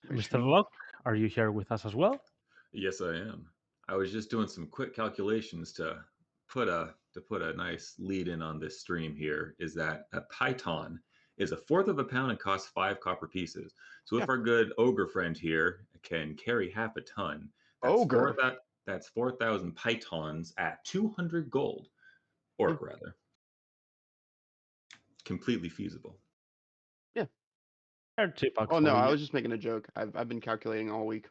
My Mr. stream. Locke, are you here with us as well? Yes, I am. I was just doing some quick calculations to put a nice lead in on this stream here. Is that a python is a fourth of a pound and costs 5 copper pieces. So Yeah. if our good ogre friend here can carry half a ton, that's Ogre. that's 4,000 pythons at 200 gold, Yeah. orc rather. Completely feasible. Yeah. Here, 2 bucks Oh no, for I you. was just making a joke. I've been calculating all week.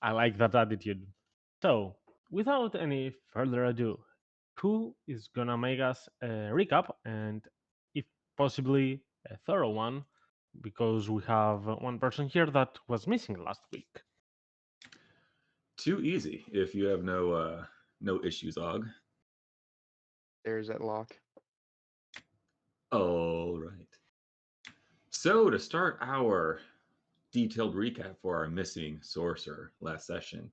I like that attitude. So, without any further ado, who is gonna make us a recap and, if possibly, a thorough one? Because we have one person here that was missing last week. Too easy if you have no issues, Og. There's that lock. All right. So to start our detailed recap for our missing sorcerer last session,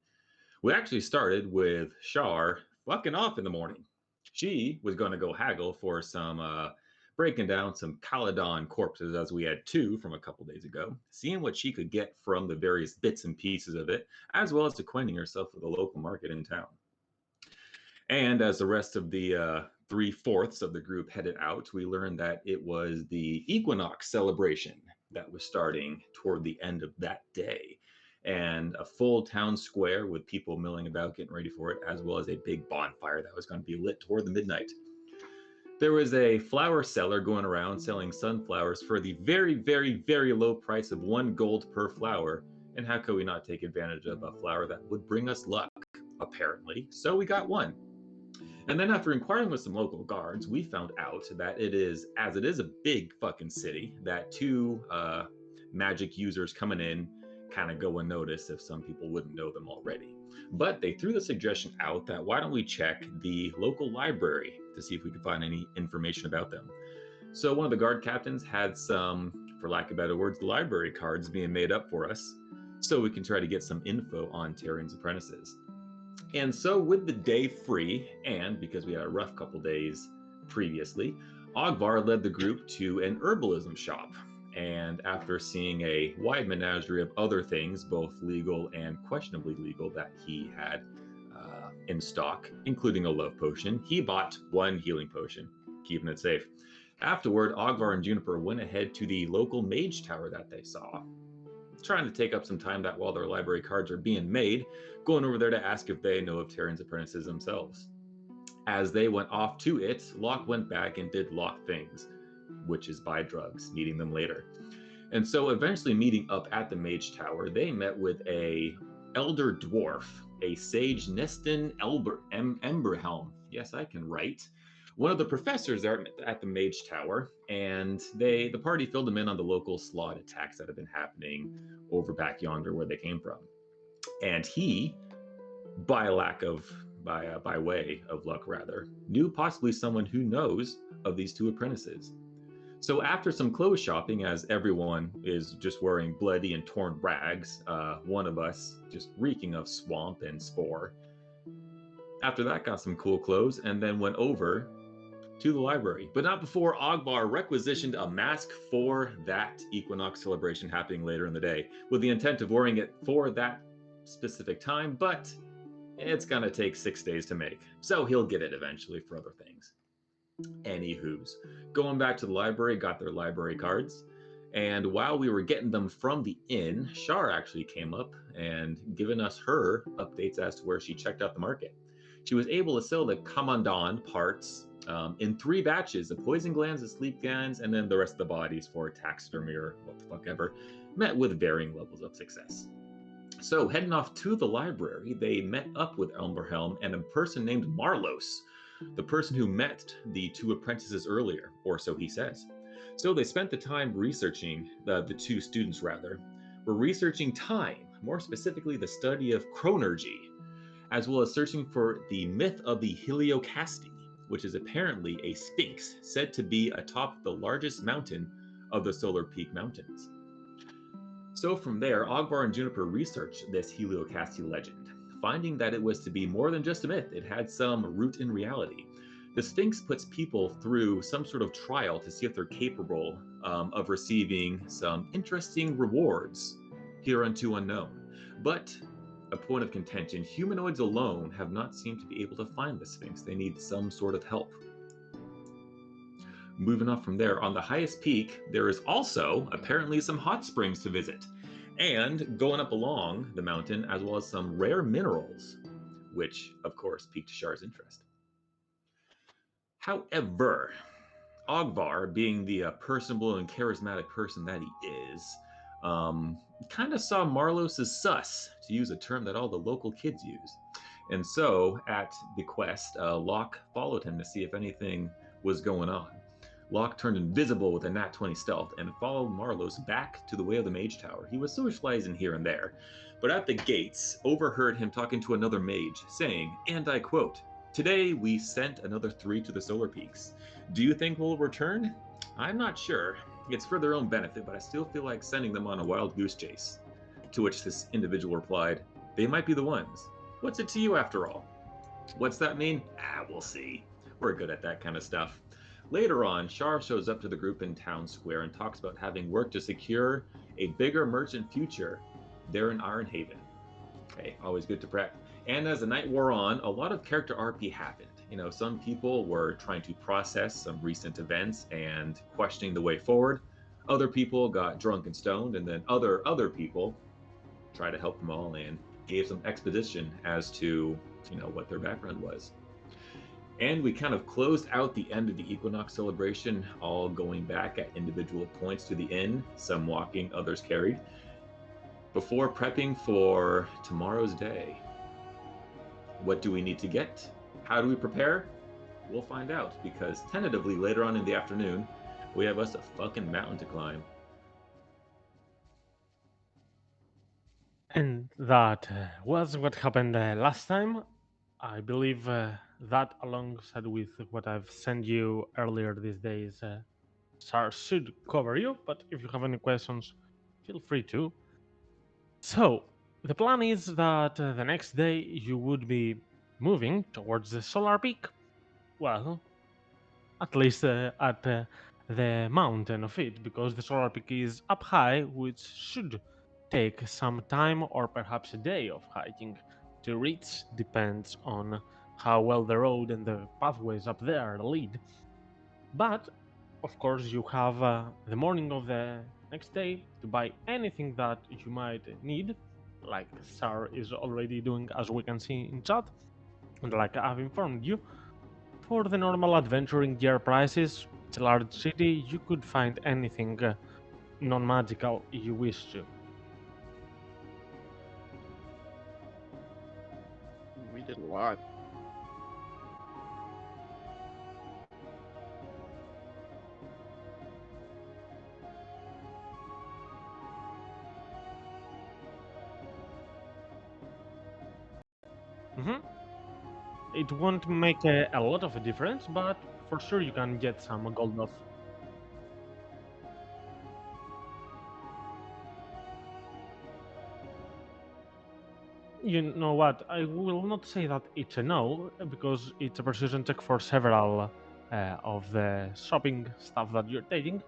we actually started with Shar fucking off in the morning. She was going to go haggle for some breaking down some Caladon corpses, as we had two from a couple days ago, seeing what she could get from the various bits and pieces of it, as well as acquainting herself with the local market in town. And as the rest of the 3/4 of the group headed out, we learned that it was the equinox celebration that was starting toward the end of that day. And a full town square with people milling about getting ready for it, as well as a big bonfire that was going to be lit toward the midnight. There was a flower seller going around selling sunflowers for the very, very, very low price of 1 gold per flower. And how could we not take advantage of a flower that would bring us luck, apparently? So we got one. And then after inquiring with some local guards, we found out that as it is a big fucking city, that two magic users coming in kind of go unnoticed if some people wouldn't know them already. But they threw the suggestion out that why don't we check the local library to see if we could find any information about them. So one of the guard captains had some, for lack of better words, library cards being made up for us so we can try to get some info on Tyrion's apprentices. And so, with the day free, and because we had a rough couple days previously, Ogvar led the group to an herbalism shop. And after seeing a wide menagerie of other things, both legal and questionably legal, that he had in stock, including a love potion, he bought one healing potion, keeping it safe. Afterward, Ogvar and Juniper went ahead to the local mage tower that they saw, trying to take up some time that while their library cards are being made, going over there to ask if they know of Tyrion's apprentices themselves. As they went off to it, Locke went back and did Locke things, which is buy drugs, needing them later. And so eventually meeting up at the Mage Tower, they met with a elder dwarf, a sage Neston Emberhelm. Yes, I can write. One of the professors there at the Mage Tower, and the party filled them in on the local slot attacks that have been happening over back yonder where they came from. And he, by way of luck rather, knew possibly someone who knows of these two apprentices. So after some clothes shopping, as everyone is just wearing bloody and torn rags, one of us just reeking of swamp and spore. After that, got some cool clothes and then went over to the library, but not before Ogbar requisitioned a mask for that equinox celebration happening later in the day, with the intent of wearing it for that specific time, but it's gonna take 6 days to make, so he'll get it eventually for other things. Anywho's, going back to the library, got their library cards, and while we were getting them from the inn, Shar actually came up and given us her updates as to where she checked out the market. She was able to sell the Commandant parts in 3 batches: the poison glands, the sleep glands, and then the rest of the bodies for taxidermy or what the fuck ever, met with varying levels of success. So, heading off to the library, they met up with Elmerhelm and a person named Marlos, the person who met the two apprentices earlier, or so he says. So, they spent the time researching, the two students rather, were researching time, more specifically the study of chronergy, as well as searching for the myth of the Heliocaste, which is apparently a sphinx said to be atop the largest mountain of the Solar Peak Mountains. So from there, Ogvar and Juniper researched this Heliocaste legend, finding that it was to be more than just a myth. It had some root in reality. The Sphinx puts people through some sort of trial to see if they're capable of receiving some interesting rewards hereunto unknown. But a point of contention, humanoids alone have not seemed to be able to find the Sphinx. They need some sort of help. Moving off from there, on the highest peak, there is also apparently some hot springs to visit. And going up along the mountain, as well as some rare minerals, which, of course, piqued Shar's interest. However, Ogvar, being the personable and charismatic person that he is, kind of saw Marlos as sus, to use a term that all the local kids use. And so, at the quest, Locke followed him to see if anything was going on. Locke turned invisible with a nat 20 stealth and followed Marlos back to the way of the Mage Tower. He was socializing here and there, but at the gates, overheard him talking to another mage, saying, and I quote, "Today we sent another 3 to the Solar Peaks. Do you think we'll return? I'm not sure. It's for their own benefit, but I still feel like sending them on a wild goose chase." To which this individual replied, "They might be the ones. What's it to you after all?" What's that mean? We'll see. We're good at that kind of stuff. Later on, Shar shows up to the group in Town Square and talks about having worked to secure a bigger merchant future there in Ironhaven. Hey, always good to prep. And as the night wore on, a lot of character RP happened. Some people were trying to process some recent events and questioning the way forward. Other people got drunk and stoned, and then other people tried to help them all and gave some exposition as to, what their background was. And we kind of closed out the end of the Equinox celebration, all going back at individual points to the inn, some walking, others carried, before prepping for tomorrow's day. What do we need to get? How do we prepare? We'll find out, because tentatively later on in the afternoon, we have us a fucking mountain to climb. And that was what happened last time. I believe that, alongside with what I've sent you earlier these days, SAR should cover you. But if you have any questions, feel free to. So, the plan is that the next day you would be moving towards the Solar Peak. Well, at least at the mountain of it, because the Solar Peak is up high, which should take some time or perhaps a day of hiking to reach. Depends on how well the road and the pathways up there lead. But of course, you have the morning of the next day to buy anything that you might need, like Sar is already doing, as we can see in chat, and like I've informed you. For the normal adventuring gear prices, it's a large city, you could find anything non-magical you wish to. We did a lot. Mhm. It won't make a lot of a difference, but for sure you can get some gold off. You know what? I will not say that it's a no, because it's a persuasion check for several of the shopping stuff that you're taking,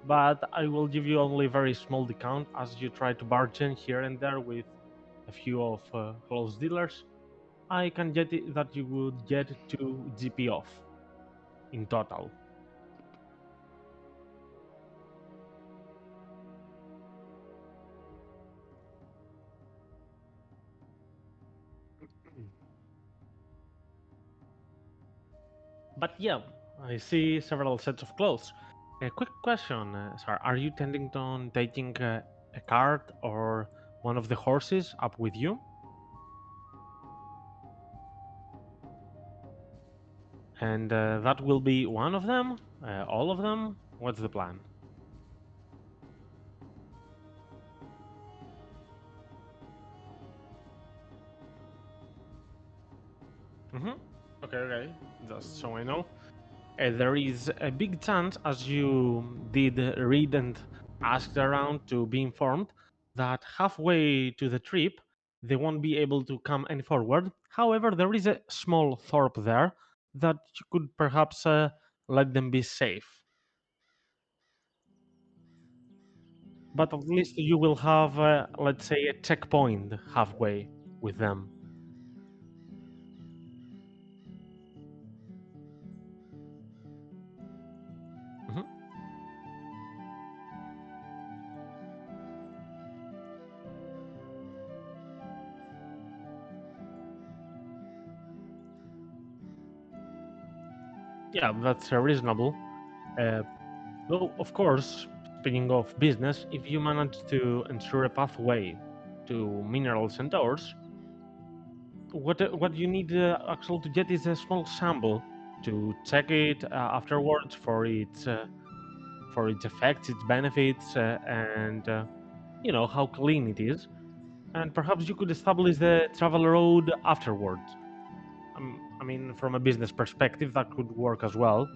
but I will give you only very small discount as you try to bargain here and there with a few of close dealers. I can get it that you would get 2 GP off in total. But yeah, I see several sets of clothes. A quick question, sir. Are you intending on taking a cart or one of the horses up with you? And that will be one of them? All of them? What's the plan? Mm-hmm. Okay. Just so I know. There is a big chance, as you did read and asked around to be informed, that halfway to the trip they won't be able to come any forward. However, there is a small thorp there that you could perhaps let them be safe. But at least you will have, let's say, a checkpoint halfway with them. Mhm. Yeah, that's reasonable. Uh, Though, of course, speaking of business, if you manage to ensure a pathway to minerals and ores, what you need actually to get is a small sample to check it afterwards for its effects, its benefits, and how clean it is. And perhaps you could establish the travel road afterwards. I mean, from a business perspective, that could work as well.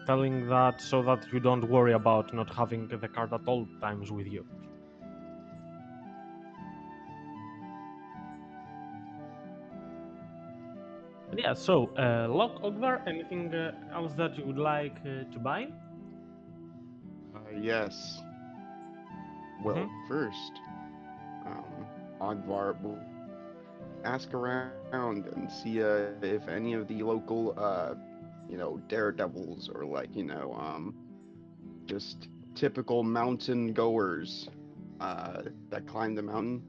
Telling that so that you don't worry about not having the card at all times with you. But yeah, so Locke Ogvar, anything else that you would like to buy? Yes. Well, Mm-hmm. first, Ogvar will ask around and see if any of the local, daredevils or just typical mountain goers that climb the mountain.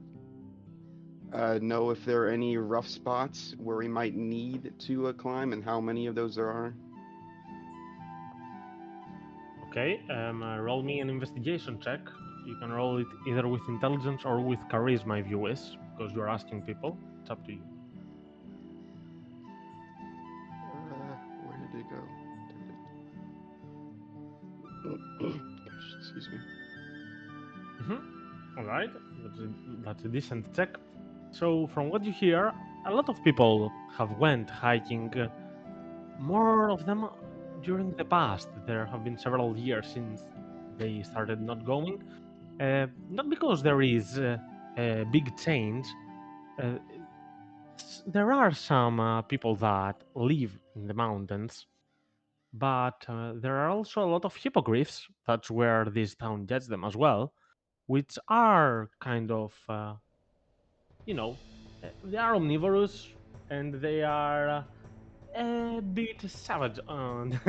Know if there are any rough spots where we might need to climb and how many of those there are. Okay, roll me an investigation check. You can roll it either with intelligence or with charisma if you wish, because you're asking people. It's up to you. Where did it go? There it is. Gosh, excuse me. All right, that's a decent check. So, from what you hear, a lot of people have went hiking. More of them during the past. There have been several years since they started not going. Not because there is a big change. Uh, there are some people that live in the mountains, but there are also a lot of hippogriffs. That's where this town gets them as well, which are kind of, you know, they are omnivorous and they are a bit savage on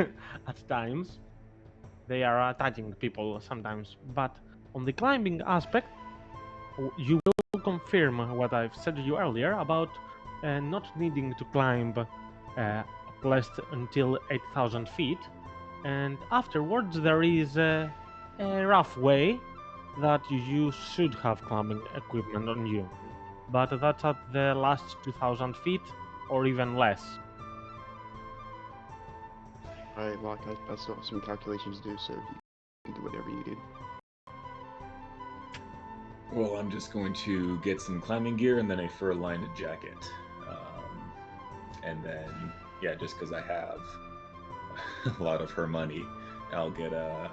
at times. They are attacking people sometimes, but on the climbing aspect, you will confirm what I've said to you earlier about not needing to climb at least until 8,000 feet, and afterwards there is a rough way that you should have climbing equipment on you, but that's at the last 2,000 feet or even less. Alright, Locke, I still have some calculations to do, so you can do whatever you do. Well, I'm just going to get some climbing gear and then a fur-lined jacket. And then, yeah, just because I have a lot of her money, I'll get I'll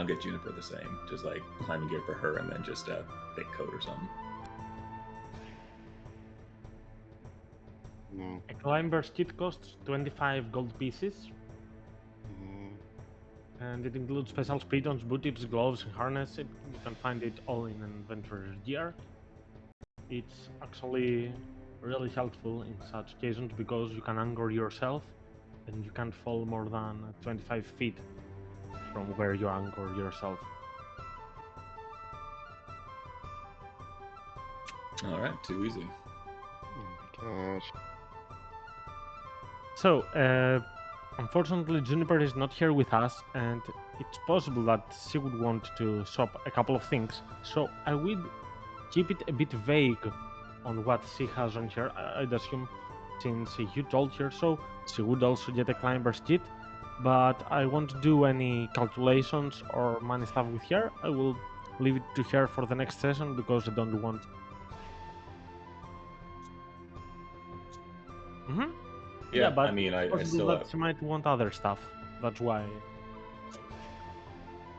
get Juniper the same, just like climbing gear for her, and then just a thick coat or something. No. A climber's kit costs 25 gold pieces, Mm, and it includes special speedons, boot tips, gloves, and harness. You can find it all in an adventurer's gear. It's actually really helpful in such occasions because you can anchor yourself and you can't fall more than 25 feet from where you anchor yourself. All right, too easy. oh my gosh. So, unfortunately, Juniper is not here with us, and it's possible that she would want to swap a couple of things. So, I would keep it a bit vague on what she has on her. I'd assume since you told her so, she would also get a climber's kit. But I won't do any calculations or money stuff with her. I will leave it to her for the next session because I don't want. Mm-hmm. Yeah, But I mean, it's I possible still that have. she might want other stuff. That's why.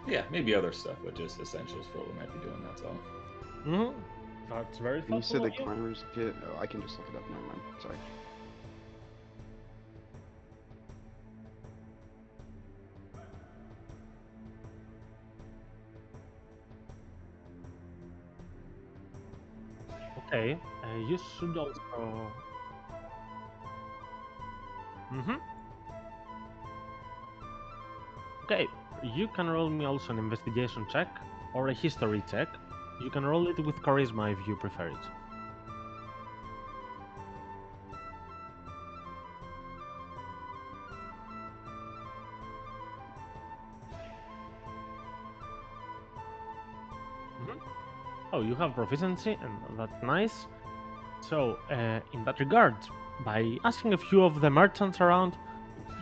Yeah, maybe other stuff, but just essentials for what we might be doing. That's all. Mm-hmm. That's very And you thoughtful said of the you. climber's kit? Oh, I can just look it up. Never mind. Sorry. Okay, you should also. Mhm. Okay, you can roll me also an investigation check or a history check. You can roll it with charisma if you prefer it. Mhm. Oh, you have proficiency, and that's nice. So, in that regard, by asking a few of the merchants around,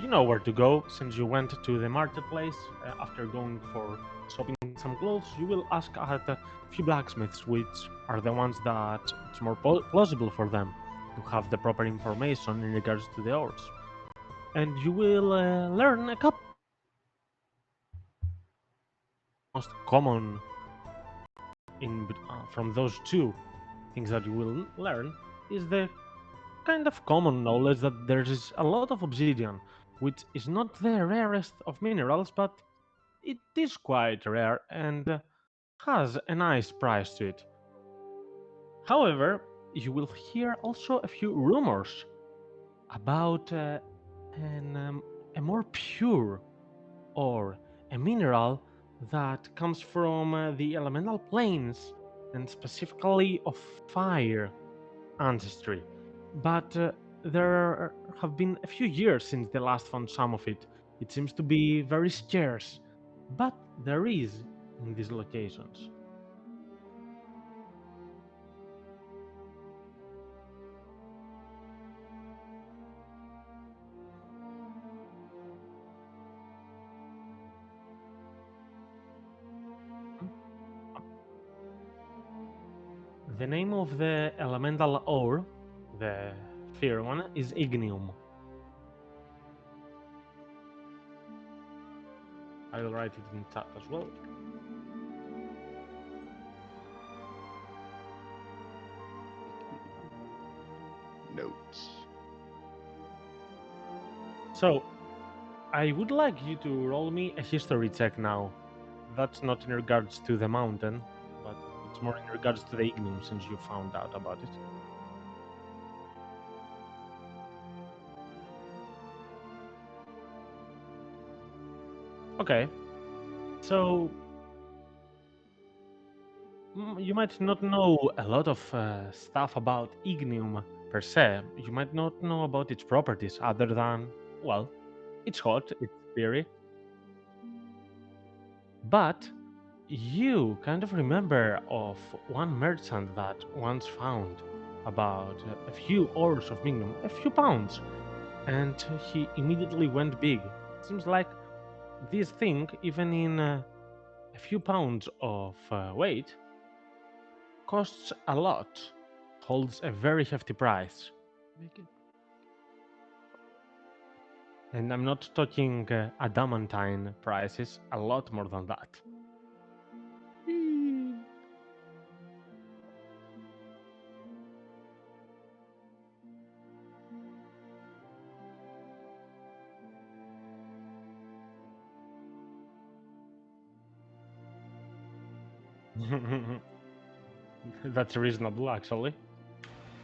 you know where to go since you went to the marketplace after going for shopping some clothes. You will ask at a few blacksmiths, which are the ones that it's more plausible for them to have the proper information in regards to the ores. And you will learn a couple most common from those two things that you will learn is the kind of common knowledge that there is a lot of obsidian, which is not the rarest of minerals, but it is quite rare and has a nice price to it. However, you will hear also a few rumors about a more pure ore, a mineral that comes from the elemental planes and specifically of fire ancestry. But there have been a few years since the last found some of it. It seems to be very scarce, but there is in these locations. The name of the elemental ore, the fair one, is ignium. I'll write it in chat as well. Notes. So, I would like you to roll me a history check now. That's not in regards to the mountain, but it's more in regards to the ignium since you found out about it. Okay, so you might not know a lot of stuff about ignium per se. You might not know about its properties other than, well, it's hot, it's fiery. But you kind of remember of one merchant that once found about a few ores of ignium, a few pounds, and he immediately went big. Seems like this thing, even in a few pounds of weight, costs a lot, holds a very hefty price. Make it. And I'm not talking adamantine prices, a lot more than that. That's reasonable, actually.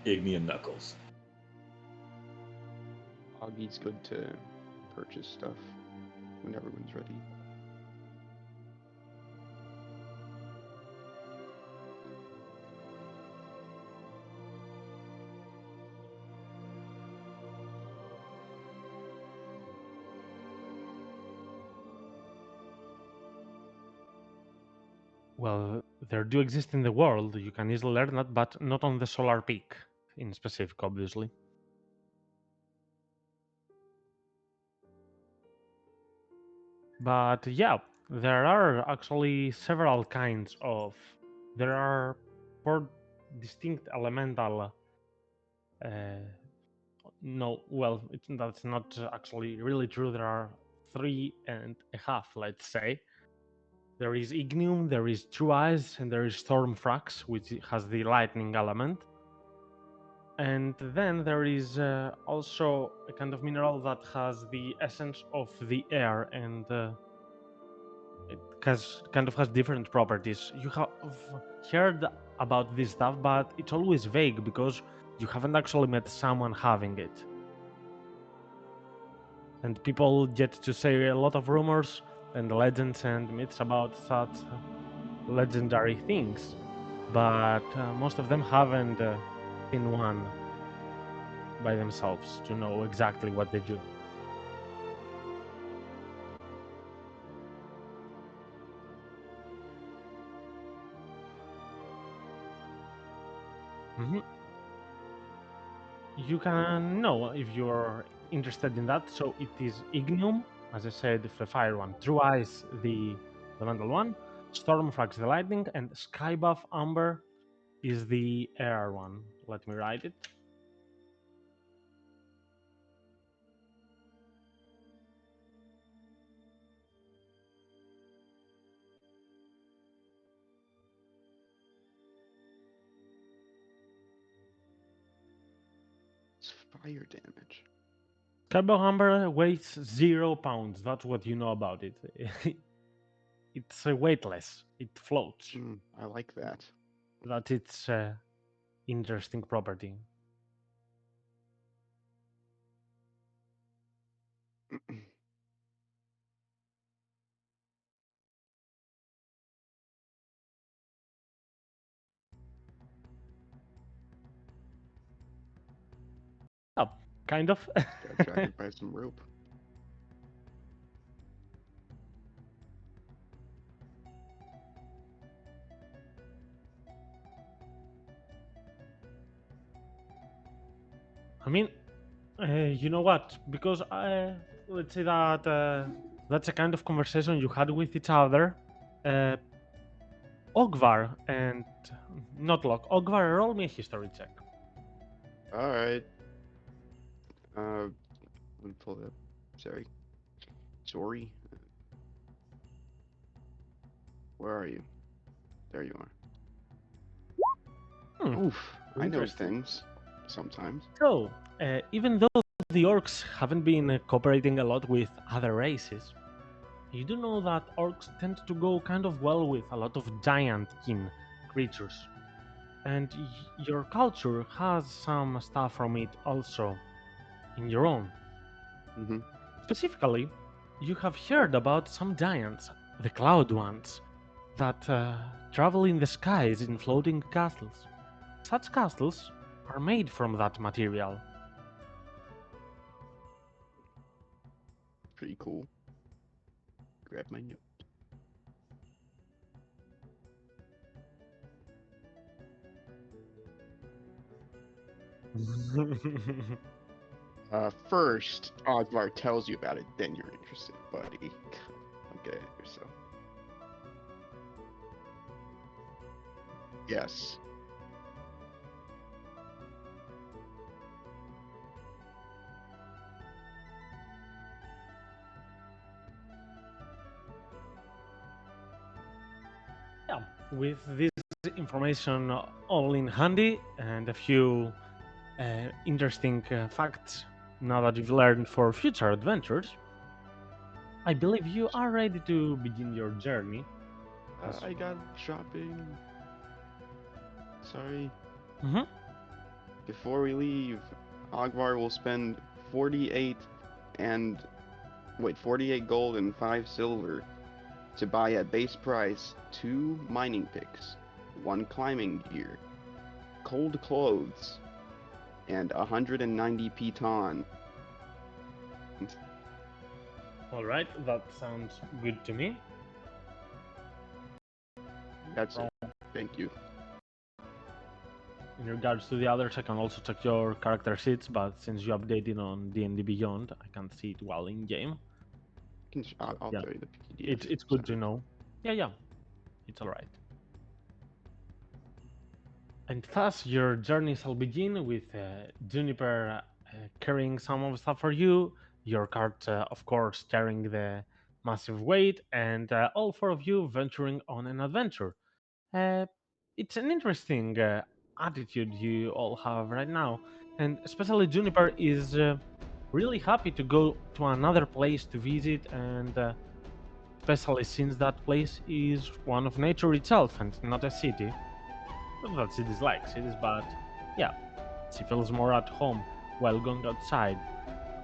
Igneum Knuckles. Augie's good to purchase stuff when everyone's ready. Well, there do exist in the world. You can easily learn that, but not on the solar peak in specific, obviously. But yeah, there are actually several kinds of. There are four distinct elemental. No, well, that's not actually really true. There are three and a half, let's say. There is Ignium, there is True Eyes, and there is Stormfrax, which has the lightning element. And then there is also a kind of mineral that has the essence of the air, and it kind of has different properties. You have heard about this stuff, but it's always vague because you haven't actually met someone having it. And people get to say a lot of rumors and legends and myths about such legendary things, but most of them haven't seen one by themselves to know exactly what they do. Mhm. You can know if you're interested in that. So it is Ignium, as I said, the fire one, True Eyes, the elemental one, Stormfrax, the lightning, and Skybuff Amber is the air one. Let me write it. It's fire damage. Skybuff Amber weighs 0 pounds. That's what you know about it. It's weightless. It floats. I like that. That's its interesting property. Oh, kind of. Got attracted by some rope. I mean, you know what? Because let's say that that's a kind of conversation you had with each other. Uh, Ogvar and not Locke. Ogvar, roll me a history check. All right. Let me pull it up. Sorry. Where are you? There you are. Oof. I know Interesting. things. Sometimes. So, even though the orcs haven't been cooperating a lot with other races, you do know that orcs tend to go kind of well with a lot of giant-kin creatures. And your culture has some stuff from it also in your own. Mm-hmm. Specifically, you have heard about some giants, the Cloud Ones, that travel in the skies in floating castles. Such castles are made from that material. Pretty cool. Grab my note. First, Osmar tells you about it, then you're interested, buddy. Don't get ahead of yourself. Yes. Yeah, with this information all in handy and a few interesting facts now that you've learned for future adventures, I believe you are ready to begin your journey. I got shopping. Sorry. Mhm. Before we leave, Ogvar will spend 48 and 48 gold and 5 silver to buy at base price 2 mining picks, 1 climbing gear, cold clothes, and 190 piton. All right, that sounds good to me. That's it. Thank you. In regards to the others, I can also check your character sheets, but since you updated on D&D Beyond, I can't see it well in game. I'll Yeah. tell you the PDF. It's good to know. Yeah, it's all right. And thus, your journey shall begin with Juniper carrying some of the stuff for you, your cart, of course, carrying the massive weight, and all 4 of you venturing on an adventure. Uh, it's an interesting attitude you all have right now, and especially Juniper is really happy to go to another place to visit and especially since that place is one of nature itself and not a city. Not that cities like cities, but yeah, she feels more at home while going outside,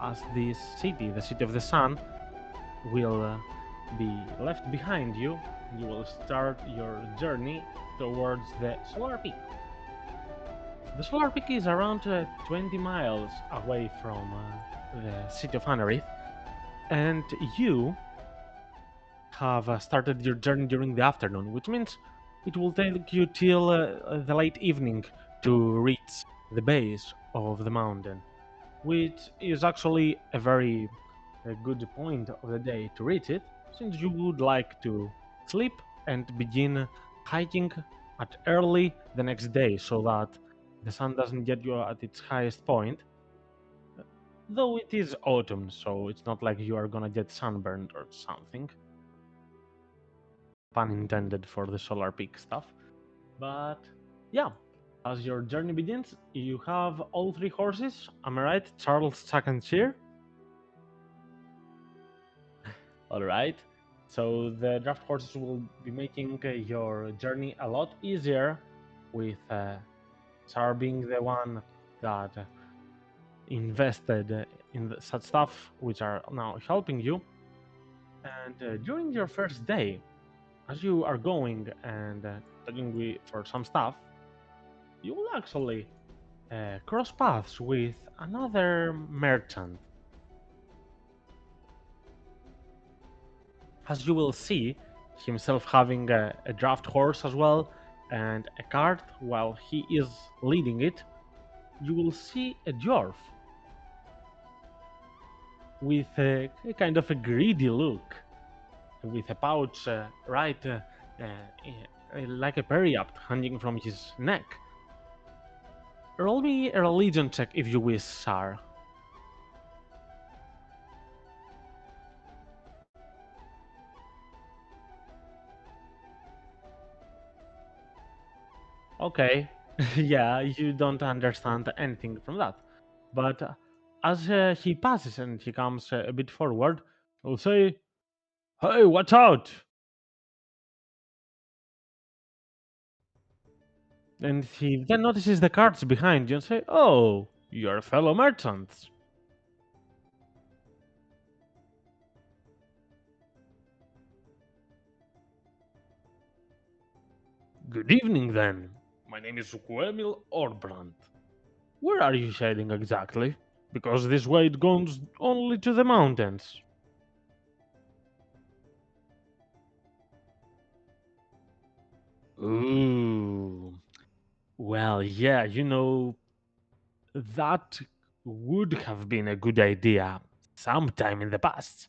as this city, the city of the sun, will be left behind you. You will start your journey towards the Solar Peak. The Solar Peak is around 20 miles away from the city of Anarith, and you have started your journey during the afternoon, which means it will take you till the late evening to reach the base of the mountain, which is actually a very good point of the day to reach it, since you would like to sleep and begin hiking at early the next day so that the sun doesn't get you at its highest point. Though it is autumn, so it's not like you are gonna get sunburned or something. Pun intended for the solar peak stuff. But yeah, as your journey begins, you have all three horses. Am I right? Charles, Chuck, and Cheer. All right. So the draft horses will be making your journey a lot easier, with Char being the one that invested in such stuff, which are now helping you. And during your first day, as you are going and talking for some stuff, you will actually cross paths with another merchant. As you will see, himself having a draft horse as well and a cart while he is leading it, you will see a dwarf with a kind of a greedy look, with a pouch like a periapt hanging from his neck. Roll me a religion check if you wish, Sar. Okay, yeah, you don't understand anything from that. But as he passes and he comes a bit forward, he'll say, "Hey, watch out!" And he then notices the carts behind you and say, "Oh, you're fellow merchants. Good evening, then. My name is Emil Orbrand. Where are you heading exactly? Because this way it goes only to the mountains." Ooh. Well, yeah, that would have been a good idea sometime in the past.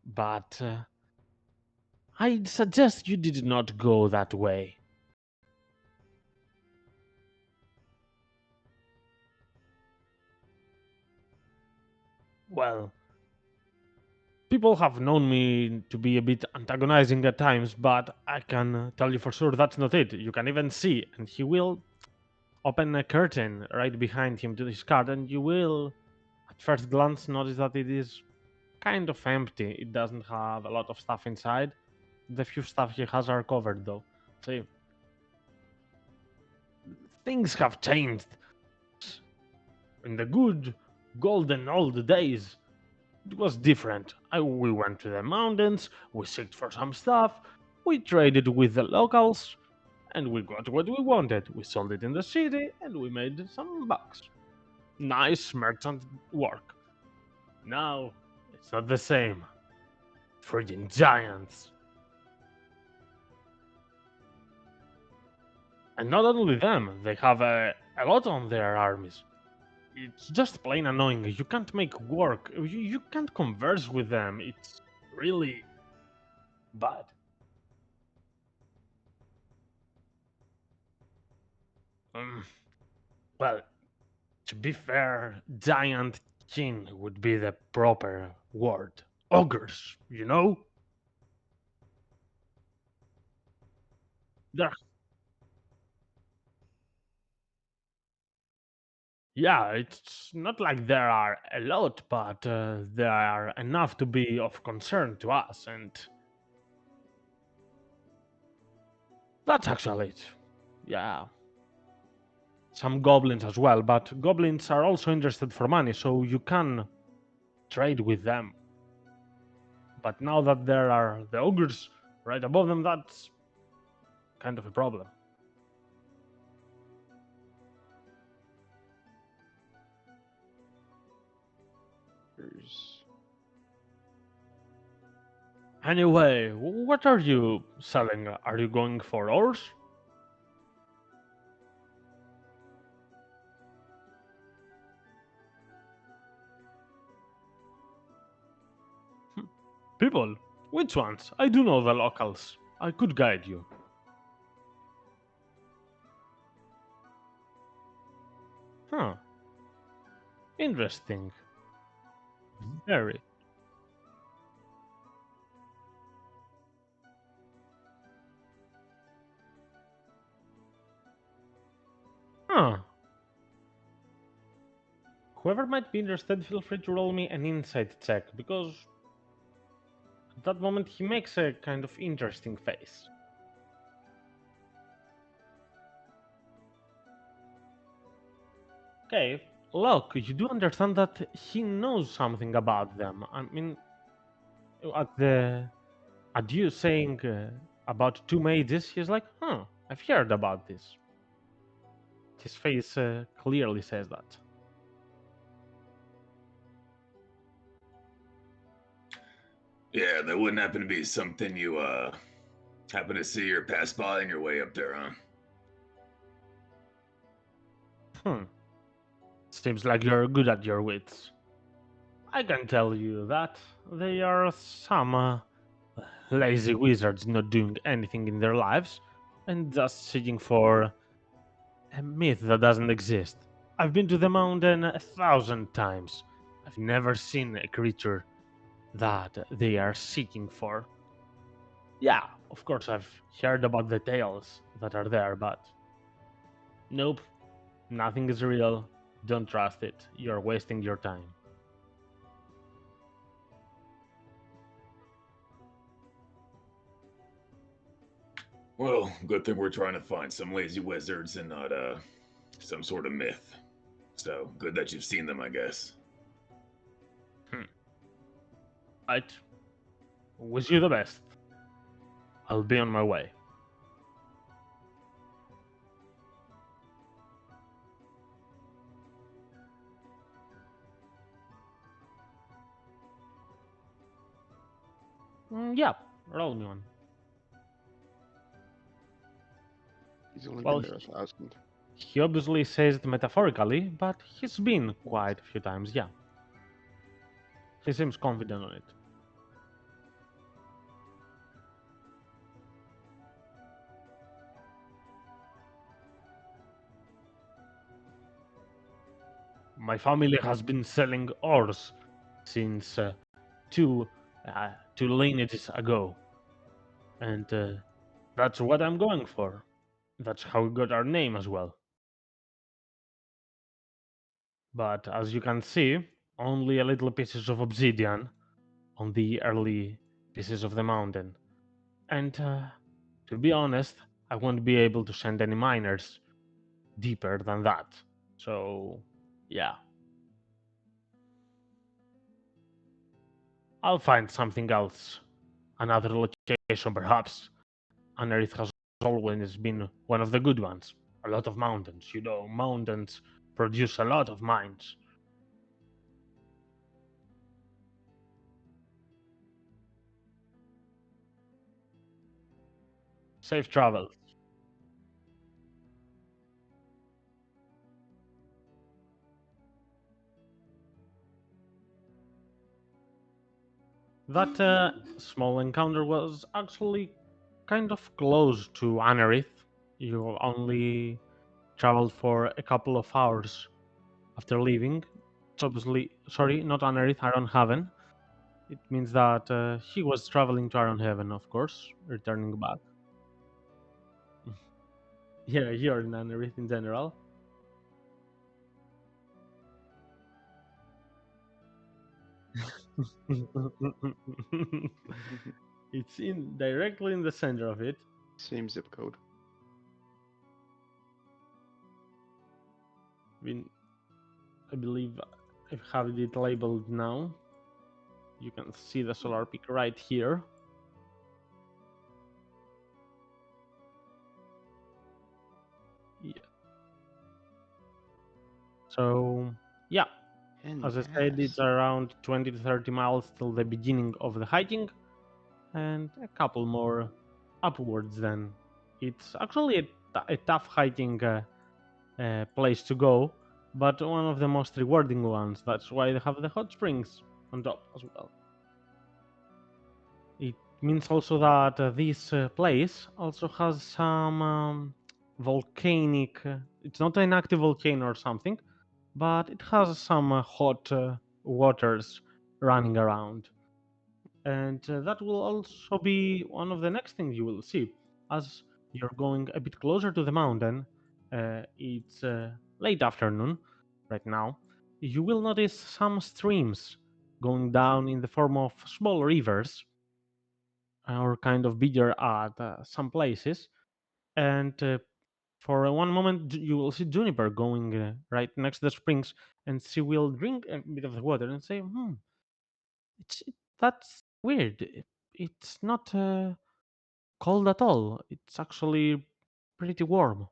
But I'd suggest you did not go that way. Well, people have known me to be a bit antagonizing at times, but I can tell you for sure that's not it. You can even see, and he will open a curtain right behind him to his cart, and you will, at first glance, notice that it is kind of empty. It doesn't have a lot of stuff inside. The few stuff he has are covered, though. See, things have changed. In the good, golden old days, it was different. We went to the mountains, we searched for some stuff, we traded with the locals, and we got what we wanted. We sold it in the city, and we made some bucks. Nice merchant work. Now, it's not the same. Friggin' giants. And not only them, they have a lot on their armies. It's just plain annoying. You can't make work. You can't converse with them. It's really bad. Um, well, to be fair, giant kin would be the proper word. Ogres, you know? They're, yeah, it's not like there are a lot, but there are enough to be of concern to us. And That's actually it. Yeah. Some goblins as well, but goblins are also interested for money, so you can trade with them. But now that there are the ogres right above them, that's kind of a problem. There's Anyway, what are you selling? Are you going for ores? People, which ones? I do know the locals. I could guide you. Huh. Interesting. Very. Huh. Whoever might be interested, feel free to roll me an insight check, because at that moment he makes a kind of interesting face. Okay, look, you do understand that he knows something about them. I mean, at you saying about two mages, he's like, huh, I've heard about this. His face clearly says that. Yeah, that wouldn't happen to be something you happen to see or pass by on your way up there, huh? Hmm. Seems like you're good at your wits. I can tell you that they are some lazy wizards not doing anything in their lives and just seeking for a myth that doesn't exist. I've been to the mountain 1,000 times. I've never seen a creature that they are seeking for. Yeah, of course, I've heard about the tales that are there, but nope, nothing is real. Don't trust it. You're wasting your time. Well, good thing we're trying to find some lazy wizards and not some sort of myth. So good that you've seen them, I guess. Right. Wish you the best. I'll be on my way. Yeah, roll me one. he's only Well, been there 1,000. he obviously says it metaphorically, but he's been quite a few times, yeah. He seems confident on it. My family has been selling ores since two two lineages ago, and that's what I'm going for. That's how we got our name as well. But as you can see, only a little pieces of obsidian on the early pieces of the mountain. And to be honest, I won't be able to send any miners deeper than that. So, yeah. I'll find something else. Another location, perhaps. Anerith has always been one of the good ones. A lot of mountains, mountains produce a lot of mines. Safe travel. That small encounter was actually kind of close to Anerith. You only traveled for a couple of hours after leaving. It's obviously, sorry, not Anerith, Iron Haven. It means that he was traveling to Iron Heaven, of course, returning back. Yeah, you're in Anerith in general. It's in directly in the center of it. Same zip code. I believe I have it labeled now. You can see the solar peak right here. Yeah. So, yeah, And as I said, it's around 20 to 30 miles till the beginning of the hiking, and a couple more upwards then. It's actually a tough hiking place to go, but one of the most rewarding ones. That's why they have the hot springs on top as well. It means also that this place also has some volcanic. It's not an active volcano or something, but it has some hot waters running around. And that will also be one of the next things you will see. As you're going a bit closer to the mountain, it's late afternoon right now, you will notice some streams going down in the form of small rivers, or kind of bigger at some places. And for one moment, you will see Juniper going right next to the springs, and she will drink a bit of the water and say, that's weird. It's not cold at all. It's actually pretty warm."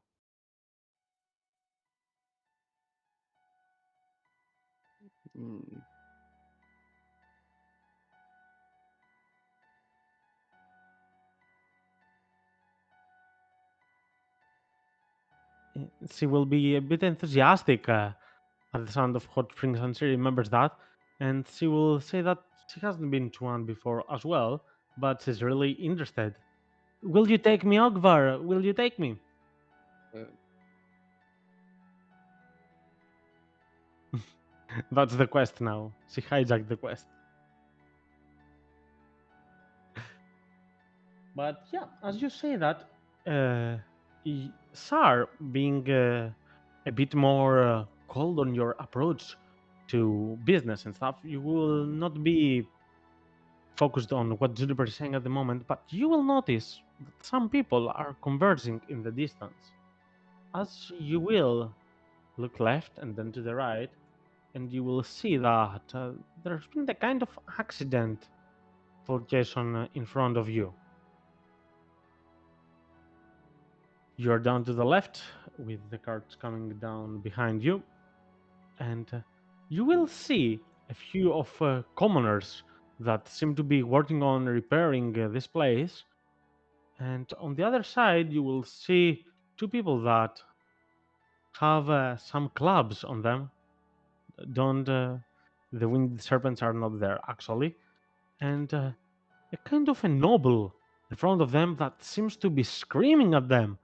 mm, She will be a bit enthusiastic at the sound of hot springs, and she remembers that. And she will say that she hasn't been to one before as well, but she's really interested. "Will you take me, Ogvar? Will you take me?" uh, That's the quest now. She hijacked the quest. But yeah, as you say that, Sar being a bit more cold on your approach to business and stuff, you will not be focused on what Juniper is saying at the moment, but you will notice that some people are conversing in the distance. As you will look left and then to the right, and you will see that there's been the kind of accident for Jason in front of you. You're down to the left with the carts coming down behind you, and you will see a few of commoners that seem to be working on repairing this place. And on the other side, you will see two people that have some clubs on them. Don't The winged serpents are not there actually, and a kind of a noble in front of them that seems to be screaming at them.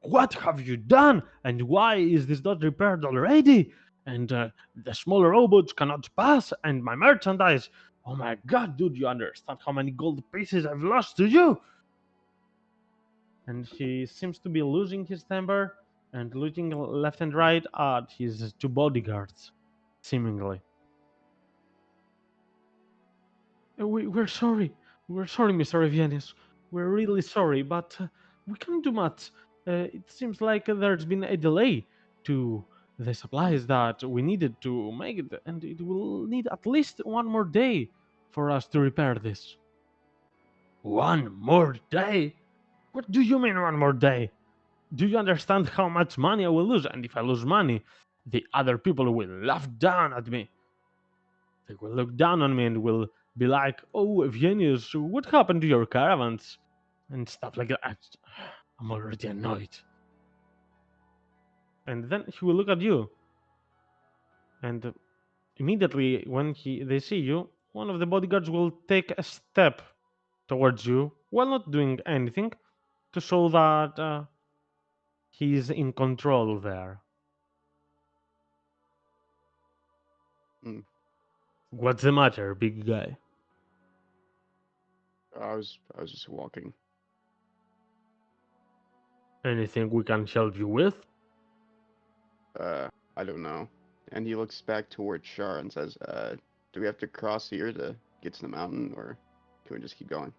"What have you done? And why is this not repaired already? And the smaller robots cannot pass, and my merchandise. Oh my god, dude, you understand how many gold pieces I've lost to you?" And he seems to be losing his temper and looking left and right at his two bodyguards, seemingly. We're sorry. We're sorry, Mr. Evianis. We're really sorry, but we can't do much. It seems like there's been a delay to the supplies that we needed to make it, and it will need at least one more day for us to repair this. One more day? What do you mean, one more day? Do you understand how much money I will lose? And if I lose money, the other people will laugh down at me. They will look down on me and will be like, "Oh, Evgenius, what happened to your caravans?" And stuff like that. I'm already annoyed. And then he will look at you, and immediately when they see you, one of the bodyguards will take a step towards you while not doing anything to show that he's in control there. mm. "What's the matter, big guy?" I was just walking. "Anything we can help you with?" I don't know. And he looks back towards Shar and says, do we have to cross here to get to the mountain, or can we just keep going?"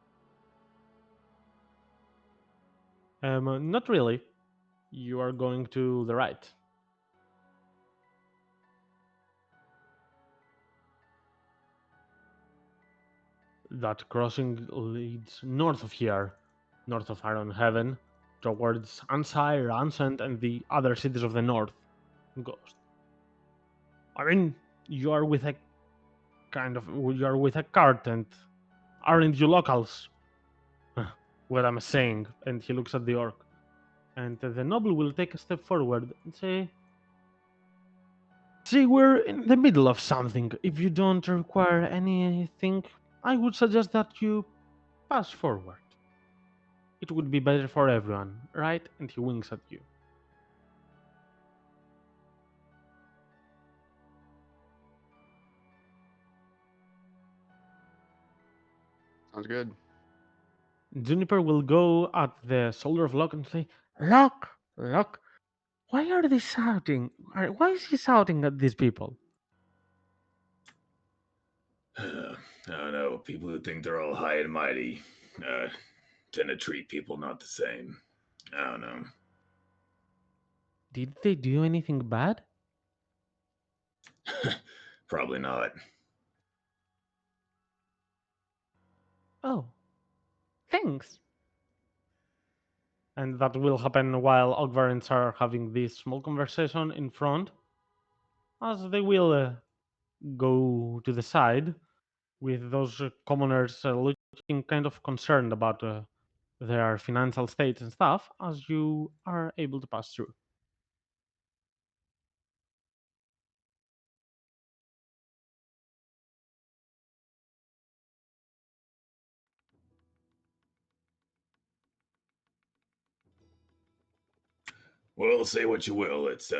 Not really. You are going to the right. That crossing leads north of here, north of Iron Heaven, towards Ansai, Ransend, and the other cities of the north. Ghost. I mean, you are with a you are with a cart, and aren't you locals? What I'm saying, and he looks at the orc, and the noble will take a step forward and say, "See, we're in the middle of something. If you don't require anything, I would suggest that you pass forward. It would be better for everyone, right?" And he winks at you. Sounds good. Juniper will go at the shoulder of Locke and say, "Locke, Locke, why are they shouting? Why is he shouting at these people?" I don't know. People who think they're all high and mighty tend to treat people not the same. I don't know. Did they do anything bad? Probably not. Oh, thanks. And that will happen while Ogvarens are having this small conversation in front, as they will go to the side with those commoners looking kind of concerned about their financial state and stuff, as you are able to pass through. Well, say what you will. It's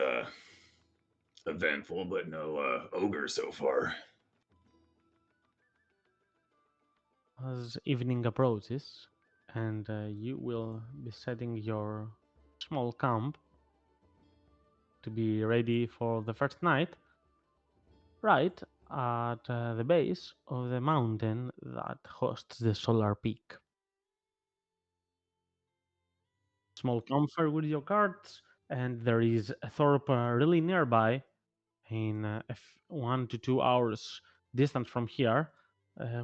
eventful, but no ogre so far. As evening approaches, and you will be setting your small camp to be ready for the first night, right at the base of the mountain that hosts the solar peak. Small comfort with your carts, and there is a Thorpe really nearby, in 1 to 2 hours distance from here,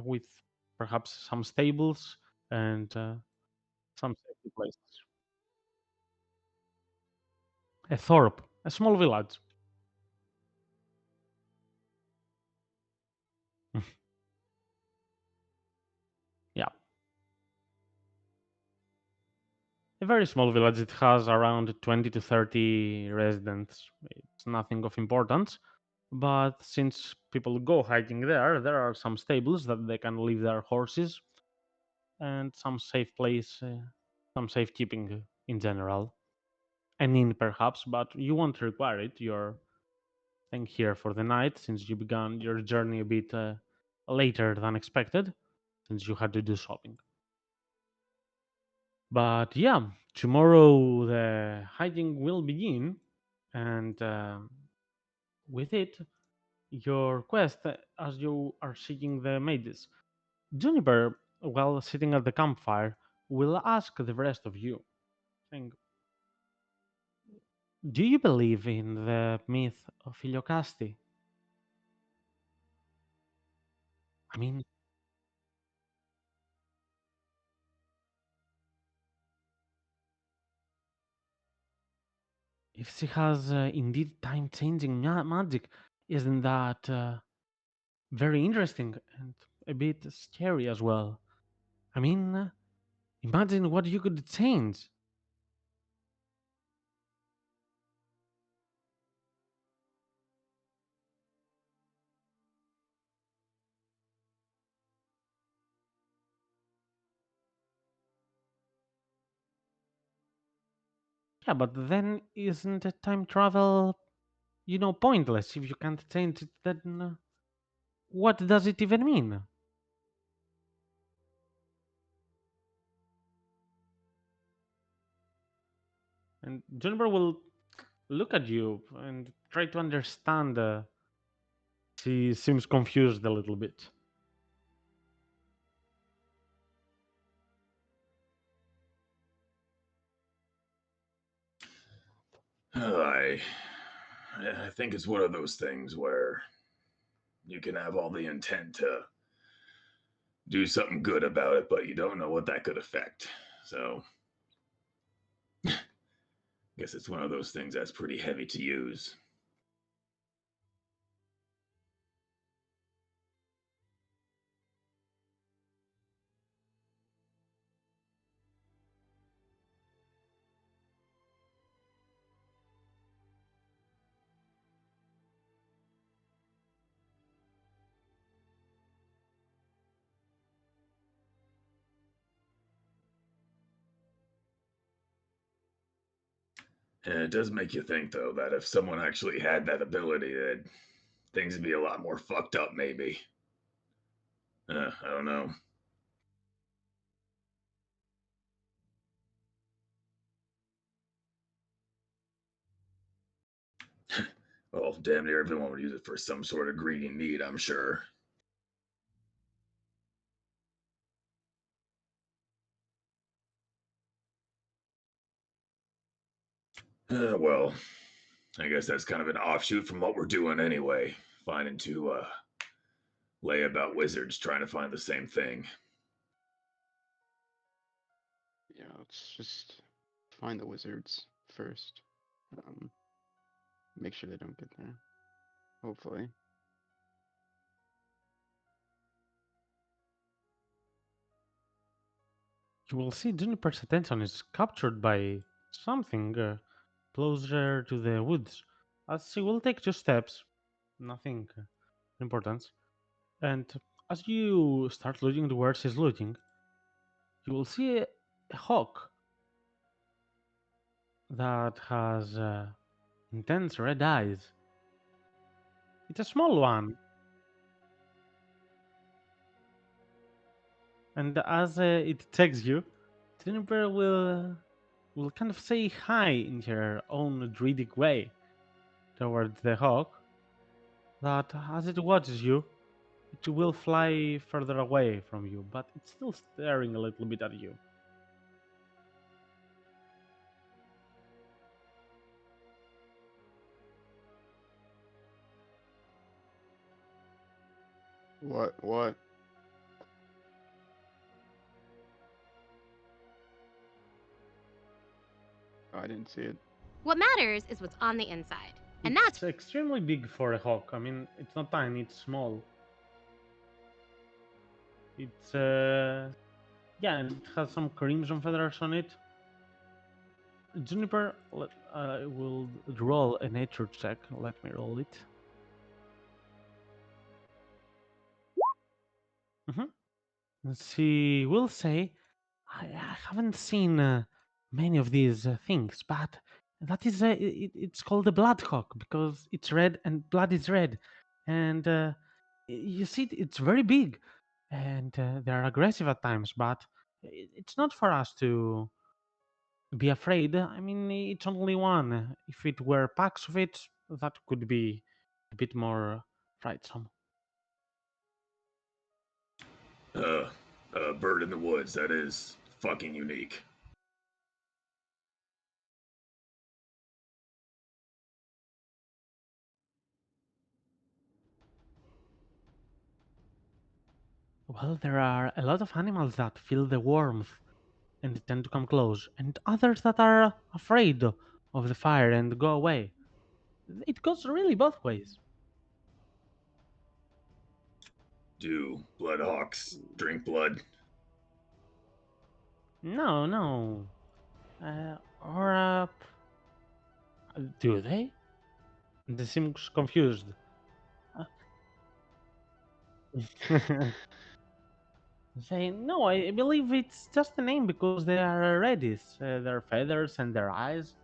with perhaps some stables and some safety places. A Thorpe, a small village. Yeah, a very small village. It has around 20 to 30 residents. It's nothing of importance, but since people go hiking there, there are some stables that they can leave their horses, and some safe place, some safekeeping in general. An inn perhaps, but you won't require it. You're staying here for the night since you began your journey a bit later than expected, since you had to do shopping. But yeah, tomorrow the hiking will begin, and with it, your quest as you are seeking the mages. Juniper, while sitting at the campfire, will ask the rest of you, saying, "Do you believe in the myth of Iliocasti? I mean, if she has indeed time-changing magic, isn't that very interesting and a bit scary as well? I mean, imagine what you could change." Yeah, but then isn't time travel, pointless if you can't change it? Then what does it even mean? And Juniper will look at you and try to understand. She seems confused a little bit. Oh, I think it's one of those things where you can have all the intent to do something good about it, but you don't know what that could affect. So, guess it's one of those things that's pretty heavy to use. And it does make you think, though, that if someone actually had that ability, that things would be a lot more fucked up, maybe. I don't know. Well, damn near everyone would use it for some sort of greedy need, I'm sure. Well, I guess that's kind of an offshoot from what we're doing anyway. Finding to lay about wizards trying to find the same thing. Yeah, let's just find the wizards first. Make sure they don't get there. Hopefully. You will see Juniper's attention is captured by something closer to the woods, as she will take 2 steps, nothing important. And as you start looking towards she's looking, you will see a hawk that has intense red eyes. It's a small one, and as it takes you, Juniper will kind of say hi in her own druidic way towards the hawk. That as it watches you, it will fly further away from you, but it's still staring a little bit at you. What? What? Oh, I didn't see it. What matters is what's on the inside. And It's that's extremely big for a hawk. I mean, it's not tiny, it's small. It's yeah, and it has some crimson feathers on it. Juniper will roll a nature check. Let me roll it. She will say, I haven't seen many of these things, but that is it's called a bloodhawk because it's red and blood is red, and you see it's very big, and they're aggressive at times, but it's not for us to be afraid. I mean, it's only one. If it were packs of it, that could be a bit more frightsome. A bird in the woods, that is fucking unique. Well, there are a lot of animals that feel the warmth and tend to come close, and others that are afraid of the fire and go away. It goes really both ways. Do bloodhawks drink blood? No, no. Or do they? They seem confused. Say no. I believe it's just a name because they are reddish. Their feathers and their eyes.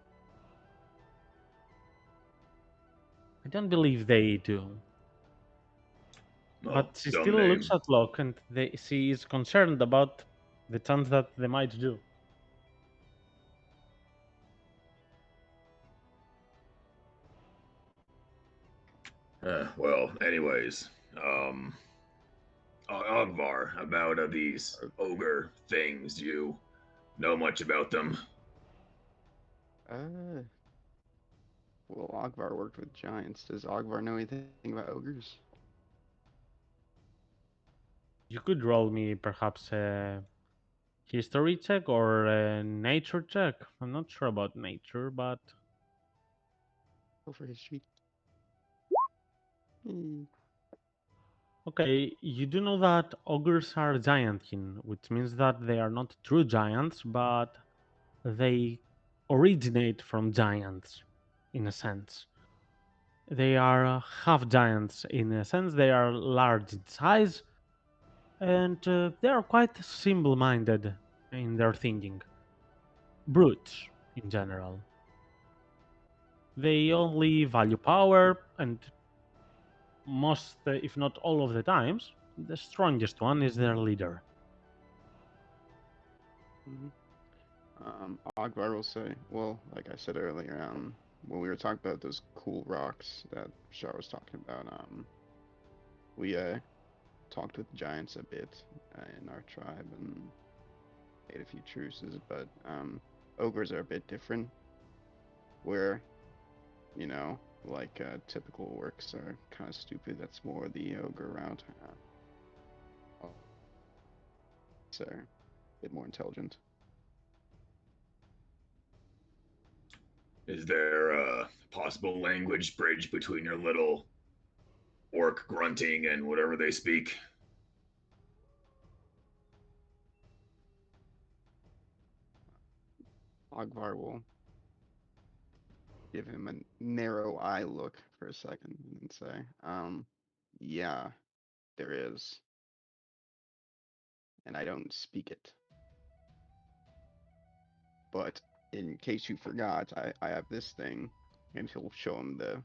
I don't believe they do. Oh, But she dumb still looks name. at Locke, and she is concerned about the chance that they might do. Well, anyways, Ogvar, about these ogre things, do you know much about them? Uh, well, Ogvar worked with giants. Does Ogvar know anything about ogres? You could roll me perhaps a history check or a nature check. I'm not sure about nature, but Go for history. Hmm. okay, you do know that ogres are giantkin, which means that they are not true giants, but they originate from giants, in a sense. They are half giants in a sense. They are large in size, and they are quite simple-minded in their thinking. Brutes, in general. They only value power, and most, if not all of the times, the strongest one is their leader. Mhm. Ogvar will say, well, like I said earlier, when we were talking about those cool rocks that Shar was talking about, we talked with giants a bit in our tribe and made a few truces, but ogres are a bit different. Where, like typical orcs are kind of stupid. That's more the ogre route. So a bit more intelligent. Is there a possible language bridge between your little orc grunting and whatever they speak? Ogvar will give him a narrow eye look for a second and say, yeah, there is, and I don't speak it. But in case you forgot, I have this thing, and he'll show him the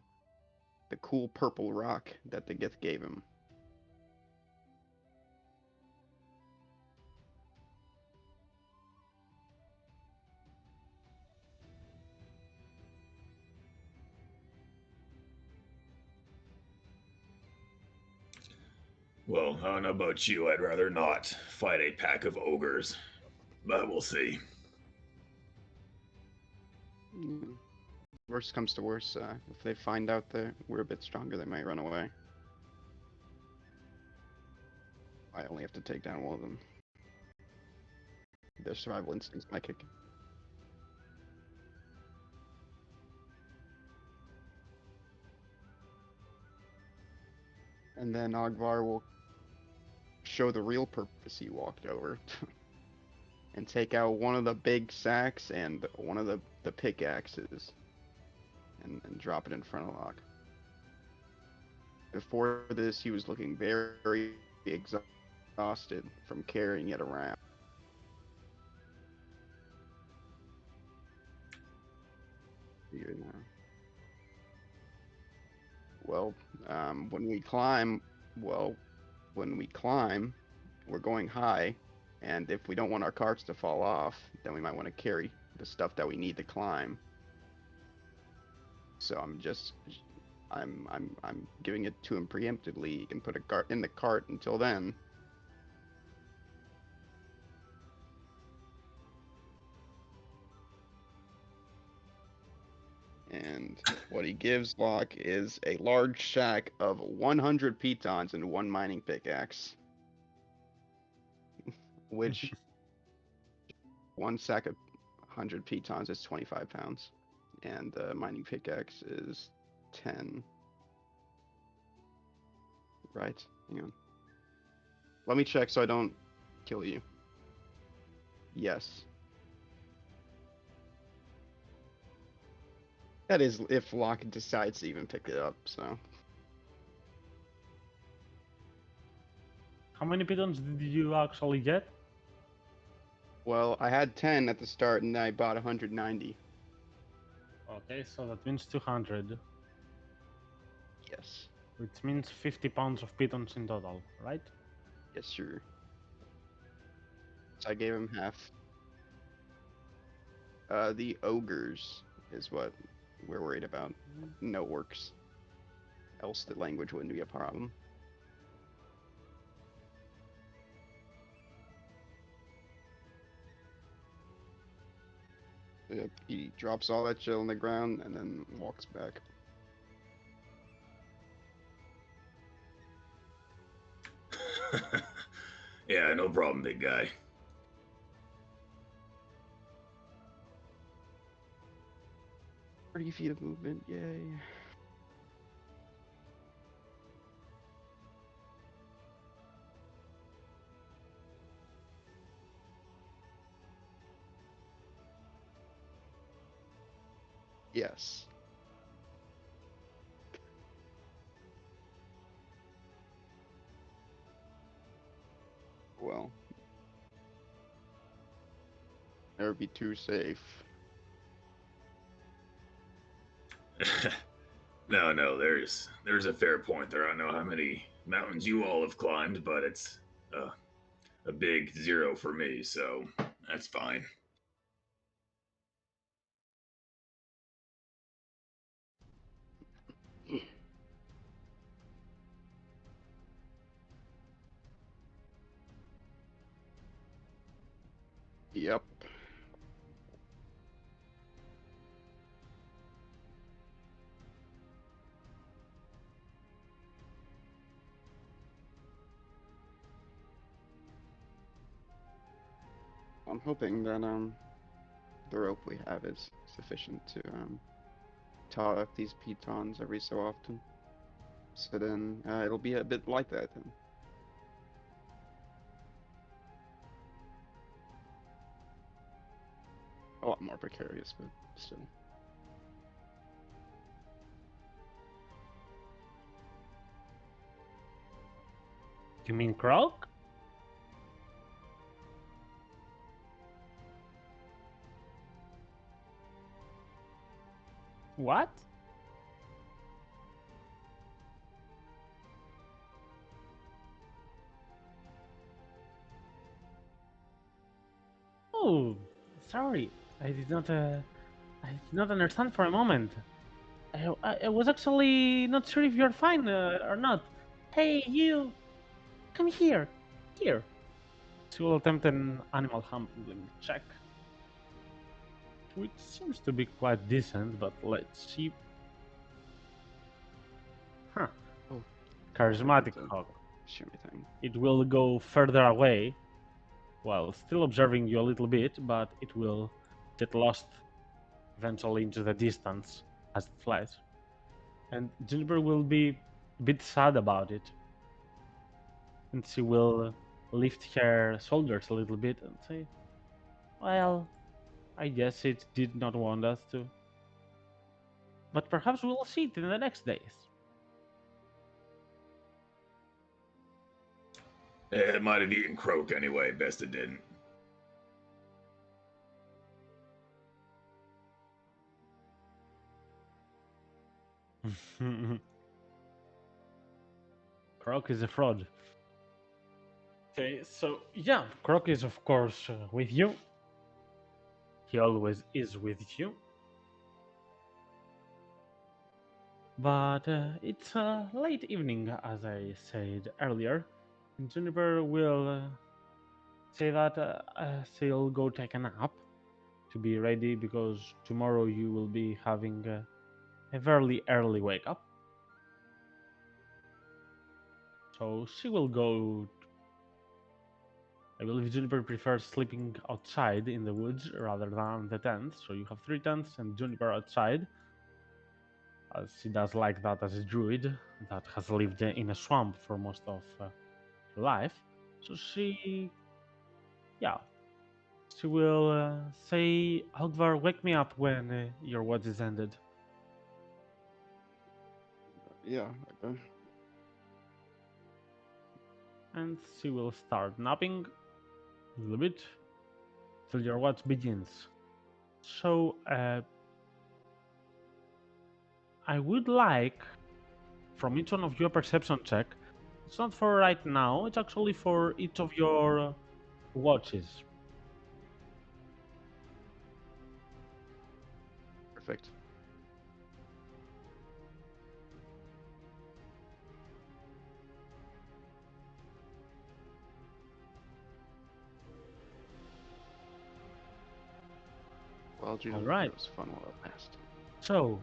cool purple rock that the Gith gave him. Well, I don't know about you. I'd rather not fight a pack of ogres, but we'll see. Mm. Worst comes to worst, if they find out that we're a bit stronger, they might run away. I only have to take down one of them. Their survival instincts might kick in. And then Ogvar will show the real purpose he walked over and take out one of the big sacks and one of the pickaxes and drop it in front of Locke. Before this, he was looking very exhausted from carrying it around. You know. Well, when we climb, well, when we climb, we're going high, and if we don't want our carts to fall off, then we might want to carry the stuff that we need to climb. So I'm giving it to him preemptively. He can put a cart in the cart until then. And what he gives Locke is a large sack of 100 pitons and one mining pickaxe. Which one sack of 100 pitons is 25 pounds. And the mining pickaxe is 10. Right? Hang on. Let me check so I don't kill you. Yes. That is if Locke decides to even pick it up, so. How many pitons did you actually get? Well, I had 10 at the start and I bought 190. Okay, so that means 200, Yes. which means 50 pounds of pitons in total, right? Yes, sure. So I gave him half. The ogres is what we're worried about. No orcs. Else the language wouldn't be a problem. Yep, he drops all that shit on the ground and then walks back. Yeah, no problem, big guy. 30 feet of movement, yay. Yes. Well. Never be too safe. No, there's a fair point there. I don't know how many mountains you all have climbed, but it's a big 0 for me, so that's fine. Yep. I'm hoping that the rope we have is sufficient to taw up these pitons every so often. So then it'll be a bit like that then. A lot more precarious, but still. You mean Croc? What? Oh, sorry. I did not understand for a moment. I was actually not sure if you're fine or not. Hey, you, come here. Here. She will attempt an animal handling check, which seems to be quite decent, but let's see. Huh. Oh, Charismatic so- hog. Shoot me thing. It will go further away while still observing you a little bit, but it will get lost eventually into the distance as it flies. And Juniper will be a bit sad about it. And she will lift her shoulders a little bit and say, well, I guess it did not want us to. But perhaps we'll see it in the next days. It might have eaten Croak anyway. Best it didn't. Croc is a fraud. Okay, so yeah, Croc is of course with you. He always is with you. But it's late evening, as I said earlier. And Juniper will say that she'll go take a nap to be ready because tomorrow you will be having a very early wake up. So she will go. I believe Juniper prefers sleeping outside in the woods rather than the tent. So you have 3 tents and Juniper outside, as she does like that as a druid that has lived in a swamp for most of her life. So she will say, Algvar, wake me up when your watch is ended. Yeah. Okay. And she will start napping a little bit till your watch begins. So I would like from each one of you a perception check. It's not for right now, it's actually for each of your watches. Perfect. Well, Juniper, Alright. it was fun while it lasted. So,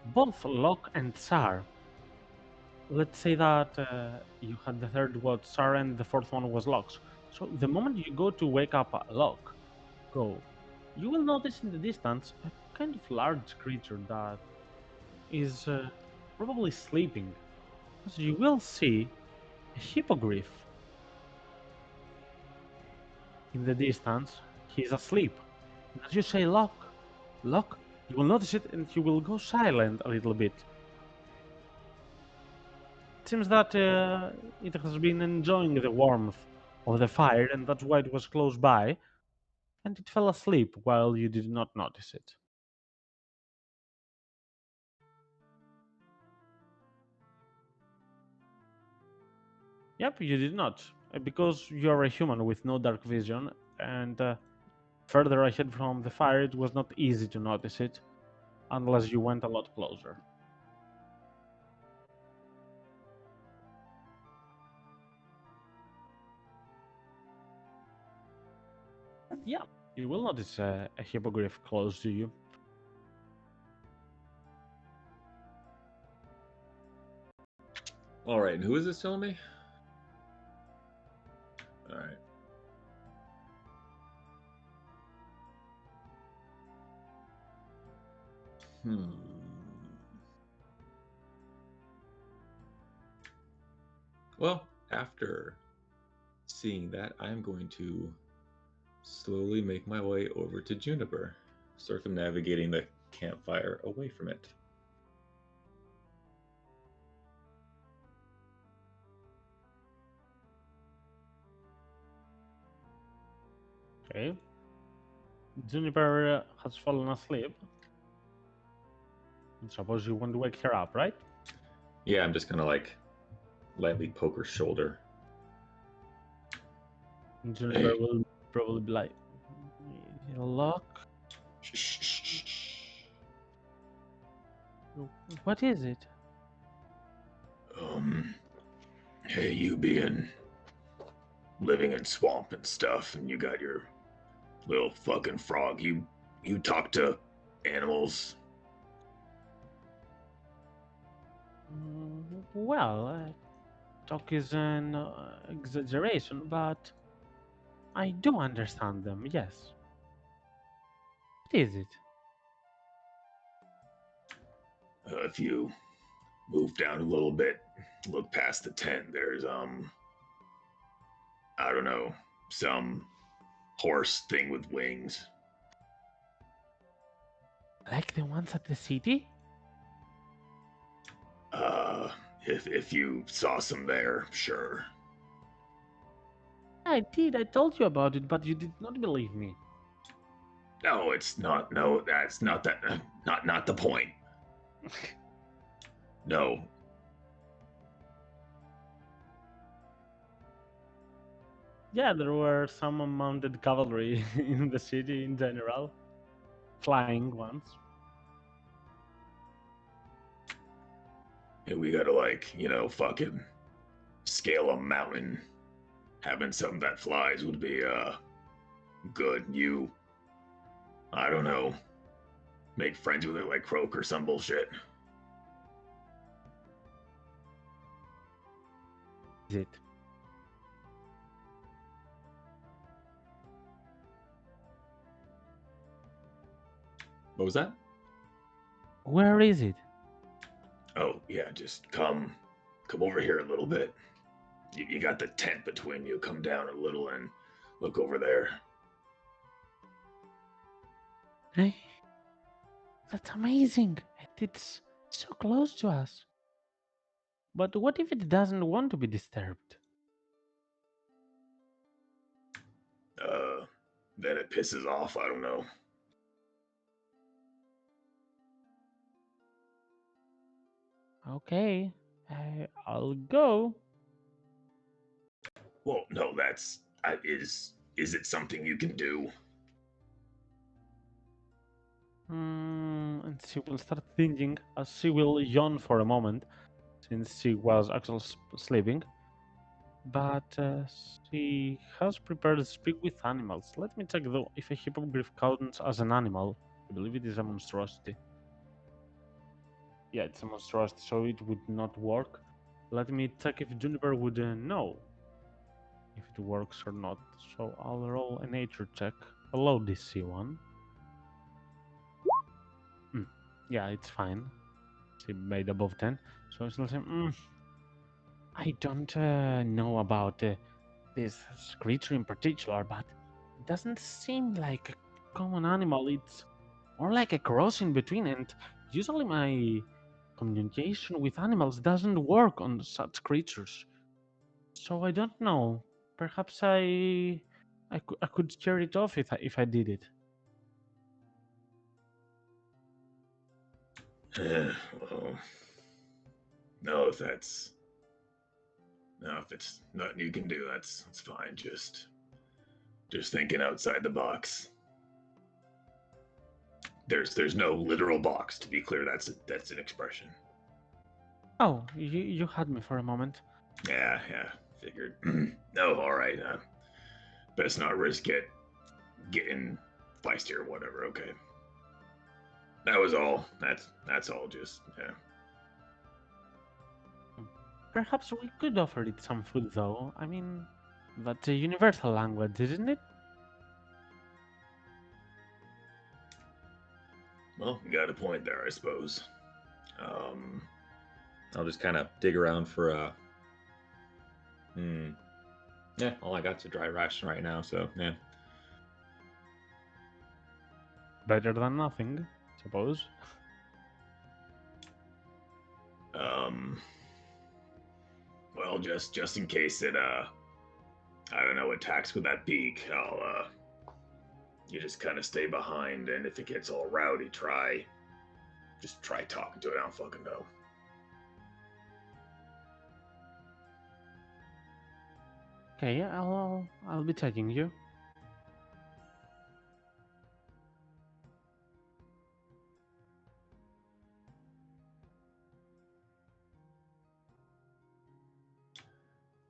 both Locke and Tsar, let's say that you had the third was Star and the fourth one was Locks. So the moment you go to wake up a Lock, you will notice in the distance a kind of large creature that is probably sleeping. So you will see a hippogriff in the distance. He's asleep. And as you say, Lock, you will notice it and he will go silent a little bit. It seems that it has been enjoying the warmth of the fire, and that's why it was close by, and it fell asleep while you did not notice it. Yep, you did not, because you are a human with no dark vision, and further ahead from the fire, it was not easy to notice it, unless you went a lot closer. Yeah, you will notice a hippogriff close to you. All right, and who is this telling me? All right. Well, after seeing that, I'm going to slowly make my way over to Juniper, circumnavigating the campfire away from it. Okay. Juniper has fallen asleep. Suppose you want to wake her up, right? Yeah, I'm just gonna like lightly poke her shoulder. Juniper will probably be like, Lock? What is it? Hey, you being living in swamp and stuff, and you got your little fucking frog. You talk to animals. Well, talk is an exaggeration, but I do understand them, yes. What is it? If you move down a little bit, look past the tent. There's I don't know, some horse thing with wings. Like the ones at the city? If you saw some there, sure. I did, I told you about it, but you did not believe me. No, it's not. No, that's not that. Not the point. No. Yeah, there were some mounted cavalry in the city in general. Flying ones. And we gotta like, fucking scale a mountain. Having something that flies would be good. I don't know, make friends with it like Croak or some bullshit. Is it? What was that? Where is it? Oh yeah, just come over here a little bit. You got the tent between you. Come down a little and look over there. Hey, that's amazing. It's so close to us. But what if it doesn't want to be disturbed? Then it pisses off. I don't know. Okay, I'll go. Well, no, that's is it something you can do? And she will start thinking as she will yawn for a moment, since she was actually sleeping. But she has prepared to speak with animals. Let me check though if a hippogriff counts as an animal. I believe it is a monstrosity. Yeah, it's a monstrosity, so it would not work. Let me check if Juniper would know if it works or not. So I'll roll a nature check. A low DC one. Yeah, it's fine. She made above 10. So it's not saying, I don't know about this creature in particular, but it doesn't seem like a common animal. It's more like a crossing between, and usually my communication with animals doesn't work on such creatures. So I don't know. Perhaps I could scare it off if I did it. Well, no, if it's nothing you can do, that's fine. Just thinking outside the box. There's no literal box, to be clear. That's an expression. Oh, you had me for a moment. Yeah, figured. No, all right. Best not risk getting feisty or whatever. Okay. That was all. That's all. Just yeah. Perhaps we could offer it some food, though. I mean, that's a universal language, isn't it? Well, you got a point there, I suppose. I'll just kind of dig around for yeah, all I got's a dry ration right now, so yeah. Better than nothing, suppose. Well, just in case it I don't know, attacks with that beak, I'll you just kind of stay behind, and if it gets all rowdy, try talking to it. I don't fucking know. Okay, I'll be taking you.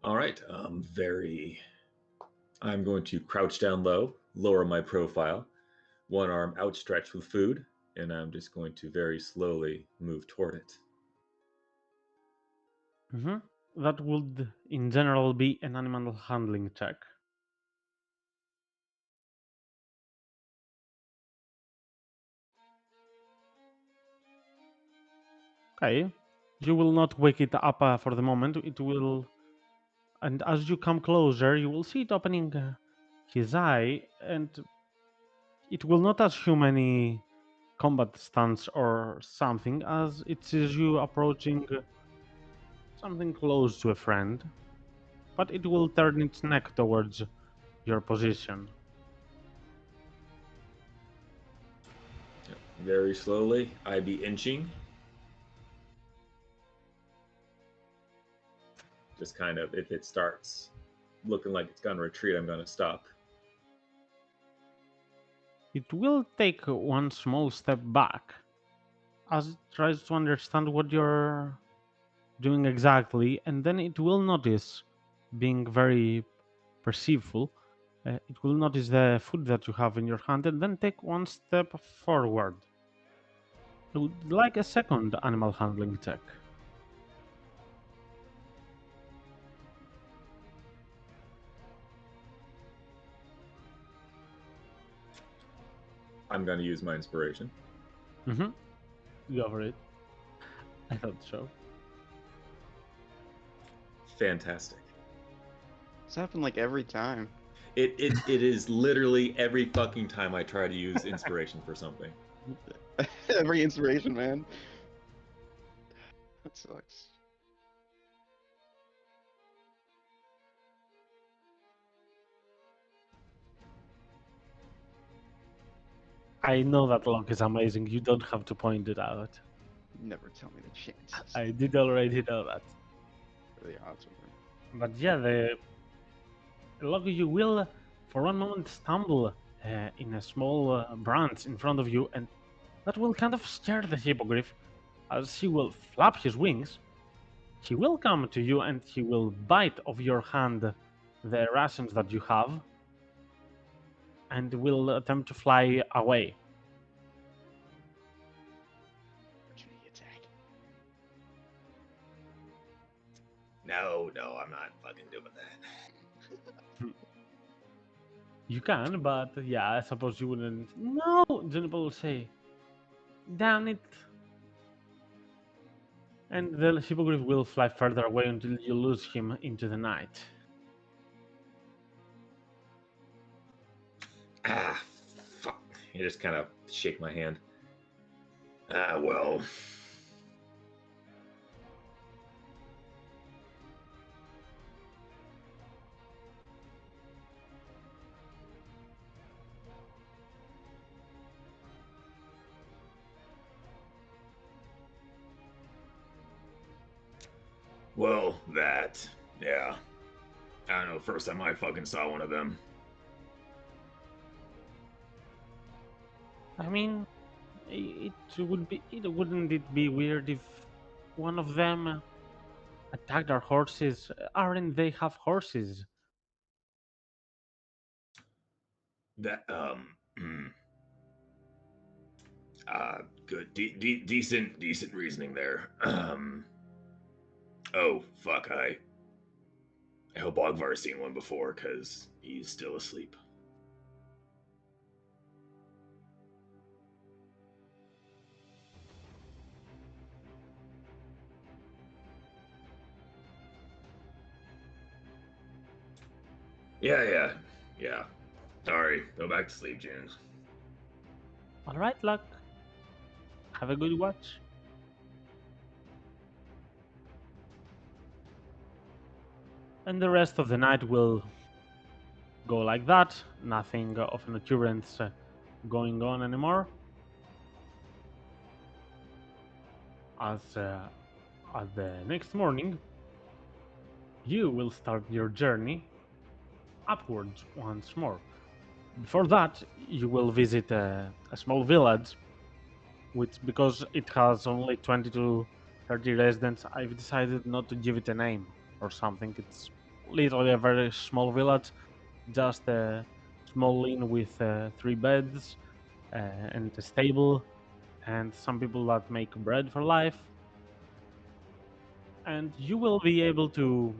All right. I'm going to crouch down low, lower my profile, one arm outstretched with food, and I'm just going to very slowly move toward it. That would, in general, be an animal handling check. Okay, you will not wake it up for the moment. It will, and as you come closer, you will see it opening his eye, and it will not assume any combat stance or something, as it sees you approaching something close to a friend, but it will turn its neck towards your position. Very slowly, I be inching. Just kind of, if it starts looking like it's going to retreat, I'm going to stop. It will take one small step back as it tries to understand what you're doing exactly, and then it will notice, being very perceiveful, it will notice the food that you have in your hand and then take one step forward. It would like a second animal handling check. I'm going to use my inspiration. Go for it. I thought so. Fantastic. It's happened like every time. It is literally every fucking time I try to use inspiration for something. Every inspiration, man. That sucks. I know that luck is amazing. You don't have to point it out. Never tell me the chances. I did already know that. The odds with her. But yeah, the luck, you will for one moment stumble in a small branch in front of you, and that will kind of scare the hippogriff as he will flap his wings. He will come to you and he will bite off your hand the rations that you have and will attempt to fly away. Opportunity attack. No, I'm not fucking doing that. You can, but yeah, I suppose you wouldn't. No, Juniper will say, damn it. And the hippogriff will fly further away until you lose him into the night. Ah, fuck. I just kind of shake my hand. Well. Well, that. Yeah. I don't know, first time I fucking saw one of them. I mean, it wouldn't it be weird if one of them attacked our horses? Aren't they have horses? That, good. Decent reasoning there. Oh, fuck, I hope Ogvar's seen one before, because he's still asleep. Yeah. Sorry, go back to sleep, June. All right, Luck. Have a good watch. And the rest of the night will go like that. Nothing of an occurrence going on anymore. As at the next morning, you will start your journey upwards once more. Before that, you will visit a small village, which because it has only 20 to 30 residents, I've decided not to give it a name or something. It's literally a very small village, just a small inn with 3 beds and a stable, and some people that make bread for life. And you will be able to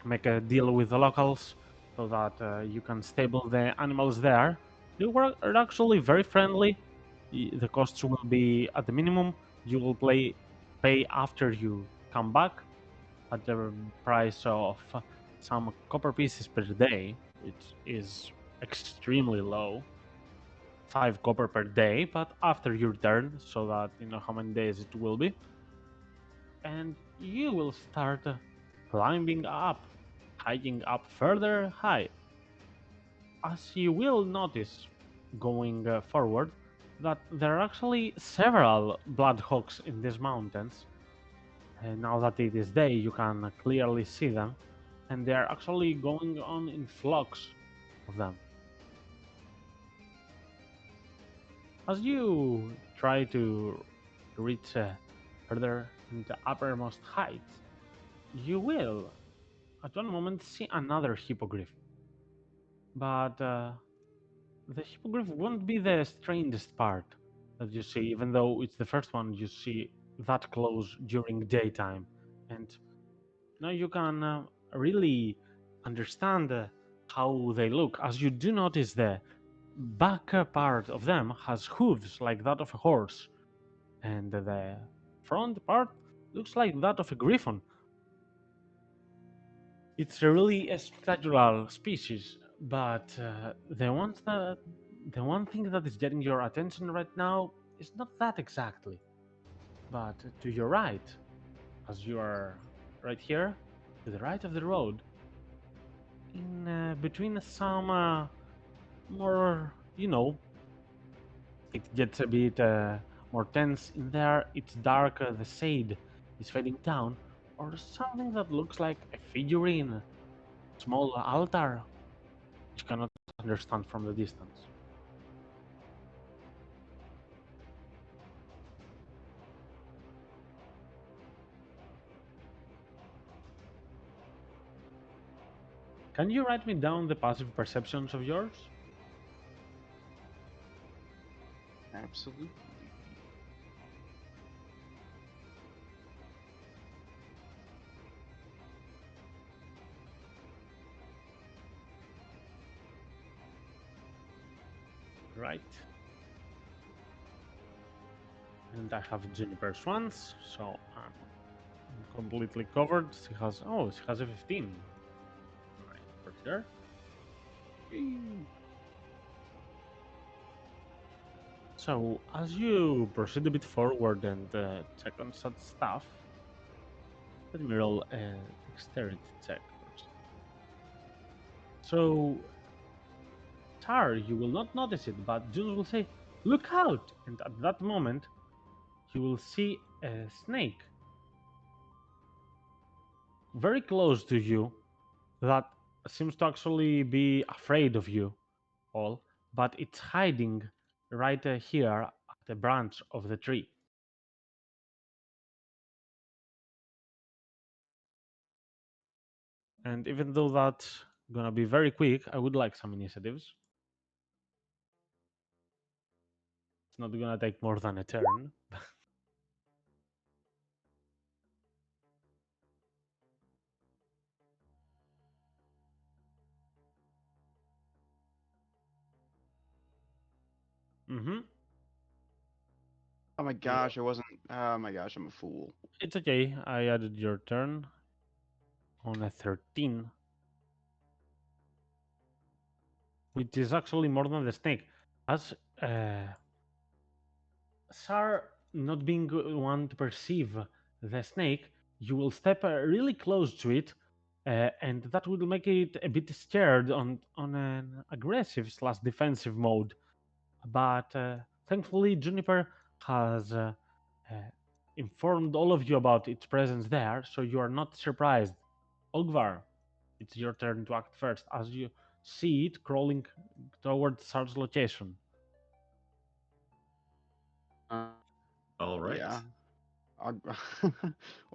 make a deal with the locals so that you can stable the animals there. Are actually very friendly. The costs will be at the minimum. You will pay after you come back at the price of some copper pieces per day, which is extremely low. 5 copper per day, but after your turn, so that you know how many days it will be. And you will start climbing up, hiking up further high. As you will notice going forward, that there are actually several bloodhawks in these mountains. And now that it is day, you can clearly see them, and they are actually going on in flocks of them. As you try to reach further in the uppermost heights, you will at one moment see another hippogriff. But the hippogriff won't be the strangest part that you see, even though it's the first one you see that close during daytime. And now you can really understand how they look, as you do notice the back part of them has hooves like that of a horse, and the front part looks like that of a griffin. It's really a spectacular species, but the one thing that is getting your attention right now is not that exactly. But to your right, as you are right here, to the right of the road, in between some more, it gets a bit more tense in there. It's dark. The shade is fading down, or something that looks like a figurine, small altar. You cannot understand from the distance. Can you write me down the passive perceptions of yours? Absolutely. Right. And I have Juniper's ones, so I'm completely covered. She has a 15. Right, for sure. So as you proceed a bit forward and check on such stuff, let me roll a dexterity check first. So Tar, you will not notice it, but Jules will say, "Look out!" And at that moment, you will see a snake very close to you that seems to actually be afraid of you all, but it's hiding right here at the branch of the tree. And even though that's gonna be very quick, I would like some initiatives. It's not gonna take more than a turn. Mm-hmm. Oh my gosh, I wasn't. Oh my gosh, I'm a fool. It's okay. I added your turn on a 13, which is actually more than the snake. As Sar not being one to perceive the snake, you will step really close to it, and that will make it a bit scared on an aggressive slash defensive mode. But thankfully, Juniper has uh, informed all of you about its presence there, so you are not surprised. Ogvar, it's your turn to act first as you see it crawling towards Sar's location. Uh, All right. yeah. Og-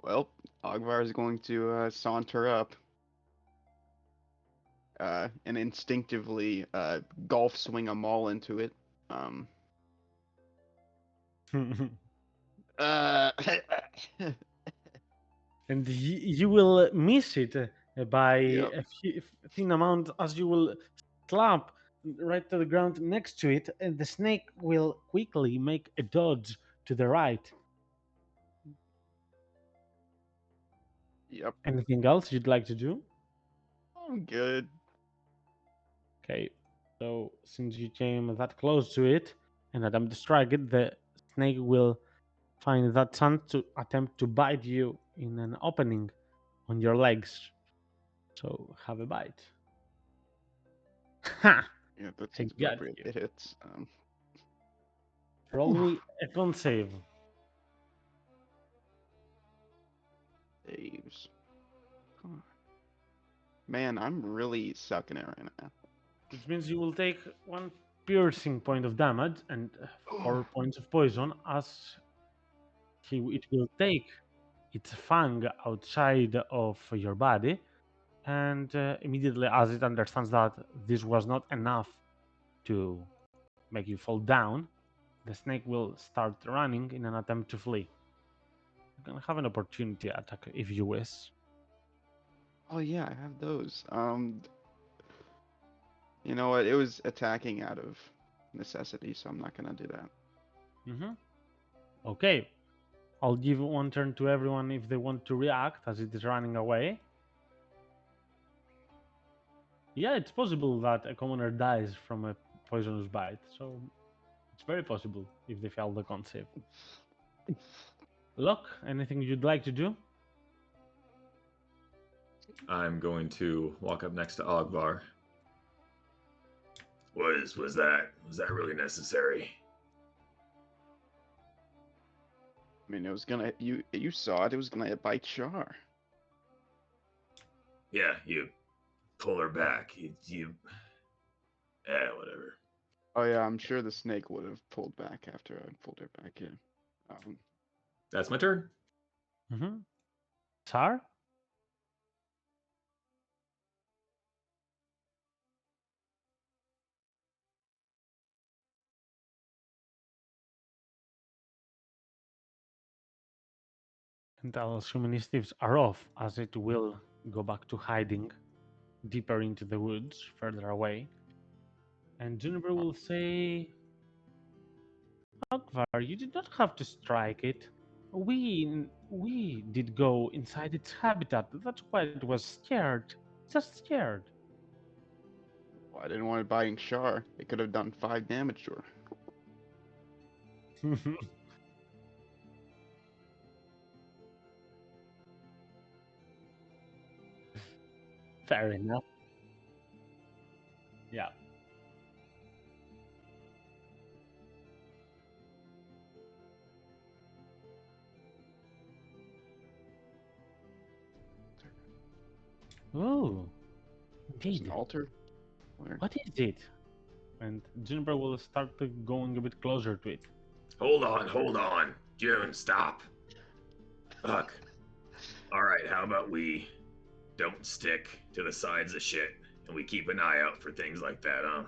well, Ogvar is going to saunter up and instinctively golf swing a maul into it. Um, uh, And you will miss it by yep. a thin amount as you will slap right to the ground next to it, and the snake will quickly make a dodge to the right. Yep. Anything else you'd like to do? I'm good. Okay, so since you came that close to it and attempt to strike it, the snake will find that chance to attempt to bite you in an opening on your legs. So have a bite. Ha! Yeah, that I seems got appropriate. you. It hits. Roll me a con save. Saves. Huh. Man, I'm really sucking it right now. Which means you will take one piercing point of damage and 4 points of poison as it will take its fang outside of your body. And immediately, as it understands that this was not enough to make you fall down, the snake will start running in an attempt to flee. You can have an opportunity attack if you wish. Oh yeah, I have those. You know what? It was attacking out of necessity, so I'm not gonna do that. Mm-hmm. Okay, I'll give one turn to everyone if they want to react as it is running away. Yeah, it's possible that a commoner dies from a poisonous bite, so it's very possible if they fail the concept. Locke, anything you'd like to do? I'm going to walk up next to Ogvar. Was that really necessary? I mean, it was gonna. You saw it. It was gonna bite Char. Yeah, you pull her back. You whatever. Oh yeah, I'm sure the snake would have pulled back after I pulled her back in. That's my turn. Mm-hmm. Tsar? And I'll assume initiatives are off as it will go back to hiding deeper into the woods, further away. And Juniper will say, Akvar, you did not have to strike it. We did go inside its habitat. That's why it was scared. Just scared. Well, I didn't want it biting Shar. It could have done 5 damage to her. Fair enough. Yeah. Oh, There's an indeed. altar? Where? What is it? And Juniper will start going a bit closer to it. Hold on. June, stop. Fuck. Alright, how about we don't stick to the sides of shit and we keep an eye out for things like that, huh?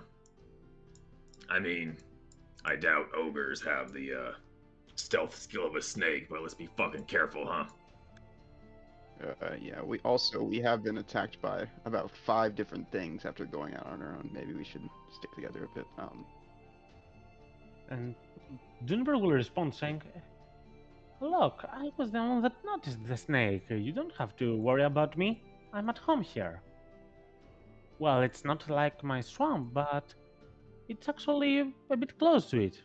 I mean, I doubt ogres have the stealth skill of a snake, but let's be fucking careful, huh? Yeah, we have been attacked by about 5 different things after going out on our own. Maybe we should stick together a bit. And Juniper will respond saying, Look, I was the one that noticed the snake. You don't have to worry about me. I'm at home here. Well, it's not like my swamp, but it's actually a bit close to it.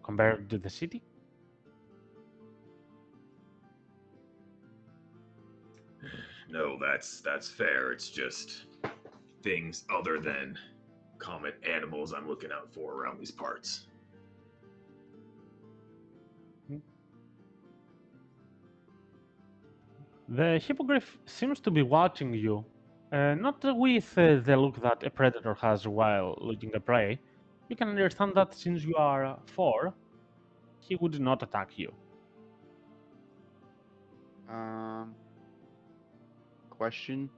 Compared to the city? No, that's fair. It's just things other than common animals I'm looking out for around these parts. The hippogriff seems to be watching you, not with the look that a predator has while looking at prey. You can understand that since you are 4, he would not attack you. Question: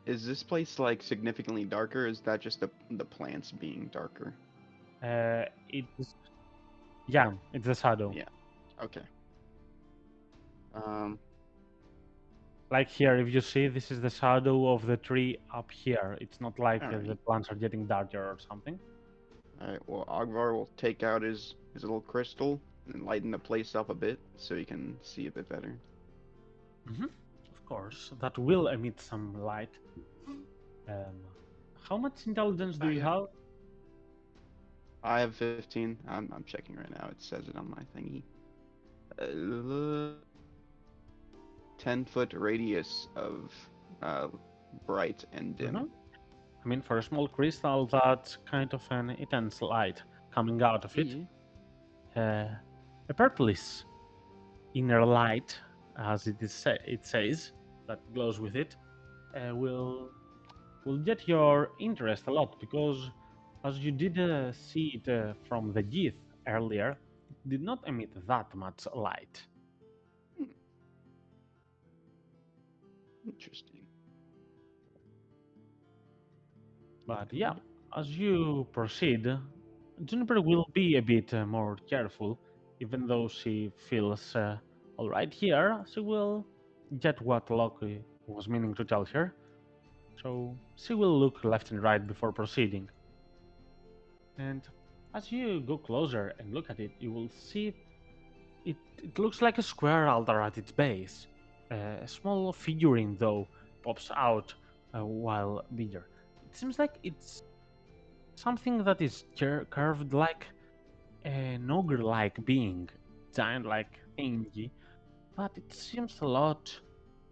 is this place like significantly darker? Or is that just the plants being darker? It's yeah, it's the shadow. Yeah. Okay. Um. Like here, if you see, this is the shadow of the tree up here. It's not like the Alright. plants are getting darker or something. All right. Well, Ogvar will take out his little crystal and lighten the place up a bit so you can see a bit better. Of course, that will emit some light. Um, how much intelligence do you yeah. have? I have 15. I'm checking right now. It says it on my thingy. 10-foot radius of uh, bright and dim. Mhm. I mean, for a small crystal, that's kind of an intense light coming out of it. Yeah. A purplish inner light, as it says, that glows with it, will get your interest a lot because, as you did see it from the Gith earlier, it did not emit that much light. Hmm. Interesting. But yeah, as you proceed, Juniper will be a bit more careful, even though she feels all right here. She will get what Loki was meaning to tell her, so she will look left and right before proceeding. And as you go closer and look at it, you will see it looks like a square altar at its base. A small figurine, though, pops out while bigger. It seems like it's something that is curved like an ogre-like being, giant-like thingy, but it seems a lot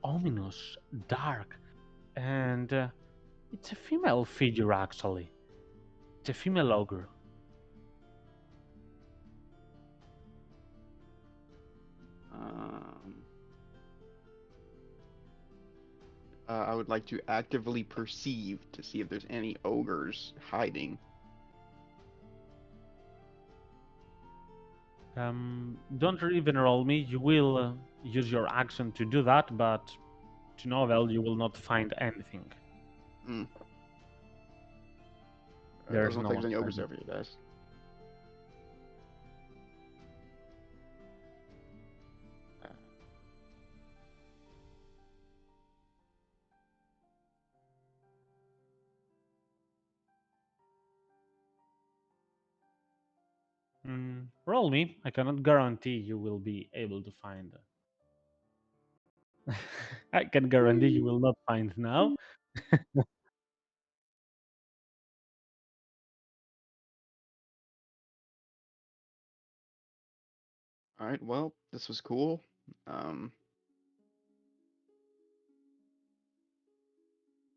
ominous, dark, and it's a female figure actually. It's a female ogre. Um, I would like to actively perceive to see if there's any ogres hiding. Don't even roll me. You will use your action to do that, but to no avail, you will not find anything. Hmm. There's Doesn't no look like there's one any ogres hiding. over here, guys. Uh, Roll me. I cannot guarantee you will be able to find. I can guarantee you will not find now. All right. Well, this was cool. Um.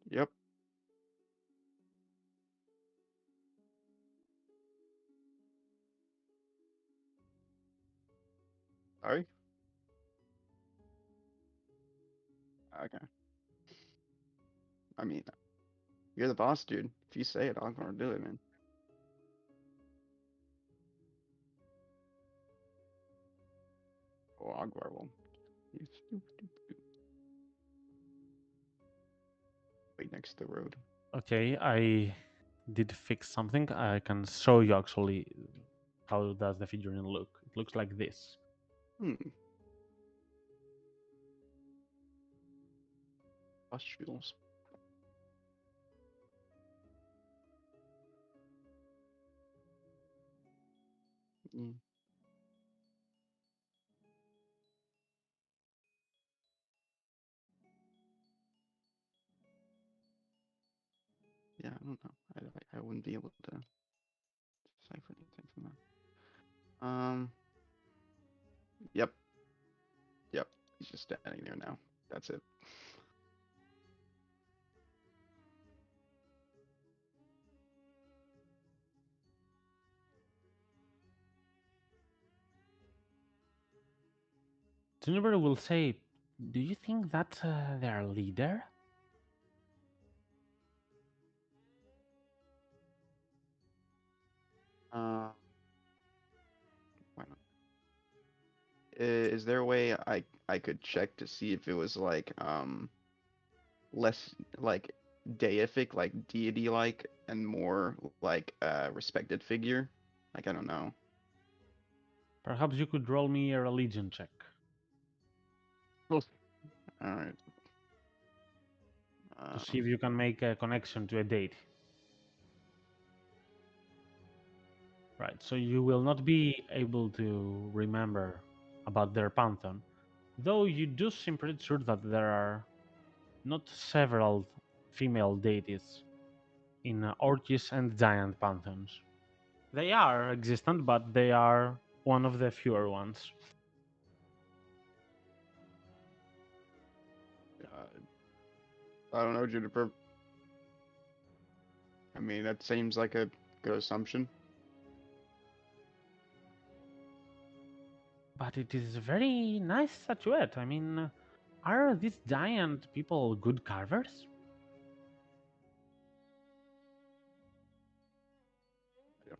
Yep. Sorry. Okay. I mean, you're the boss, dude. If you say it, I'm gonna do it, man. Oh, Agvar will. You wait next to the road. Okay, I did fix something. I can show you actually how does the figurine look. It looks like this. Hmm. Pustules. Mm. Yeah, I don't know. I wouldn't be able to decipher anything from that. Yep. Yep. He's just standing there now. That's it. Juniper will say, "Do you think that's their leader?" Uh, why not? Is there a way I could check to see if it was like less like deific, like deity like, and more like respected figure? Like I don't know. Perhaps you could roll me a religion check All right. to see if you can make a connection to a deity. Right, so you will not be able to remember about their pantheon, though you do seem pretty sure that there are not several female deities in Orcus and Giant pantheons. They are existent, but they are one of the fewer ones. I don't know, Juniper. I mean, that seems like a good assumption. But it is a very nice statuette. I mean, are these giant people good carvers? Yeah.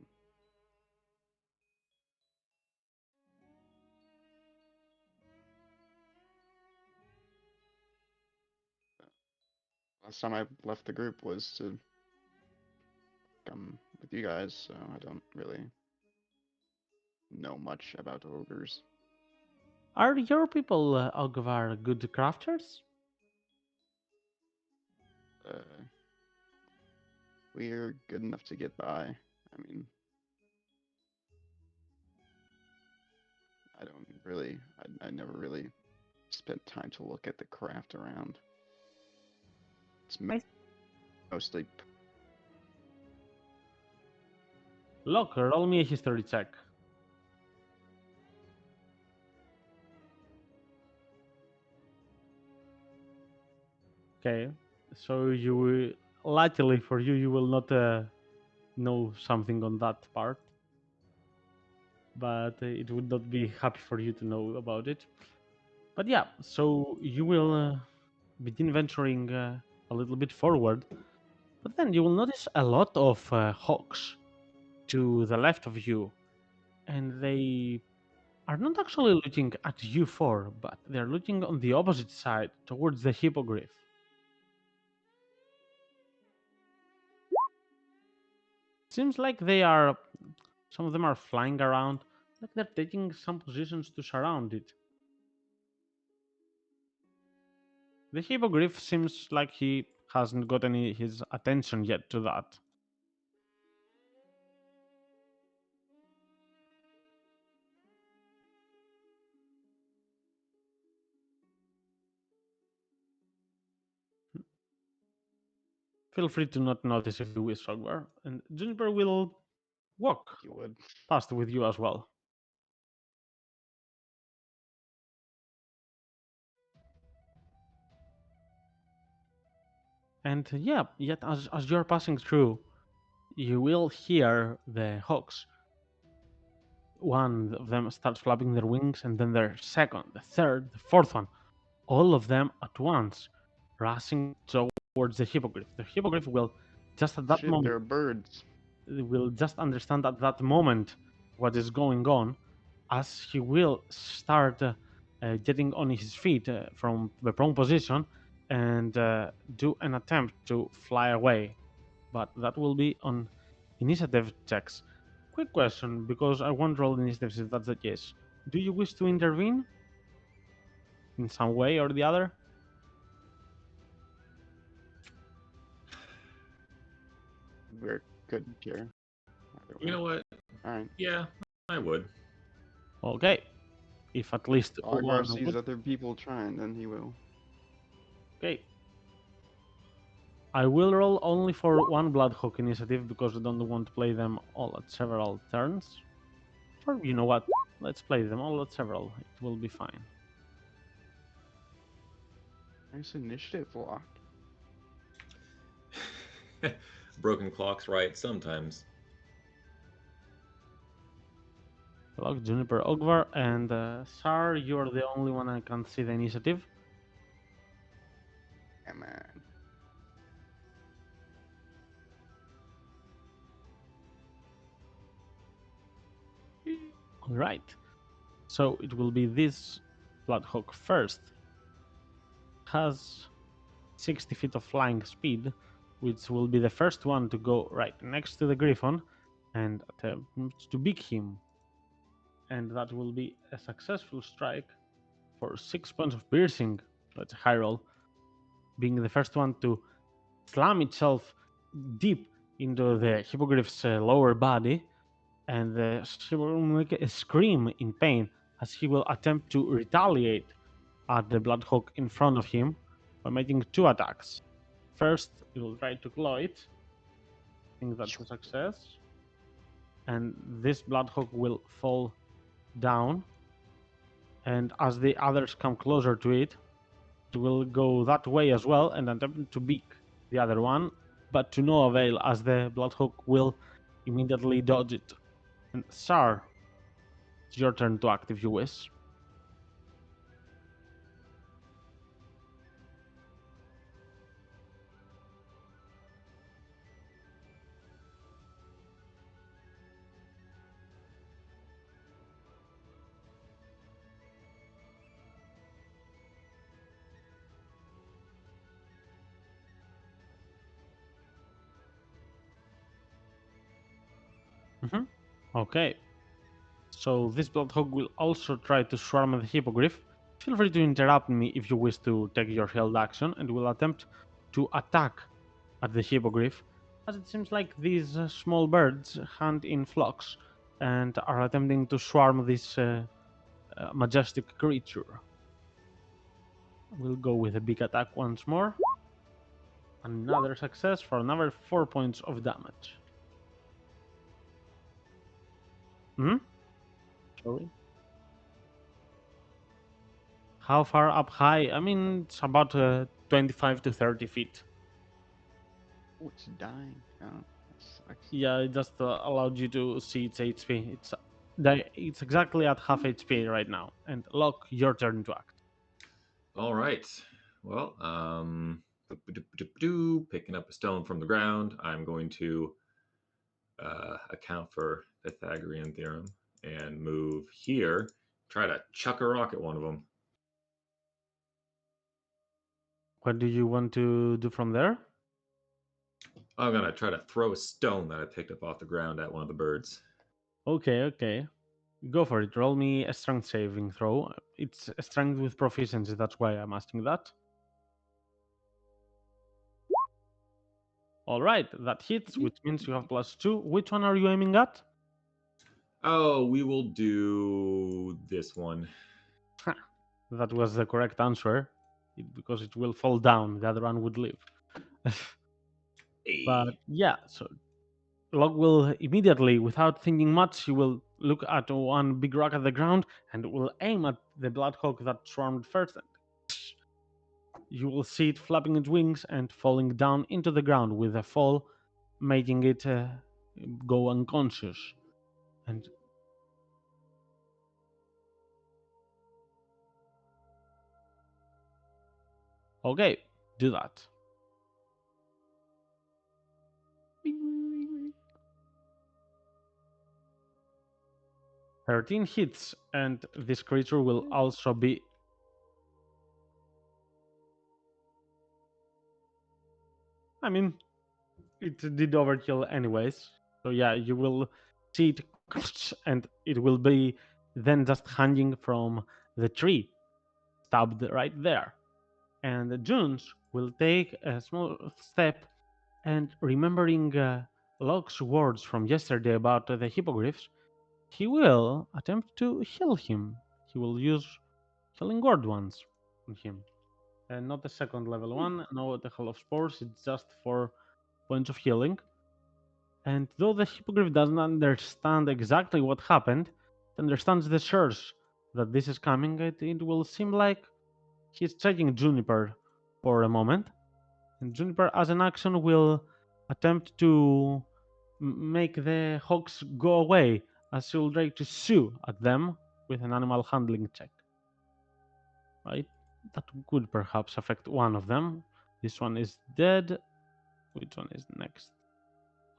Last time I left the group was to come with you guys, so I don't really know much about ogres. Are your people, Ogvar, good crafters? Uh, we're good enough to get by. I mean, I don't really, I never really spent time to look at the craft around. It's I- mostly. Look, roll me a history check. Okay, so you will, luckily for you, you will not know something on that part, but it would not be happy for you to know about it. But yeah, so you will begin venturing a little bit forward, but then you will notice a lot of hawks to the left of you, and they are not actually looking at you four, but they're looking on the opposite side towards the hippogriff. Seems like they are, some of them are flying around, like they're taking some positions to surround it. The hippogriff seems like he hasn't got any his attention yet to that. Feel free to not notice if you wish, Ogvar, and Juniper will walk You would. past with you as well. And yeah, yet as you're passing through, you will hear the hawks. One of them starts flapping their wings, and then their second, the third, the fourth one, all of them at once, rushing towards the hippogriff. The hippogriff will just at that Shit, moment they're birds. will just understand at that moment what is going on, as he will start getting on his feet from the prone position and do an attempt to fly away. But that will be on initiative checks. Quick question, because I won't roll initiative if that's the case. Do you wish to intervene in some way or the other? We're good here. Either You know way. what? All right. Yeah, I would. Okay. If at least one Ogvar sees would. other people trying, then he will. Okay. I will roll only for one Bloodhawk initiative because I don't want to play them all at several turns. Or you know what? Let's play them all at several. It will be fine. Nice initiative lock. Broken clock's right sometimes. Lock, Juniper, Ogvar, and Sar, you're the only one I can see the initiative. Yeah, man. Alright. So it will be this Bloodhawk first. Has 60 feet of flying speed, which will be the first one to go right next to the Griffon and attempt to beak him. And that will be a successful strike for 6 points of piercing. That's a high roll. Being the first one to slam itself deep into the hippogriff's lower body, and she will make a scream in pain as he will attempt to retaliate at the Bloodhawk in front of him by making 2 attacks. First, he will try to claw it. I think that's a success. And this Bloodhawk will fall down. And as the others come closer to it, it will go that way as well and attempt to beak the other one, but to no avail as the Bloodhawk will immediately dodge it. And Sar, it's your turn to act if you wish. Okay. So this Bloodhawk will also try to swarm the Hippogriff. Feel free to interrupt me if you wish to take your held action, and will attempt to attack at the Hippogriff, as it seems like these small birds hunt in flocks and are attempting to swarm this majestic creature. We'll go with a big attack once more. Another success for another 4 points of damage. Sorry. How far up high? I mean, it's about 25 to 30 feet. Oh, it's dying. Oh, that sucks. Yeah, it just allowed you to see its HP. It's exactly at half HP right now. And Locke, your turn to act. All right. Well, picking up a stone from the ground, I'm going to account for Pythagorean theorem and move here. Try to chuck a rock at one of them. What do you want to do from there? I'm gonna try to throw a stone that I picked up off the ground at one of the birds. Okay. Go for it. Roll me a strength saving throw. It's a strength with proficiency, that's why I'm asking that. Alright, that hits, which means you have +2. Which one are you aiming at? Oh, we will do this one. That was the correct answer, because it will fall down. The other one would live. But yeah, so Locke will immediately, without thinking much, he will look at one big rock at the ground and will aim at the Bloodhawk that swarmed first. And you will see it flapping its wings and falling down into the ground with a fall, making it go unconscious. And okay, do that. 13 hits, and this creature will also be. I mean, it did overkill anyways. So yeah, you will see it, and it will be then just hanging from the tree, stabbed right there. And Jones will take a small step, and remembering Locke's words from yesterday about the hippogriffs, he will attempt to heal him. He will use healing word once on him. And not the second level one, no the Hall of Spores, it's just 4 points of healing. And though the hippogriff doesn't understand exactly what happened, it understands the surge that this is coming. It will seem like he's checking Juniper for a moment. And Juniper, as an action, will attempt to make the hawks go away as she will try to sue at them with an animal handling check. Right? That could perhaps affect one of them. This one is dead. Which one is next?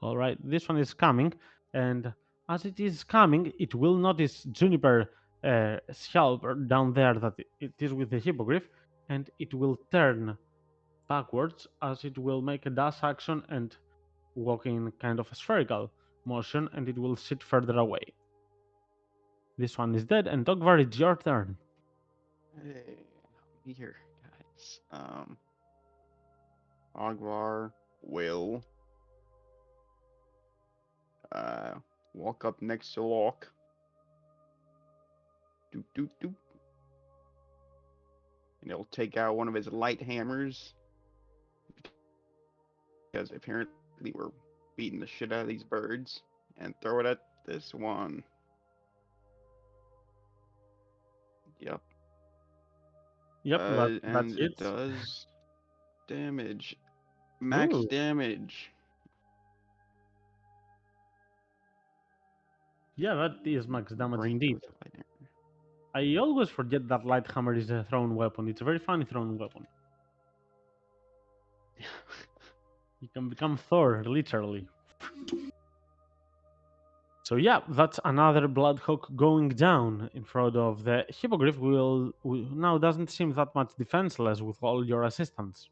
All right, this one is coming, and as it is coming, it will notice Juniper scalp down there that it is with the hippogriff, and it will turn backwards as it will make a dash action and walk in kind of a spherical motion, and it will sit further away. This one is dead, and Dogvar, it's your turn. Hey, here, guys. Ogvar will walk up next to Locke. Doop doop doop. And he'll take out one of his light hammers. Because apparently we're beating the shit out of these birds. And throw it at this one. Yep. Yep, and that's it it. does damage. Max Ooh. damage. Yeah, that is max damage Great indeed. with the light hammer. I always forget that light hammer is a thrown weapon. It's a very funny thrown weapon. You can become Thor, literally. So yeah, that's another Bloodhawk going down in front of the Hippogriff. Will now doesn't seem that much defenseless with all your assistance.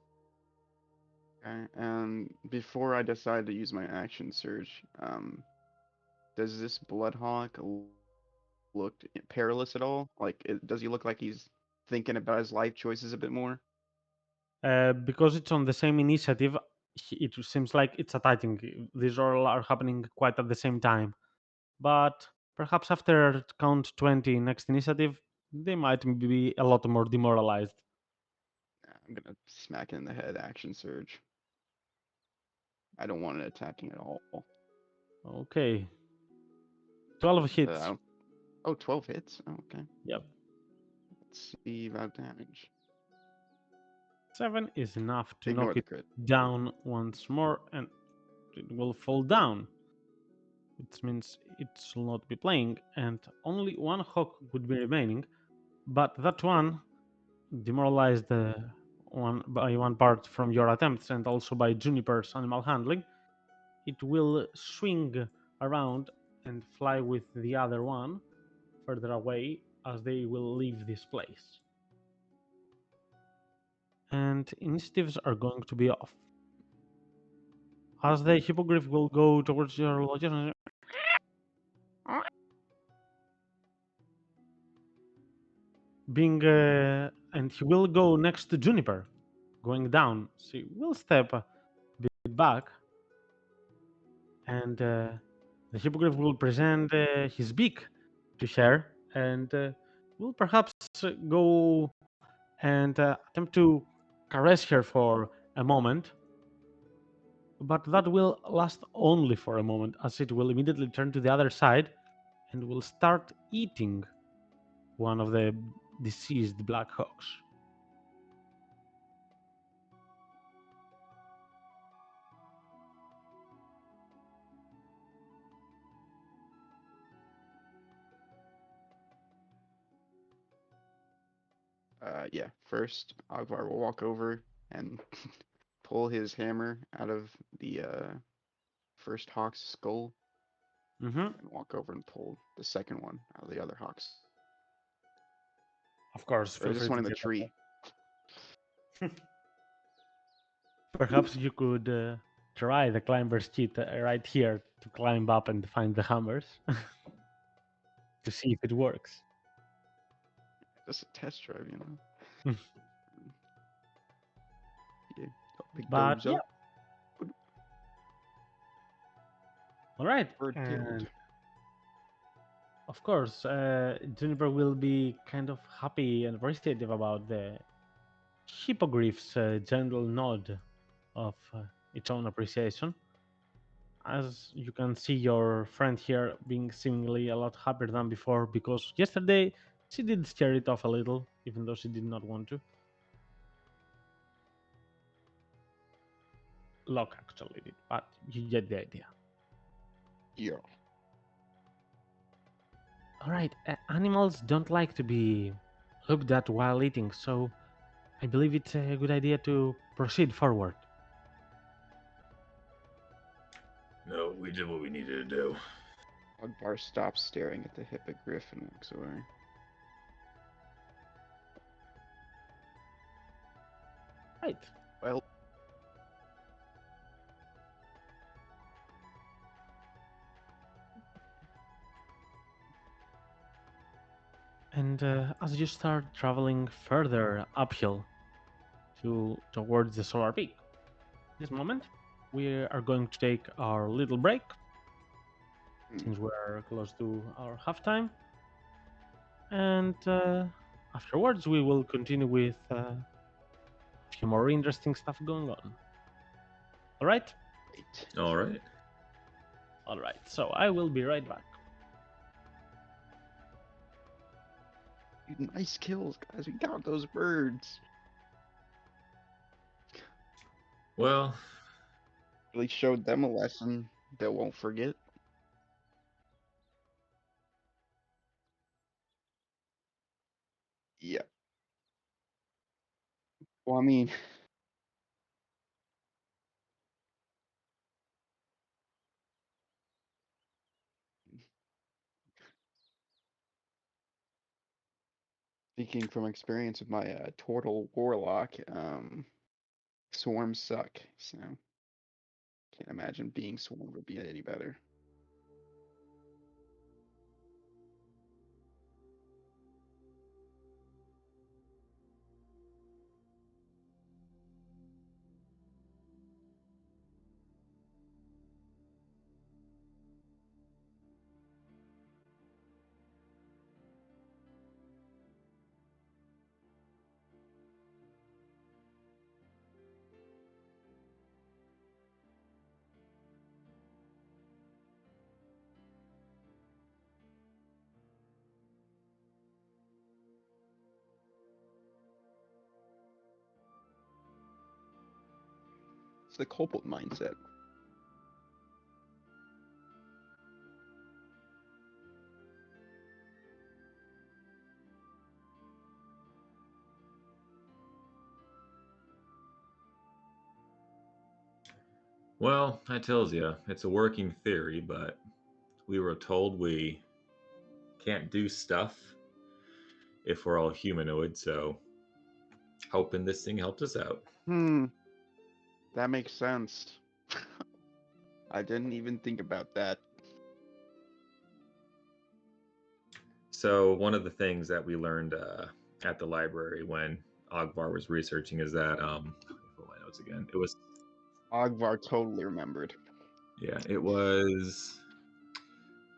Okay, and before I decide to use my action surge, does this Bloodhawk look perilous at all? Like, does he look like he's thinking about his life choices a bit more? Because it's on the same initiative, it seems like it's attacking. These all are happening quite at the same time. But perhaps after count 20 next initiative, they might be a lot more demoralized. I'm gonna smack it in the head, action surge. I don't want it attacking at all. Okay. 12 hits. Oh, 12 hits? Oh, okay. Yep. Let's see about damage. 7 is enough to Ignore knock the it crit. down once more, and it will fall down. Which means it will not be playing, and only one hawk would be remaining. But that one, demoralized one part from your attempts, and also by Juniper's animal handling, it will swing around and fly with the other one further away as they will leave this place. And initiatives are going to be off. As the hippogriff will go towards your location, and he will go next to Juniper, going down. So he will step a bit back, and the hippogriff will present his beak to her, and will perhaps go and attempt to caress her for a moment. but that will last only for a moment, as it will immediately turn to the other side and will start eating one of the deceased Black Hawks. Yeah. First, Ogvar will walk over and pull his hammer out of the first hawk's skull Mm-hmm. and walk over and pull the second one out of the other hawk's. Of course, Or feel is this free one to in the do tree? that. Perhaps you could try the climber's kit right here to climb up and find the hammers to see if it works. Just a test drive, you know. Hmm. Yeah. Big But doze yeah, up. all right. Bird killed. And of course, Juniper will be kind of happy and appreciative about the hippogriff's gentle nod of its own appreciation. As you can see, your friend here being seemingly a lot happier than before, because yesterday she did scare it off a little, even though she did not want to. Locke actually did, but you get the idea. Yeah. Alright, animals don't like to be looked at while eating, so I believe it's a good idea to proceed forward. No, we did what we needed to do. Ogvar stops staring at the hippogriff and walks away. Right. Well, And as you start traveling further uphill towards the solar peak, this moment we are going to take our little break since we're close to our halftime, and afterwards we will continue with a few more interesting stuff going on. All right. wait. All right. All right. So I will be right back. Nice kills, guys. We got those birds. Well, Really showed them a lesson they won't forget. Yeah. Well, I mean, speaking from experience with my turtle warlock, swarms suck. So can't imagine being swarmed would be any better. It's the Cobalt mindset. well, I tells you, it's a working theory, but we were told we can't do stuff if we're all humanoid, so hoping this thing helped us out. That makes sense. I didn't even think about that. So one of the things that we learned at the library when Ogvar was researching is that pull my notes again. It was Ogvar totally remembered. it was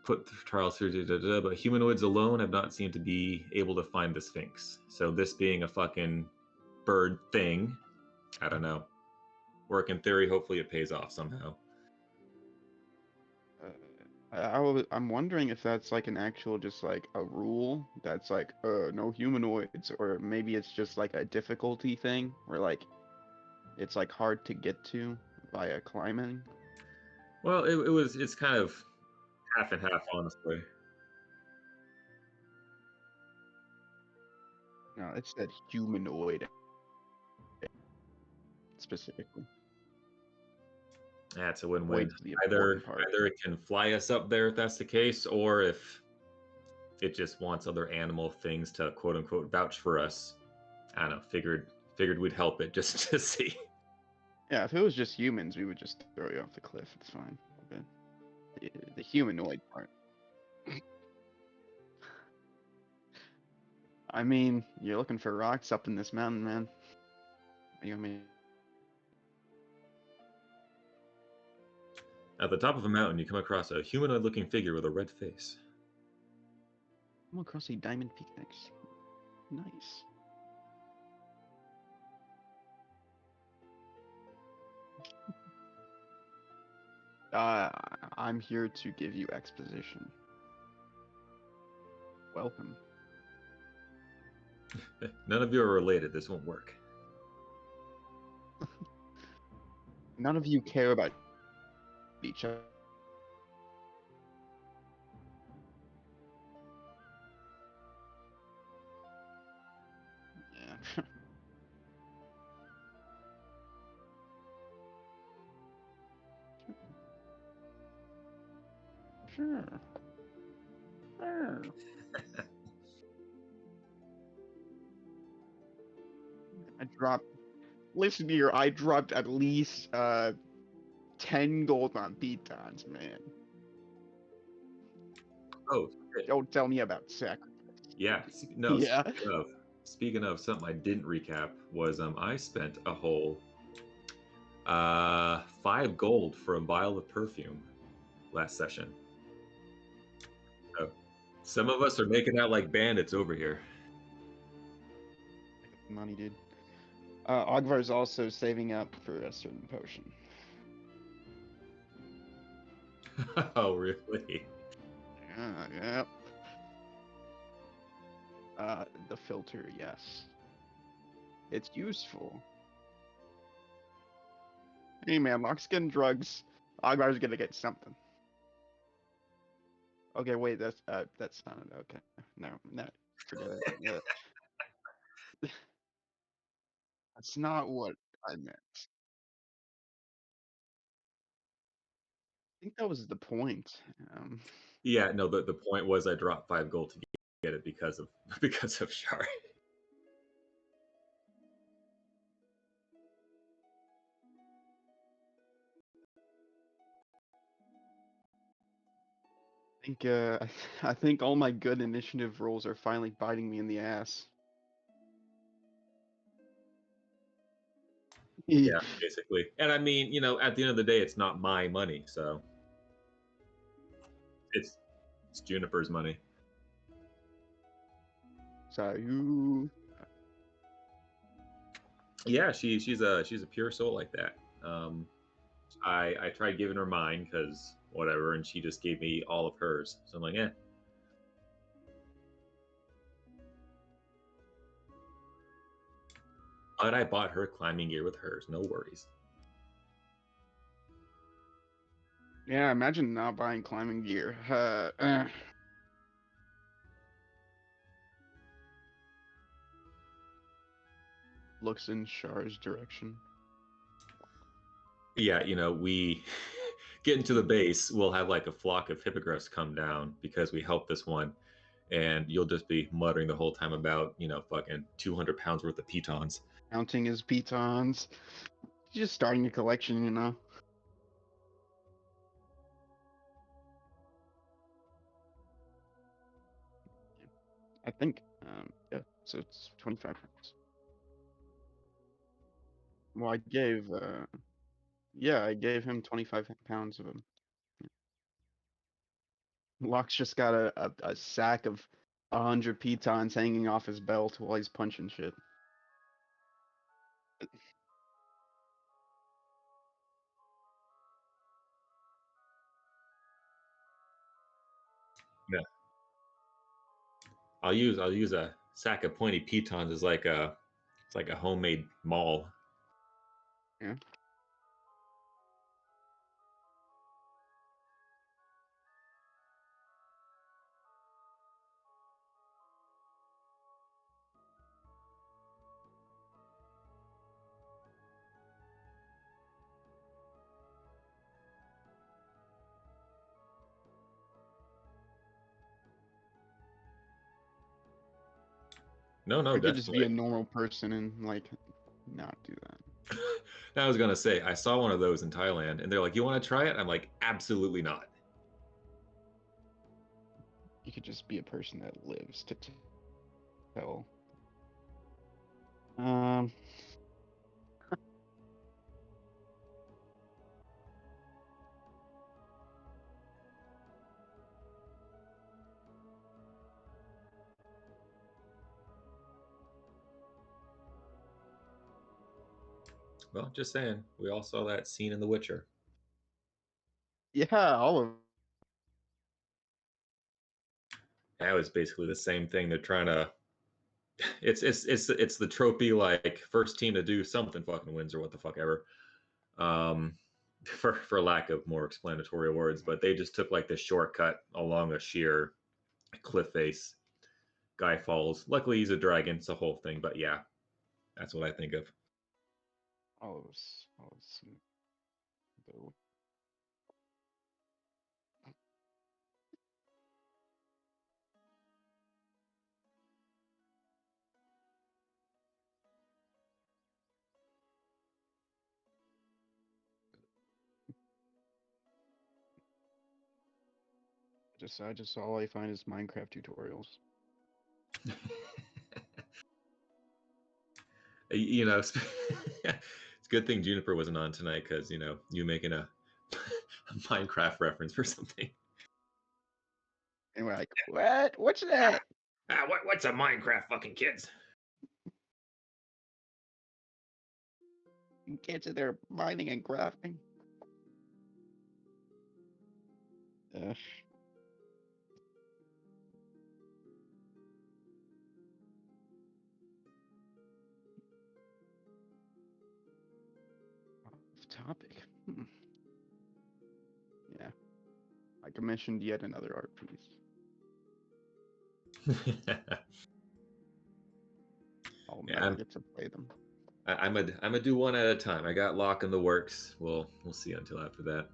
put trials through, but humanoids alone have not seemed to be able to find the Sphinx. So this being a fucking bird thing, I don't know. work in theory. Hopefully, it pays off somehow. I'm wondering if that's like an actual, just like a rule that's like, no humanoids, or maybe it's just like a difficulty thing where like it's like hard to get to via climbing. Well, it's kind of half and half, honestly. No, it said humanoid specifically. That's a win-win. Void's the Either important part. either it can fly us up there if that's the case, or if it just wants other animal things to quote unquote vouch for us. I don't know. Figured we'd help it just to see. Yeah, if it was just humans, we would just throw you off the cliff. It's fine. But the humanoid part. I mean, you're looking for rocks up in this mountain, man. What do you want me? At the top of a mountain, you come across a humanoid-looking figure with a red face. Come across a diamond peak next. Nice. I'm here to give you exposition. Welcome. None of you are related. This won't work. None of you care about each other. Yeah. Sure. Sure. I dropped. Listen here, I dropped at least 10 gold on pitons, man. Oh, shit. Don't tell me about sacrifice. Yeah. No. Yeah. Speaking of something I didn't recap was I spent a whole 5 gold for a vial of perfume last session. So some of us are making out like bandits over here. Money, dude. Ogvar's also saving up for a certain potion. Oh, really? Yeah. The filter, yes. It's useful. Hey man, Locke's getting drugs. Ogvar's gonna get something. Okay, wait, that's not it. Okay. No, forget it. Yeah. That's not what I meant. I think that was the point. Yeah. No. The point was I dropped 5 gold to get it because of because of Shari. I think all my good initiative rolls are finally biting me in the ass. Yeah, basically. And I mean, at the end of the day, it's not my money, so it's Juniper's money. So you. Yeah, she's a pure soul like that. I tried giving her mine because whatever, and she just gave me all of hers. So I'm like, eh. But I bought her climbing gear with hers. No worries. Yeah, imagine not buying climbing gear. Looks in Char's direction. Yeah, we get into the base. We'll have like a flock of hippogriffs come down because we helped this one. And you'll just be muttering the whole time about, fucking 200 pounds worth of pitons. Counting his pitons. Just starting a collection, you know. I think, yeah, so it's 25 pounds. Well, I gave him 25 pounds of them. Locke's just got a sack of 100 pitons hanging off his belt while he's punching shit. I'll use a sack of pointy pitons as like a homemade maul. Yeah. No, I could just be a definitely. normal person and like not do that. I was gonna say I saw one of those in Thailand, and they're like, "You want to try it?" I'm like, "Absolutely not." You could just be a person that lives to tell. Um, Well, just saying, we all saw that scene in The Witcher. yeah, all of That was basically the same thing. They're trying to. It's the tropey like first team to do something fucking wins or what the fuck ever. Um, for lack of more explanatory words, but they just took like the shortcut along a sheer cliff face. Guy falls. Luckily, he's a dragon. It's a whole thing, but yeah, that's what I think of. all of though. I just all I find is Minecraft tutorials. You know, it's a good thing Juniper wasn't on tonight because you making a Minecraft reference for something. And we're like, what? What's that? What's a Minecraft, fucking kids? Kids are there mining and crafting. Uh, off topic. Yeah, I commissioned yet another art piece. I'll Yeah, never get to play them. I'm a do one at a time. I got Lock in the works. We'll see until after that.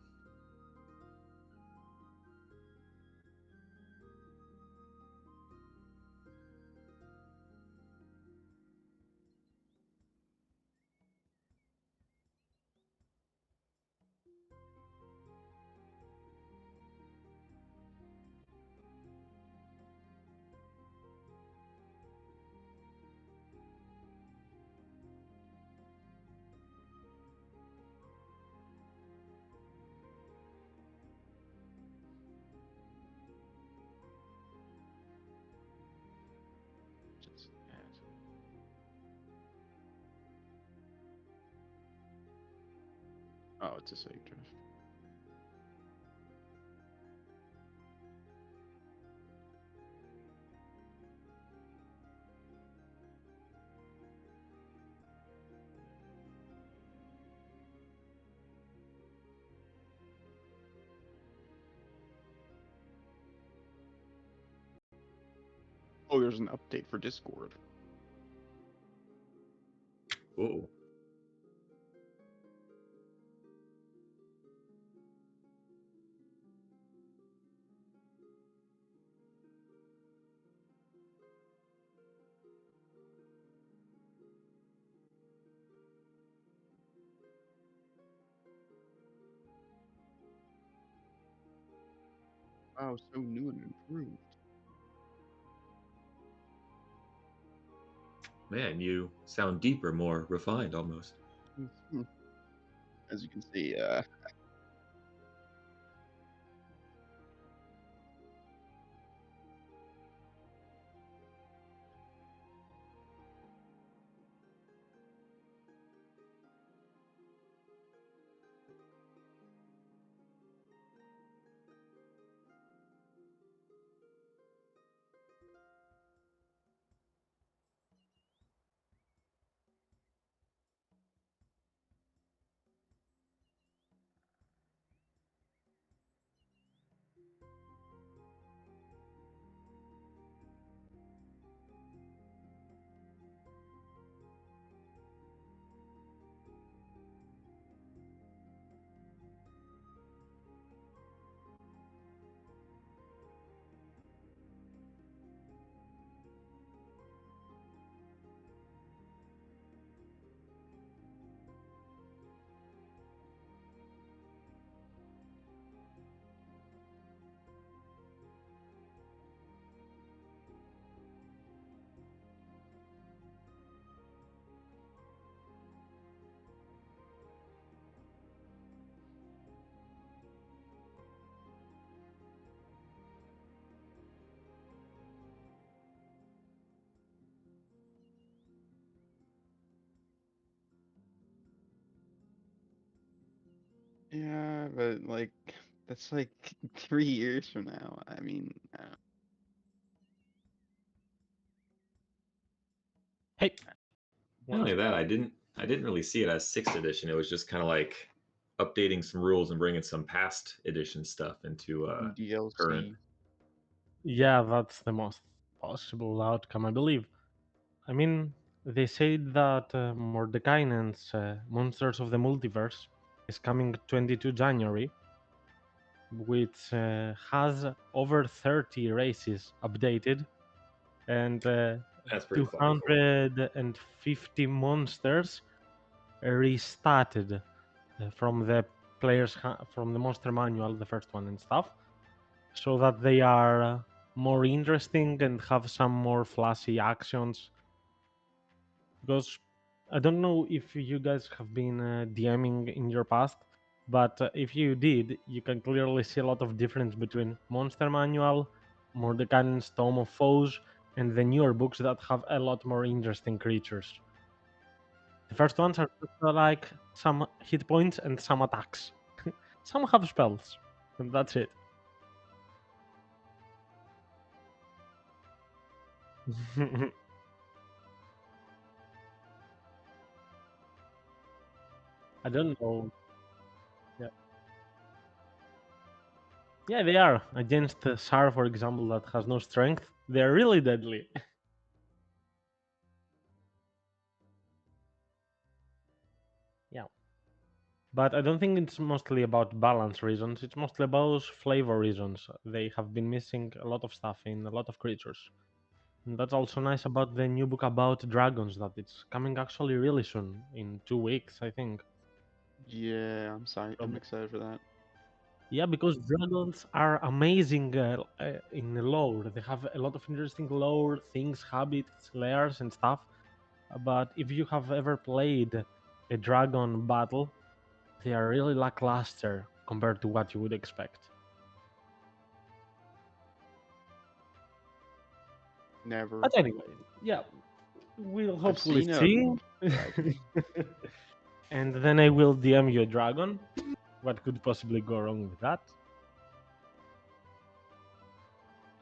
Just add. Oh, it's a save drift. Oh, there's an update for Discord. Ooh. Wow, so new and improved. Man, you sound deeper, more refined almost. Mhm. As you can see, Yeah, but like that's like 3 years from now. I mean, Hey, Not only that, I didn't really see it as sixth edition. It was just kind of like updating some rules and bringing some past edition stuff into current. DLC. yeah, that's the most possible outcome, I believe. I mean, they said that Mordekainen's Monsters of the Multiverse is coming 22 January, which has over 30 races updated and That's pretty fucking cool. 250 monsters restarted from the from the monster manual, the first one and stuff, so that they are more interesting and have some more flashy actions. Because I don't know if you guys have been DMing in your past, but if you did, you can clearly see a lot of difference between Monster Manual, Mordekainen's Tome of Foes, and the newer books that have a lot more interesting creatures. The first ones are just like some hit points and some attacks. Some have spells, and that's it. I don't know. Yeah, yeah, they are against Sar, for example, that has no strength. They're really deadly. Yeah, but I don't think it's mostly about balance reasons. It's mostly about flavor reasons. They have been missing a lot of stuff in a lot of creatures. And that's also nice about the new book about dragons that it's coming actually really soon, in 2 weeks, I think. Yeah, I'm sorry. So I'm excited for that. yeah, because dragons are amazing in lore. They have a lot of interesting lore, things, habits, layers, and stuff. But if you have ever played a dragon battle, they are really lackluster compared to what you would expect. Never. But anyway, yeah, we'll I've hopefully seen a see. dragon. And then I will DM you a dragon. What could possibly go wrong with that?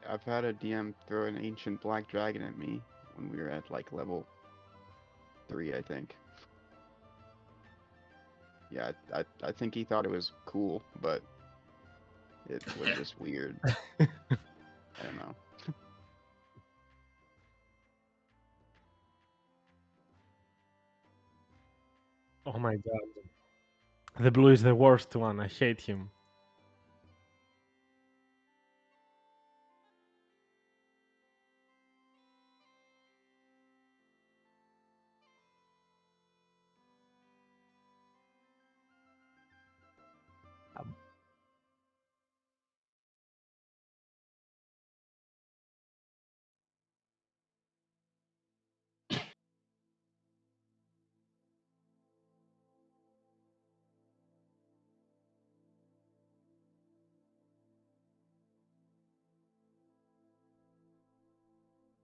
I've had a DM throw an ancient black dragon at me when we were at like level 3, I think. Yeah, I think he thought it was cool, but it was just weird. I don't know. Oh my god. The blue is the worst one. I hate him.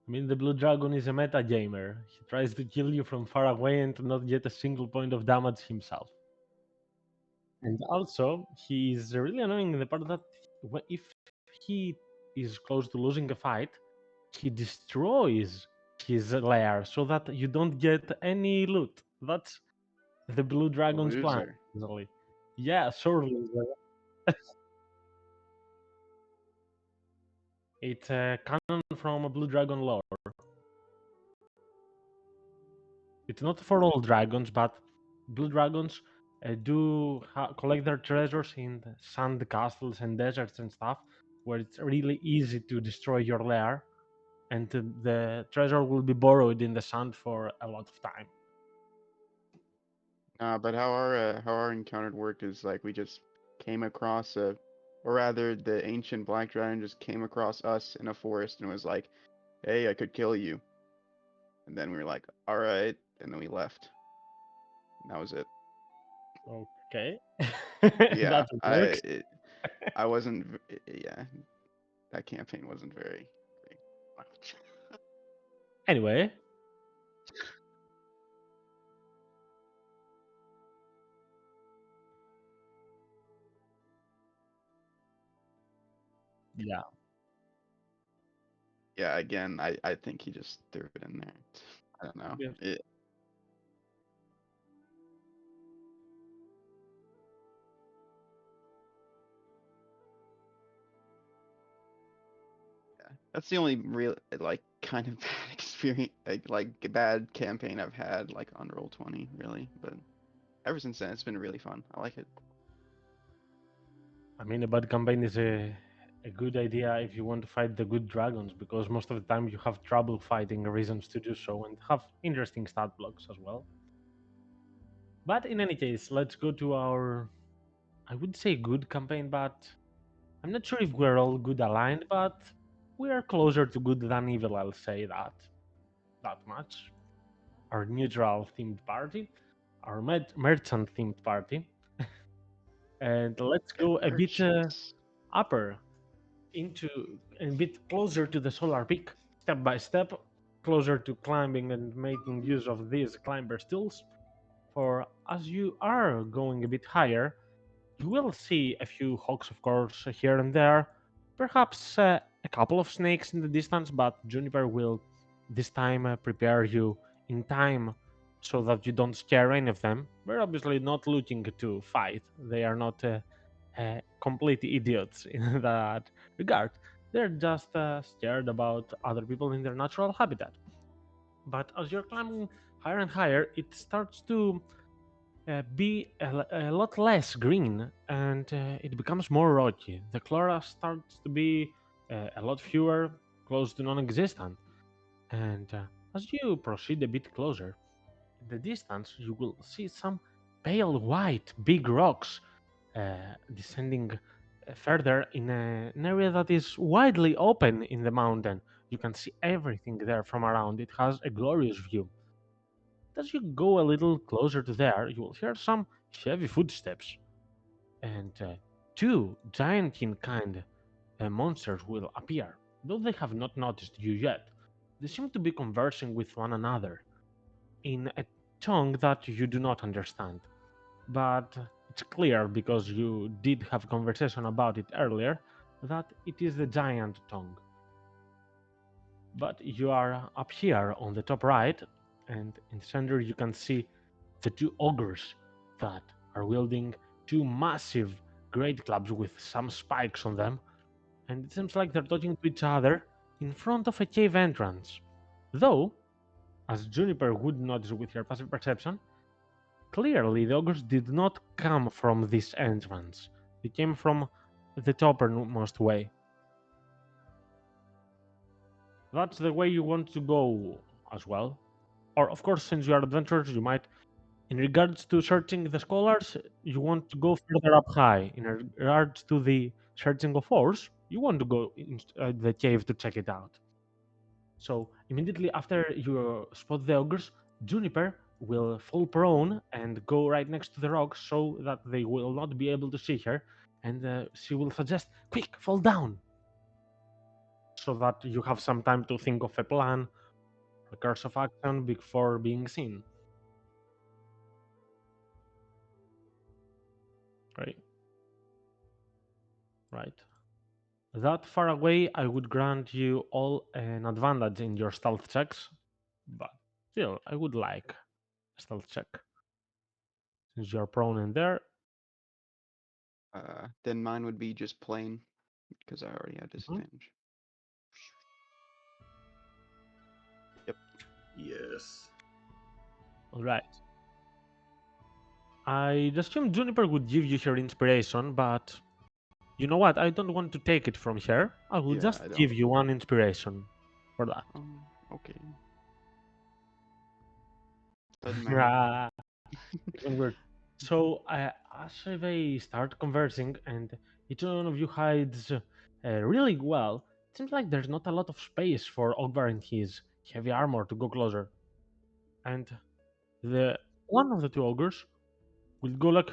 I mean, the blue dragon is a meta gamer. He tries to kill you from far away and to not get a single point of damage himself. And also, he is really annoying in the part that if he is close to losing a fight, he destroys his lair so that you don't get any loot. That's the blue dragon's plan, Loser. usually. Yeah, sure, loser. It's a canon from a blue dragon lore. It's not for all dragons, but blue dragons do collect their treasures in the sand castles and deserts and stuff, where it's really easy to destroy your lair, and the treasure will be borrowed in the sand for a lot of time. But how our encounter worked is like we just came across or rather the ancient black dragon just came across us in a forest and was like, "Hey, I could kill you." And then we were like, "All right," and then we left. And that was it. Okay, Yeah, that works. I wasn't. Yeah, that campaign wasn't very much. Anyway, Yeah. Yeah, again, I think he just threw it in there. I don't know. Yeah. That's the only real like kind of bad experience, like bad campaign I've had like on Roll20, really. But ever since then, it's been really fun. I like it. I mean, a bad campaign is a good idea if you want to fight the good dragons, because most of the time you have trouble fighting reasons to do so and have interesting stat blocks as well. But in any case, let's go to our, I would say, good campaign, but I'm not sure if we're all good aligned, but we are closer to good than evil, I'll say that much. Our neutral themed party, our merchant themed party. And let's Yeah, go a bit merchants. upper into a bit closer to the solar peak, step by step, closer to climbing and making use of these climber tools. For as you are going a bit higher, you will see a few hawks, of course, here and there, perhaps a couple of snakes in the distance, but Juniper will this time prepare you in time so that you don't scare any of them. We're obviously not looking to fight, they are not complete idiots in that regard. They're just scared about other people in their natural habitat. But as you're climbing higher and higher, it starts to be a lot less green, and it becomes more rocky. The flora starts to be a lot fewer, close to non-existent. And as you proceed a bit closer, in the distance you will see some pale white big rocks descending further in an area that is widely open in the mountain. You can see everything there from around. It has a glorious view. As you go a little closer to there, you will hear some heavy footsteps, and two giantine kind monsters will appear. Though they have not noticed you yet, they seem to be conversing with one another in a tongue that you do not understand. But it's clear, because you did have a conversation about it earlier, that it is the giant tongue. But you are up here on the top right, and in the center you can see the two ogres that are wielding two massive great clubs with some spikes on them, and it seems like they're talking to each other in front of a cave entrance. Though, as Juniper would notice with her passive perception, clearly the ogres did not come from this entrance. They came from the toppermost way. That's the way you want to go as well. Or, of course, since you are adventurers, you might, in regards to searching the scholars, you want to go further up high. In regards to the searching of ores, you want to go inside the cave to check it out. So, immediately after you spot the ogres, Juniper will fall prone and go right next to the rocks so that they will not be able to see her. And she will suggest, quick, fall down, so that you have some time to think of a plan, a course of action before being seen. Right. Right. That far away, I would grant you all an advantage in your stealth checks, but still, I would like a stealth check. Since you're prone in there, Then mine would be just plain because I already had Mm-hmm. disadvantage. Yep. Yes. alright. I assume Juniper would give you her inspiration, but you know what? I don't want to take it from her. I will Yeah, just I give don't. you one inspiration for that. Okay. Doesn't matter. Ah, even weird. So as they start conversing and each one of you hides really well, it seems like there's not a lot of space for Ogvar and his heavy armor to go closer. And the one of the two ogres will go like,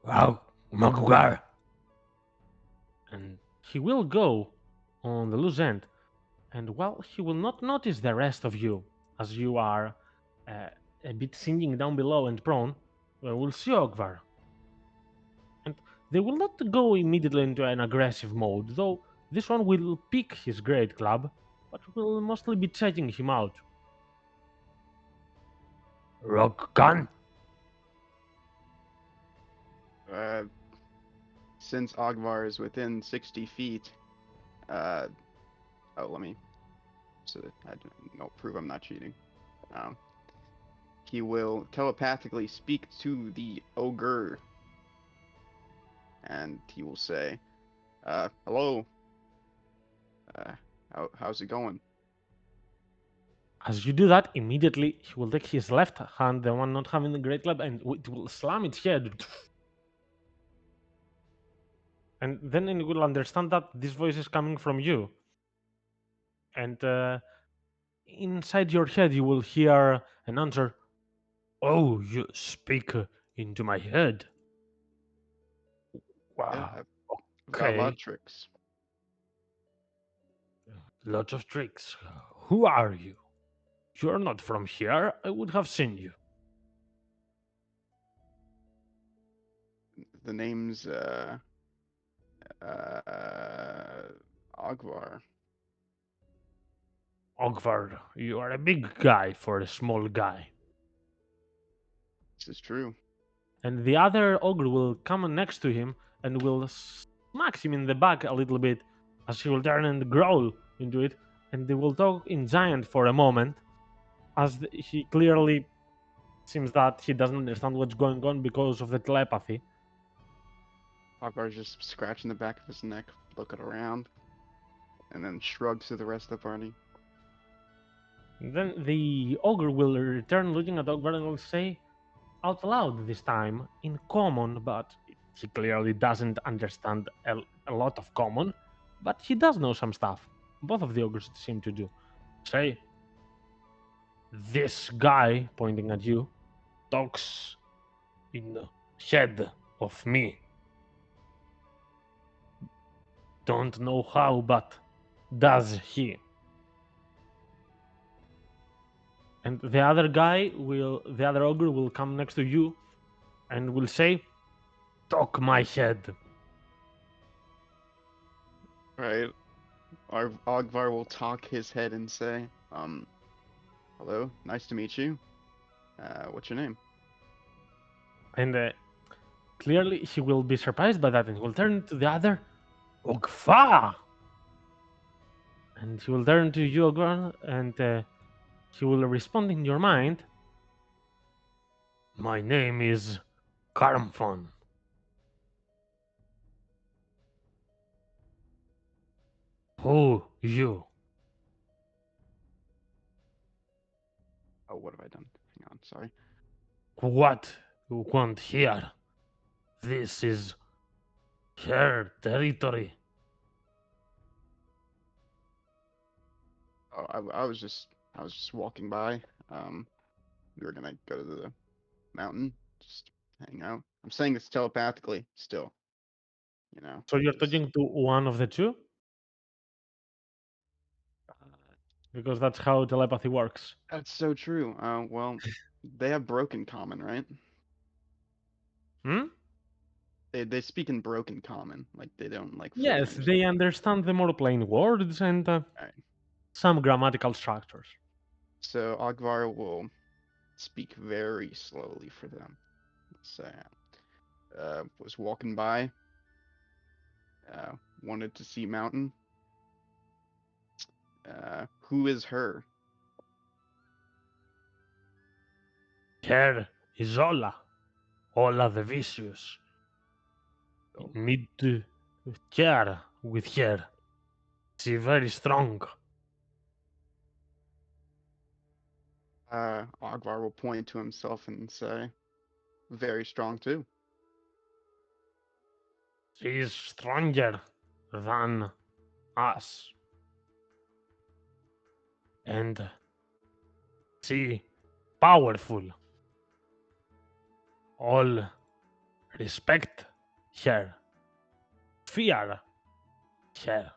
wow, Magugar. And he will go on the loose end. And well, he will not notice the rest of you as you are uh, a bit sinking down below and prone. We'll see Ogvar. They will not go immediately into an aggressive mode, though this one will pick his great club, but will mostly be checking him out. Rock gun? Since Ogvar is within 60 feet, oh, let me, so that no, prove I'm not cheating. He will telepathically speak to the ogre, and he will say, hello, how's it going? As you do that, immediately he will take his left hand, the one not having the great club, and it will slam its head. And then it will understand that this voice is coming from you. And inside your head, you will hear an answer. Oh, you speak into my head. Yeah, Wow. I've got a lot Okay. of tricks. Lots of tricks. Who are you? You're not from here. I would have seen you. The name's Ogvar. Ogvar, you are a big guy for a small guy. This is true. And the other ogre will come next to him and will smack him in the back a little bit as he will turn and growl into it. And they will talk in giant for a moment as he clearly seems that he doesn't understand what's going on because of the telepathy. Ogvar's just scratching the back of his neck, looking around, and then shrugs to the rest of the party. Then the ogre will return looking at Ogvar and will say out loud this time in common, but he clearly doesn't understand a lot of common, but he does know some stuff. Both of the ogres seem to do. Say, this guy, pointing at you, talks in the head of me. Don't know how, but does he? And the other ogre will come next to you and will say, talk my head. Right. Our Ogvar will talk his head and say, hello, nice to meet you. What's your name? And clearly he will be surprised by that and he will turn to the other, Ogfa! And he will turn to you, Ogvar, and he will respond in your mind, my name is Karmfon. Who you? Oh, what have I done? Hang on, sorry. What you want here? This is her territory. Oh, I was just walking by. We were gonna go to the mountain, just hang out. I'm saying this telepathically still, you know. So you're just- talking to one of the two? Because that's how telepathy works. That's so true. Well, they have broken common, right? Hmm? They speak in broken common, like they don't like fully Yes, understand. they understand the more plain words and Alright. some grammatical structures. So Ogvar will speak very slowly for them. Say, was walking by, wanted to see mountain. Who is her? Her is Ola. Ola the Vicious. Oh. Need to care with her. She very strong. Ogvar will point to himself and say, very strong too. She is stronger than us. And she powerful. All respect her. Fear her.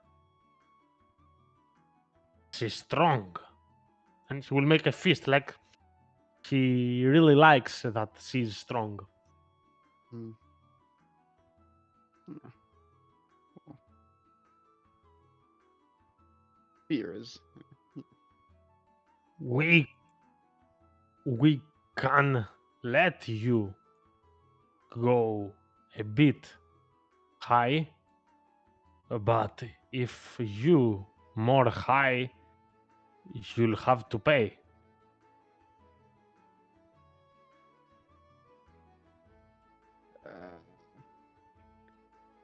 She's strong. And she will make a fist like she really likes that she's strong. Hmm. Fear is. We can let you go a bit high, but if you more high, you'll have to pay.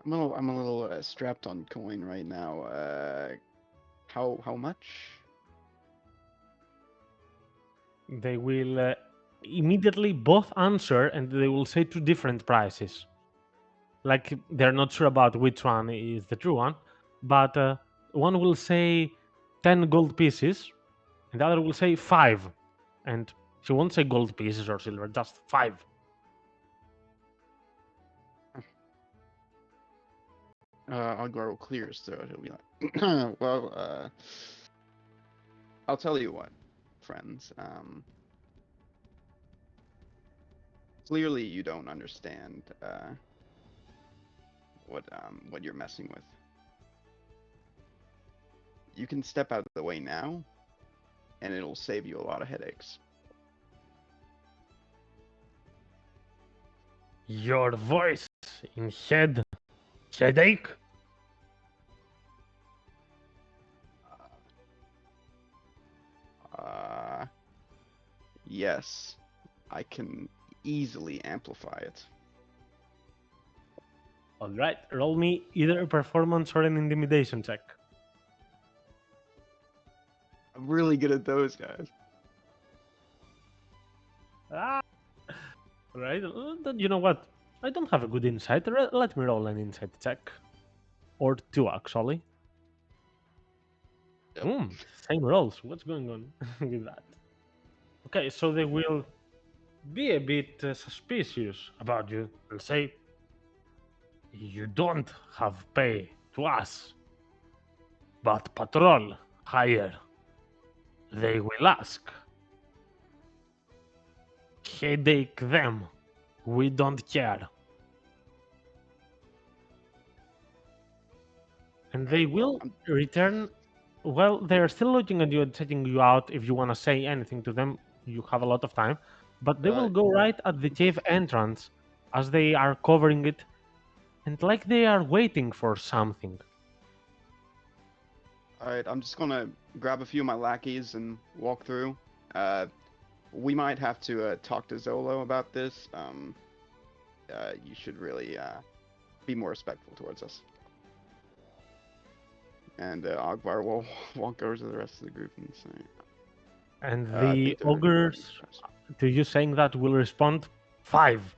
I'm a little strapped on coin right now. How much? They will immediately both answer and they will say two different prices. Like they're not sure about which one is the true one, but one will say 10 gold pieces and the other will say 5. And she won't say gold pieces or silver, just 5. Ogvar clear his throat. He'll be like, well, I'll tell you what, friends. Clearly you don't understand what you're messing with. You can step out of the way now, and it'll save you a lot of headaches. Your voice in headache? Yes, I can easily amplify it. Alright, roll me either a performance or an intimidation check. I'm really good at those, guys. Ah! Right, you know what? I don't have a good insight. Let me roll an insight check. Or 2, actually. Yep. Same rolls. What's going on with that? Okay, so they will be a bit suspicious about you. They'll say, you don't have pay to us, but patrol higher. They will ask. Headache them. We don't care. And they will return. Well, they're still looking at you and checking you out. If you want to say anything to them, you have a lot of time. But they will go right at the cave entrance as they are covering it, and like they are waiting for something. Alright, I'm just gonna grab a few of my lackeys and walk through. We might have to talk to Zolo about this. You should really be more respectful towards us. And Ogvar will walk over to the rest of the group and say, And I the think they're ogres, to you saying that, will respond 5.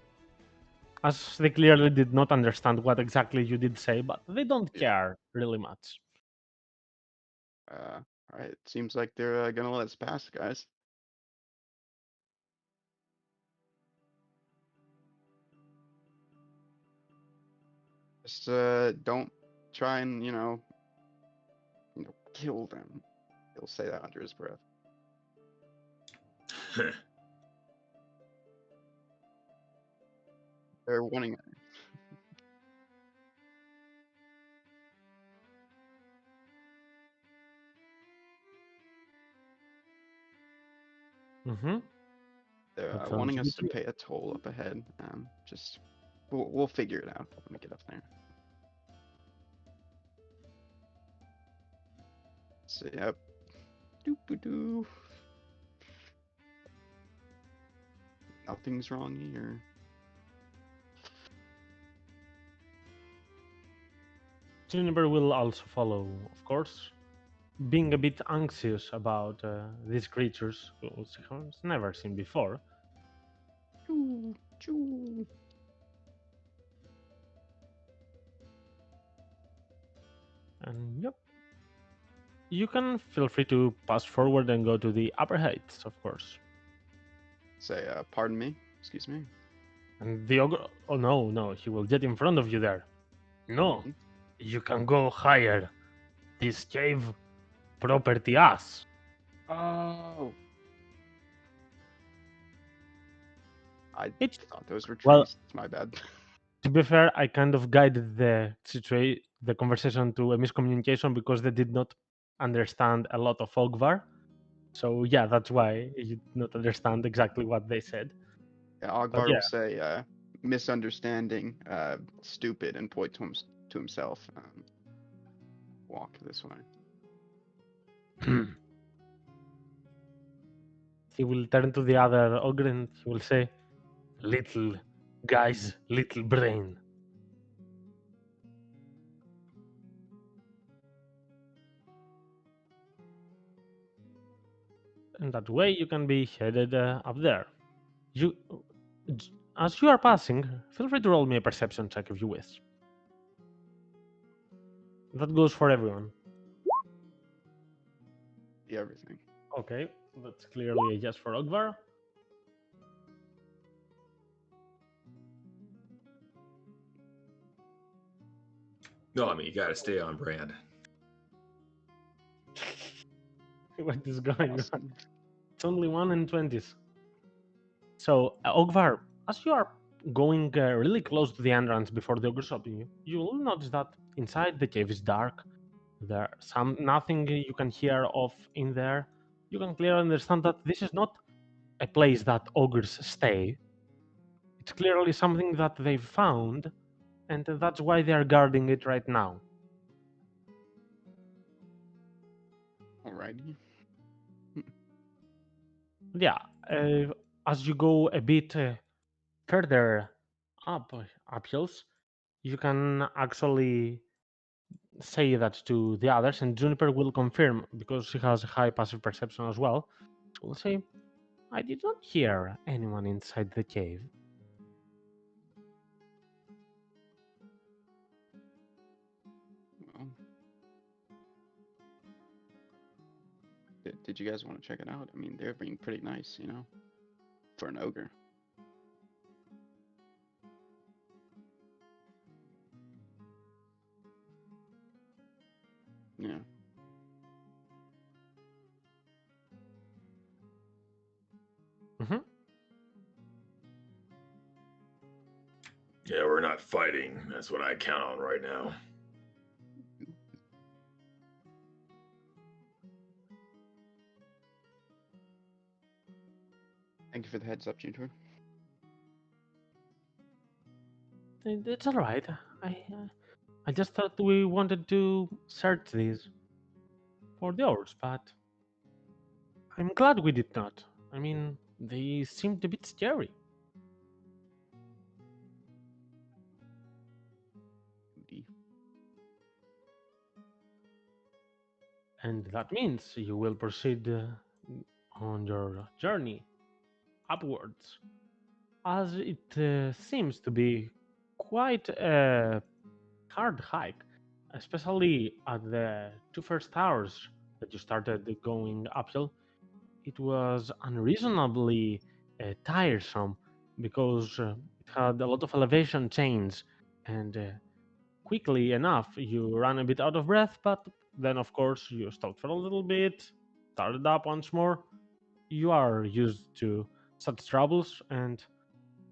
As they clearly did not understand what exactly you did say, but they don't care really much. Alright, it seems like they're gonna let us pass, guys. Just don't try and, kill them. He'll say that under his breath. They're wanting it. Mm-hmm. They're That sounds wanting us good to to me. pay a toll up ahead. Just we'll figure it out when we get up there. So yep. Doop-a-doo. Nothing's wrong here. Juniper will also follow, of course, being a bit anxious about these creatures who she has never seen before. Choo, choo. And yep, you can feel free to pass forward and go to the upper heights, of course. Say, pardon me. Excuse me. And the ogre, oh no, he will get in front of you there. No, Mhm. you can go higher. This cave property us. Oh. I It's thought those were trees. well, My bad. To be fair, I kind of guided the conversation to a miscommunication because they did not understand a lot of Ogvar. So yeah, that's why you did not understand exactly what they said. Yeah, But Ogvar yeah, will say, misunderstanding, stupid, and point to himself. Walk this way. he will turn to the other ogre and he will say, "Little guy's little brain." And that way you can be headed up there. You, as you are passing, feel free to roll me a perception check if you wish. That goes for everyone. See everything. Okay, that's clearly a yes for Ogvar. No, I mean, you got to stay on brand. What is going on? Awesome. It's only 1 in 20s. So, Ogvar, as you are going really close to the entrance before the ogre stopping you, you will notice that inside the cave is dark. There nothing you can hear of in there. You can clearly understand that this is not a place that ogres stay. It's clearly something that they've found, and that's why they are guarding it right now. Alrighty. Yeah, as you go a bit further uphills, you can actually say that to the others, and Juniper will confirm because she has a high passive perception as well. She will say, "I did not hear anyone inside the cave." Well, did you guys want to check it out? I mean, they're being pretty nice, for an ogre. Yeah. Mhm. Yeah, we're not fighting. That's what I count on right now. Thank you for the heads up, Juniper. It's all right. I just thought we wanted to search these for the ores, but I'm glad we did not. I mean, they seemed a bit scary. Goody. And that means you will proceed on your journey upwards, as it seems to be quite a hard hike, especially at the two first hours that you started going uphill. It was unreasonably tiresome because it had a lot of elevation change, and quickly enough you ran a bit out of breath, but then of course you stopped for a little bit, started up once more. You are used to such troubles, and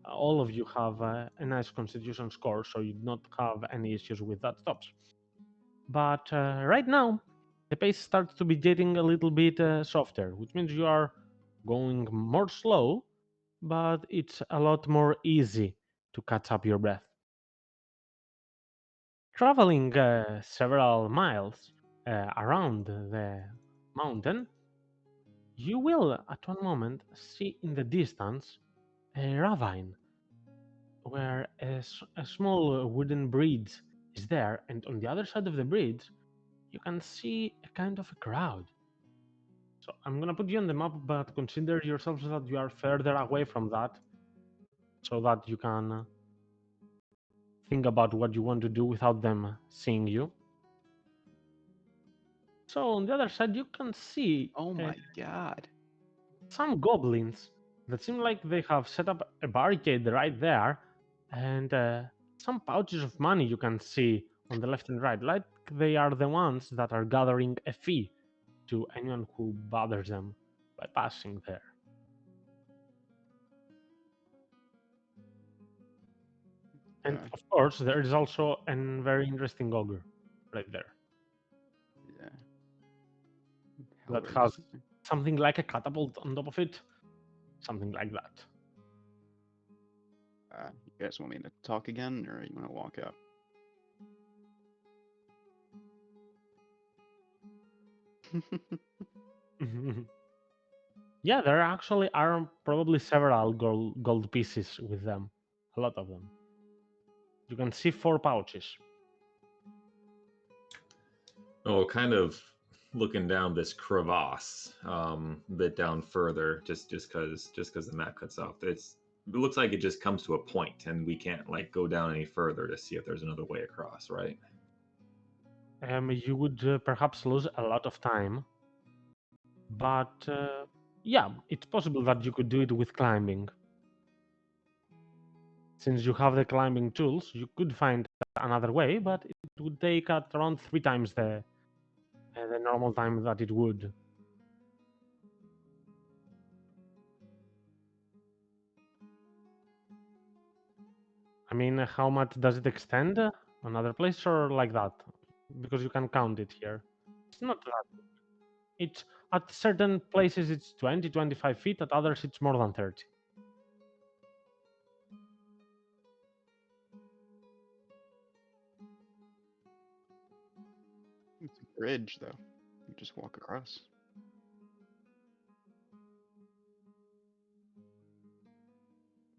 all of you have a nice constitution score, so you do not have any issues with that stops. But right now, the pace starts to be getting a little bit softer, which means you are going more slow, but it's a lot more easy to catch up your breath. Traveling several miles around the mountain, you will at one moment see in the distance a ravine where a small wooden bridge is there, and on the other side of the bridge, you can see a kind of a crowd. So I'm gonna put you on the map, but consider yourselves that you are further away from that, so that you can think about what you want to do without them seeing you. So on the other side, you can see Oh my god. some goblins that seem like they have set up a barricade right there, and some pouches of money you can see on the left and right, like they are the ones that are gathering a fee to anyone who bothers them by passing there. And Yeah. of course, there is also a very interesting ogre right there Yeah. that Very has interesting. something like a catapult on top of it, something like that. You guys want me to talk again, or you want to walk out? Yeah, there actually are probably several gold pieces with them, a lot of them. You can see 4 pouches. Oh, kind of looking down this crevasse, a bit down further, just because the map cuts off. It looks like it just comes to a point, and we can't like go down any further to see if there's another way across, right? You would perhaps lose a lot of time, but yeah, it's possible that you could do it with climbing. Since you have the climbing tools, you could find another way, but it would take at around 3 times the normal time that it would. I mean, how much does it extend? Another place or like that? Because you can count it here. It's not that. It's at certain places it's 20, 25 feet. At others it's more than 30. It's a bridge, though. You just walk across.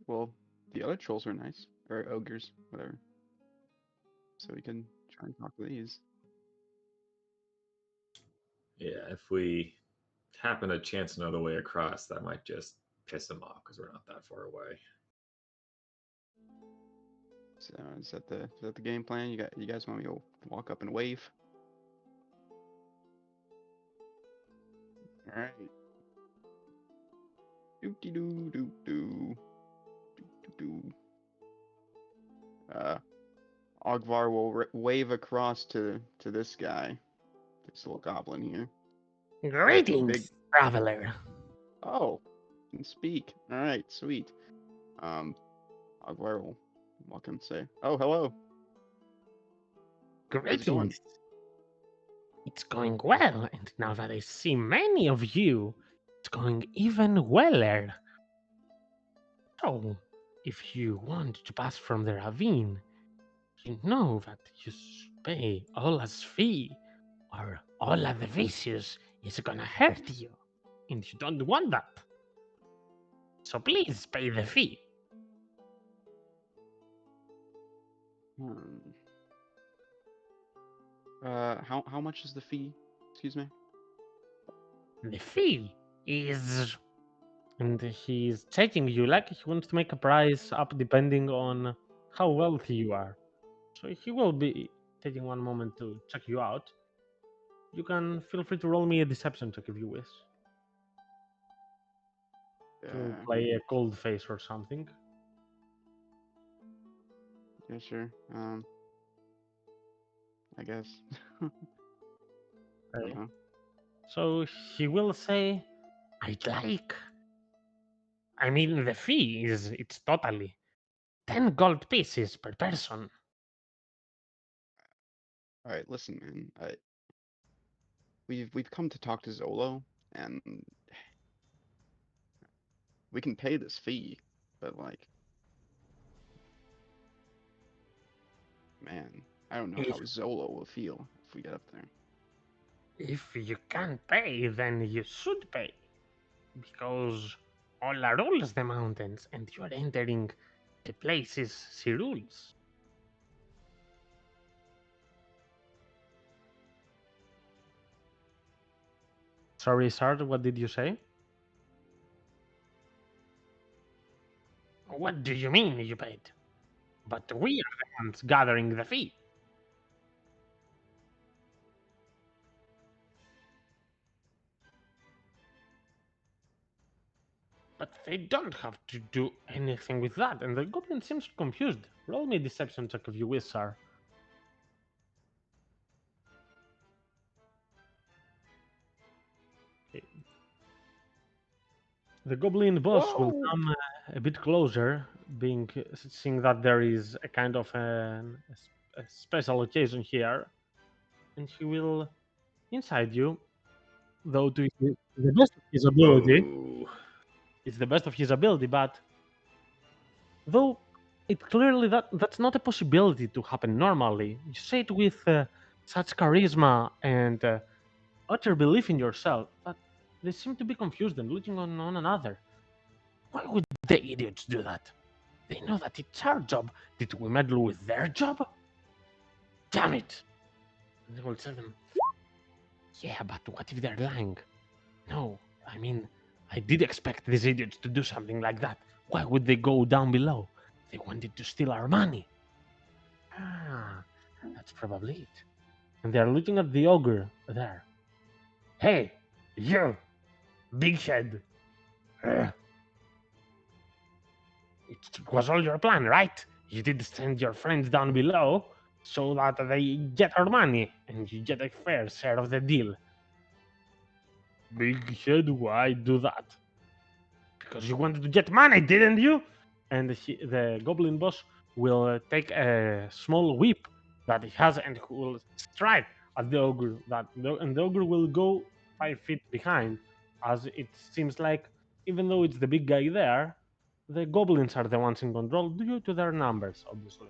Well, the other trolls are nice, or ogres, whatever. So we can try and talk to these. Yeah, if we happen to chance another way across, that might just piss them off because we're not that far away. So is that the game plan? You guys want me to walk up and wave? All right. Doo doo doo doo doo doo doo. Ogvar will wave across to this guy, this little goblin here. Greetings, Big- traveler. Oh, can speak. All right, sweet. Ogvar will walk and say, "Oh, hello. How's it going?" Greetings. It's going well, and now that I see many of you, it's going even weller. So, if you want to pass from the ravine, you know that you pay Ola's fee, or Ola the Vicious is gonna hurt you, and you don't want that. So please pay the fee. Hmm. How much is the fee? Excuse me. The fee is And he's checking you like he wants to make a price up depending on how wealthy you are. So he will be taking one moment to check you out. You can feel free to roll me a deception check if you wish. To Yeah, play a cold face or something. yeah, sure. I guess. Okay. Uh-huh. So he will say, I'd like. I mean, the fee is it's totally 10 gold pieces per person. All right, listen, man. We've come to talk to Zolo, and we can pay this fee, but like, man, I don't know how If, Zolo will feel if we get up there. if you can't pay, then you should pay. Because Ola rules the mountains, and you're entering the places she rules. sorry, Sard, what did you say? What do you mean you paid? But we are The ones gathering the fee. but they don't have to do Anything with that, and the goblin seems confused. Roll me a deception check if you wish, sir. The goblin boss will Whoa! come a bit closer being seeing that there is a kind of a special occasion here, and he will inside you, though to the best of his ability. Whoa. It's the best of his ability, but though it clearly that's not a possibility to happen normally. You say it with such charisma and utter belief in yourself, but they seem to be confused and looking on one another. Why would the idiots do that? They know that it's our job. Did we meddle with their job? Damn it! And they will tell them, yeah, but what if they're lying? No, I mean, I did expect these idiots to do something like that. Why would they go down below? They wanted to steal our money. Ah, that's probably it. And they're looking at the ogre there. Hey, you, big head. Ugh. It was all your plan, right? You did send your friends down below so that they get our money and you get a fair share of the deal. Big head, why do that? Because you wanted to get money, didn't you? And the goblin boss will take a small whip that he has and will strike at the ogre. And the ogre will go 5 feet behind, as it seems like even though it's the big guy there, the goblins are the ones in control due to their numbers, obviously.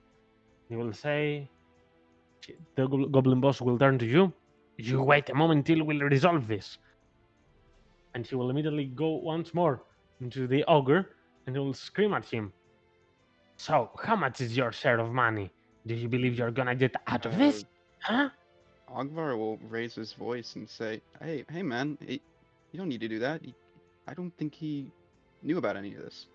He will say, the goblin boss will turn to you. You wait a moment till we'll resolve this. And he will immediately go once more into the ogre and he will scream at him. So, how much is your share of money? Do you believe you're gonna get out of this? Huh? Ogvar will raise his voice and say, "Hey, man, you don't need to do that. I don't think he knew about any of this."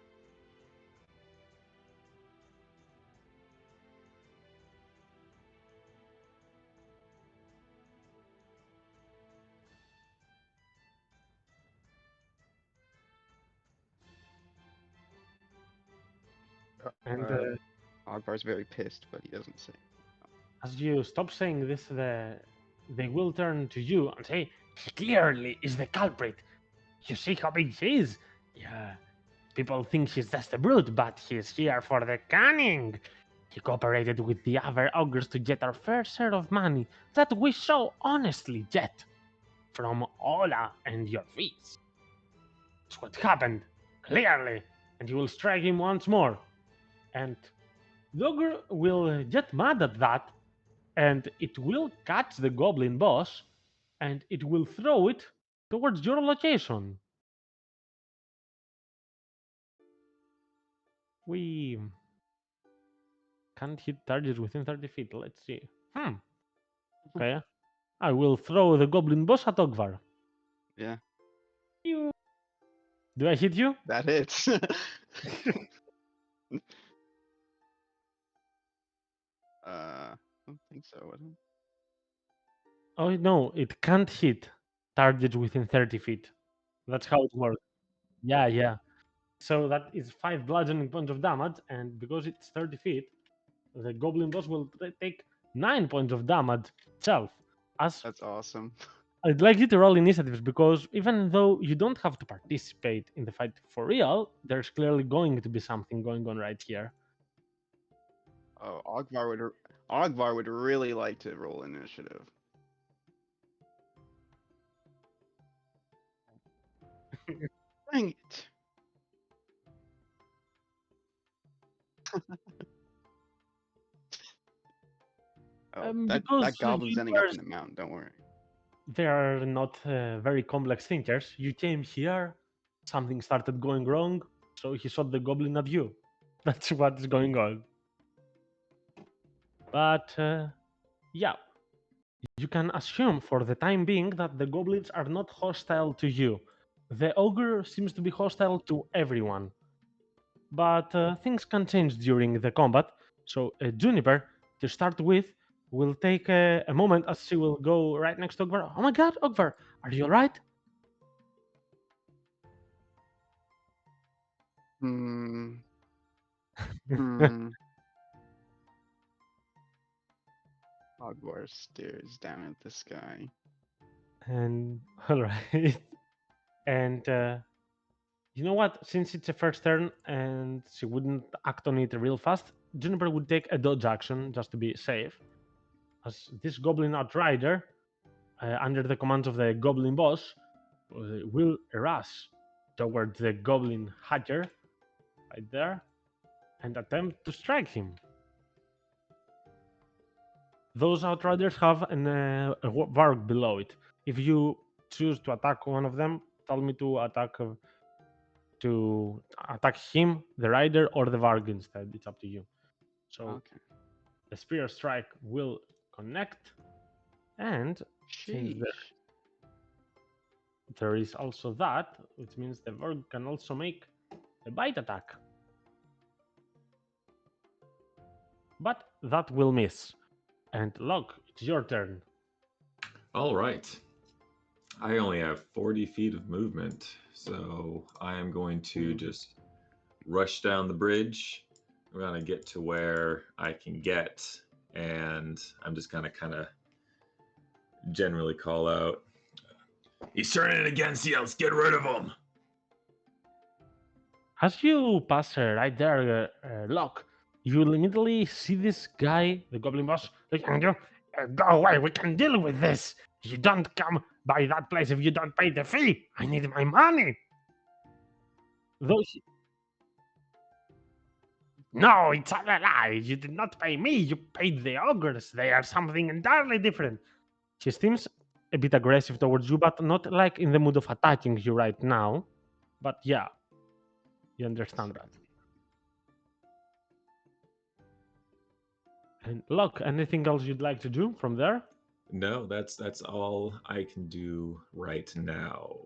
And Ogvar's very pissed, but he doesn't say. as you stop saying this, they will turn to you and say, he clearly is the culprit. You see how big he is? Yeah. People think he's just a brute, but he's here for the cunning. He cooperated with the other ogres to get our fair share of money that we so honestly get from Ola and your fees. That's what happened, clearly, and you will strike him once more. And the ogre will get mad at that, and it will catch the goblin boss, and it will throw it towards your location. We can't hit targets within 30 feet. Let's see. Okay. I will throw the goblin boss at Ogvar. Yeah, Do I hit you? that hits. I don't think so. Was it? Oh, no, it can't hit targets within 30 feet. That's how it works. Yeah, yeah. So that is 5 bludgeoning points of damage, and because it's 30 feet, the goblin boss will take 9 points of damage itself. As That's awesome. I'd like you to roll initiatives because even though you don't have to participate in the fight for real, there's clearly going to be something going on right here. Oh, Ogvar would really like to roll initiative. Dang it! Oh, that Because goblin's you ending up are in the mountain. Don't worry. they are not very complex thinkers. You came here, something started going wrong, so he shot the goblin at you. That's what's going on. But yeah, you can assume for the time being that the goblins are not hostile to you. The ogre seems to be hostile to everyone. But things can change during the combat. So Juniper, to start with, will take a moment as she will go right next to Ogvar. Oh my god, Ogvar, are you alright? Hmm. Hmm. Ogvar stares down at the sky. And all right. And You know what? Since it's a first turn and she wouldn't act on it real fast, Juniper would take a dodge action just to be safe. As this Goblin Outrider, under the commands of the Goblin Boss, will rush towards the Goblin Hatter right there and attempt to strike him. Those Outriders have a Varg below it. If you choose to attack one of them, tell me to attack him, the rider, or the Varg instead. It's up to you. So Okay. the Spear Strike will connect, and since Sheesh. there is also that, which means the Varg can also make a bite attack. But that will miss. And Locke, it's your turn. All right. I only have 40 feet of movement, so I am going to just rush down the bridge. I'm going to get to where I can get, and I'm just going to kind of generally call out. He's turning against you. Let's get rid of him. As you pass right there, Locke, you will immediately see this guy, the Goblin Boss, looking at you. Go away, we can deal with this. You don't come by that place if you don't pay the fee. I need my money. No, it's all a lie. You did not pay me. You paid the ogres. They are something entirely different. She seems a bit aggressive towards you, but not like in the mood of attacking you right now. But yeah, you understand that. And look, anything else you'd like to do from there? No, that's all I can do right now.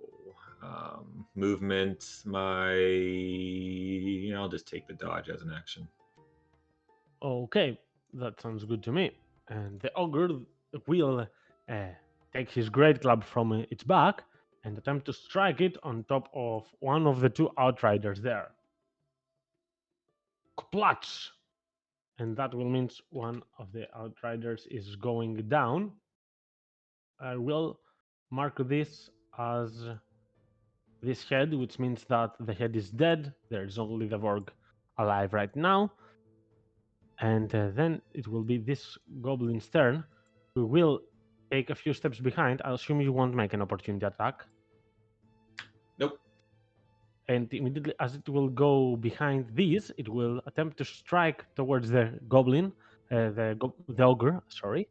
Movement, I'll just take the dodge as an action. Okay, that sounds good to me. And the ogre will take his great club from its back and attempt to strike it on top of one of the two outriders there. Clutch! And that will mean one of the outriders is going down. I will mark this as this head, which means that the head is dead. There's only the Vorg alive right now. And then it will be this goblin's turn, who will take a few steps behind. I assume you won't make an opportunity attack. Nope. And immediately as it will go behind these, it will attempt to strike towards the goblin, the ogre, sorry,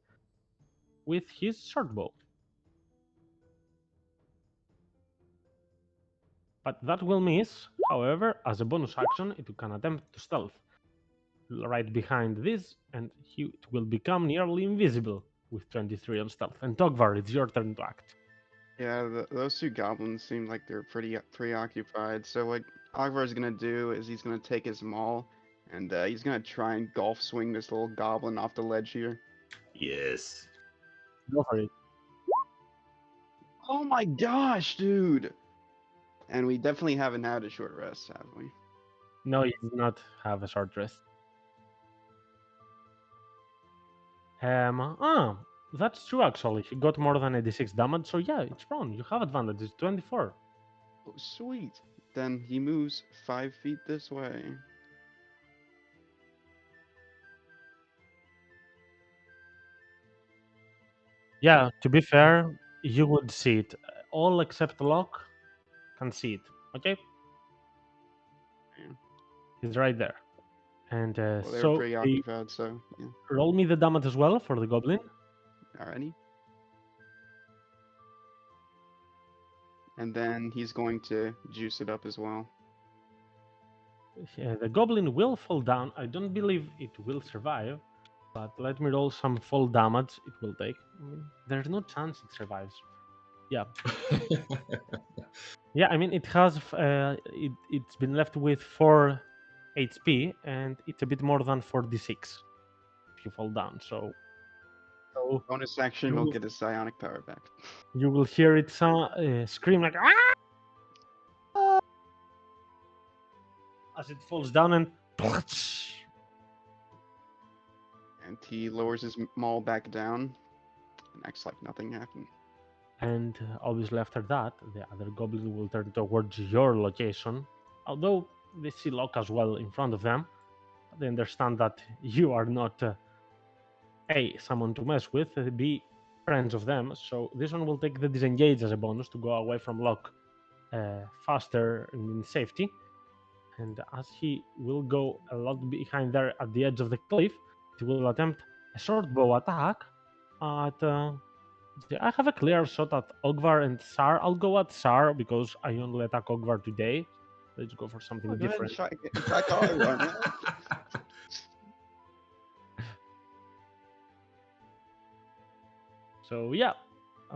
with his short bow. But that will miss. However, as a bonus action, it can attempt to stealth right behind this, and it will become nearly invisible with 23 on stealth. And Togvar, it's your turn to act. Yeah, those two goblins seem like they're pretty preoccupied. So what Ogvar is gonna do is he's gonna take his maul and he's gonna try and golf swing this little goblin off the ledge here. Yes. Go for it. Oh my gosh, dude! And we definitely haven't had a short rest, have we? No, you do not have a short rest. That's true actually. He got more than 86 damage, so yeah, it's prone. You have advantage. It's 24. Oh, sweet. Then he moves 5 feet this way. Yeah, to be fair, you would see it. All except Locke can see it. Okay? Yeah. He's right there. And Well, they're so preoccupied, so yeah. roll me the damage as well for the goblin. Alrighty. And then he's going to juice it up as well. The goblin will fall down. I don't believe it will survive, but let me roll some fall damage it will take. I mean, there's no chance it survives. Yeah. Yeah, I mean, it has it's been left with 4 HP, and it's a bit more than 4d6 if you fall down. So Bonus action, You he'll will- get his psionic power back. you will hear it scream like "Ah!" as it falls down and And he lowers his maul back down and acts like nothing happened. And obviously, after that, the other goblin will turn towards your location. Although they see Locke as well in front of them, they understand that you are not A, someone to mess with, B, friends of them. So this one will take the disengage as a bonus to go away from Locke faster and in safety. And as he will go a lot behind there at the edge of the cliff, he will attempt a short bow attack at. I have a clear shot at Ogvar and Sar. I'll go at Sar because I only attack Ogvar today. Let's go for something Oh, go ahead and different. attack Ogvar, man. So yeah,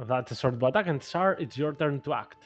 that's a short bow attack. And Sar, it's your turn to act.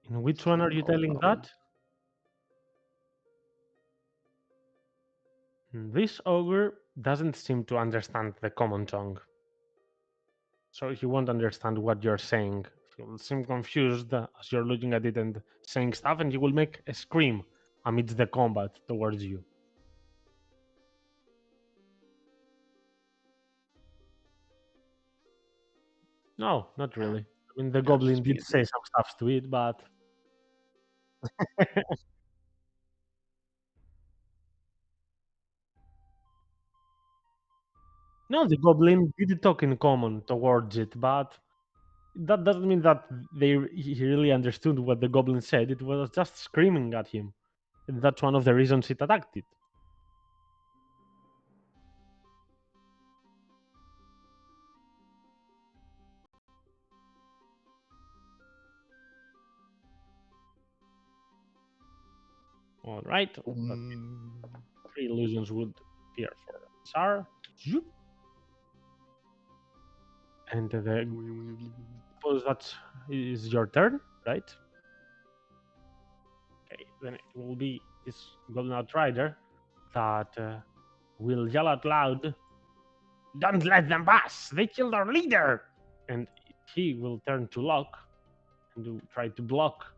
In which one are you telling that? This ogre doesn't seem to understand the common tongue. So he won't understand what you're saying. He will seem confused as you're looking at it and saying stuff, and he will make a scream amidst the combat towards you. No, not really. I mean, the goblin did say some stuff to it, but no, the goblin did talk in common towards it, but that doesn't mean that he really understood what the goblin said. It was just screaming at him. And that's one of the reasons it attacked it. All right. Three illusions would appear for Sar. Zoop. And suppose that is your turn, right? Okay, then it will be this Golden Outrider that will yell out loud, "Don't let them pass! They killed our leader!" And he will turn to Locke and try to block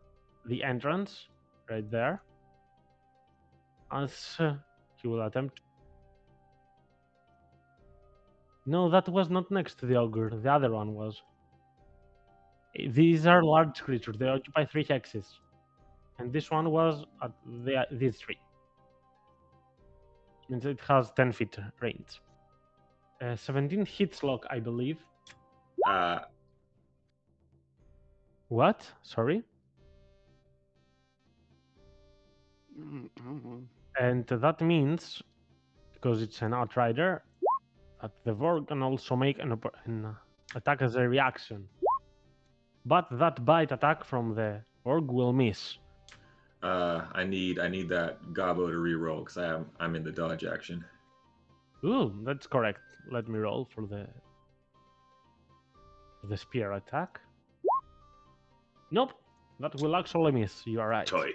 the entrance right there. As he will attempt. No, that was not next to the ogre. The other one was. These are large creatures. They occupy 3 hexes. And this one was at these 3. Means it has 10 feet range. 17 hits Locke, I believe. What? Sorry? And that means, because it's an Outrider, that the Vorg can also make an attack as a reaction. But that bite attack from the Vorg will miss. I need that Gobbo to reroll because I'm in the dodge action. Ooh, that's correct. Let me roll for the spear attack. Nope, that will actually miss. You are right. Tight.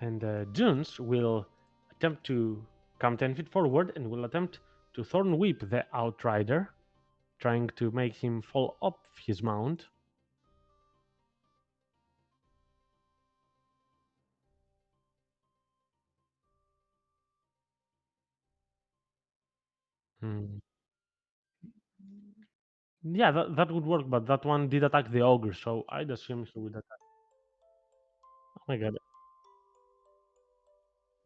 And Junes will attempt to come 10 feet forward and will attempt to Thorn Whip the Outrider, trying to make him fall off his mount. Yeah, that would work, but that one did attack the ogre, so I'd assume he would attack. Oh my god.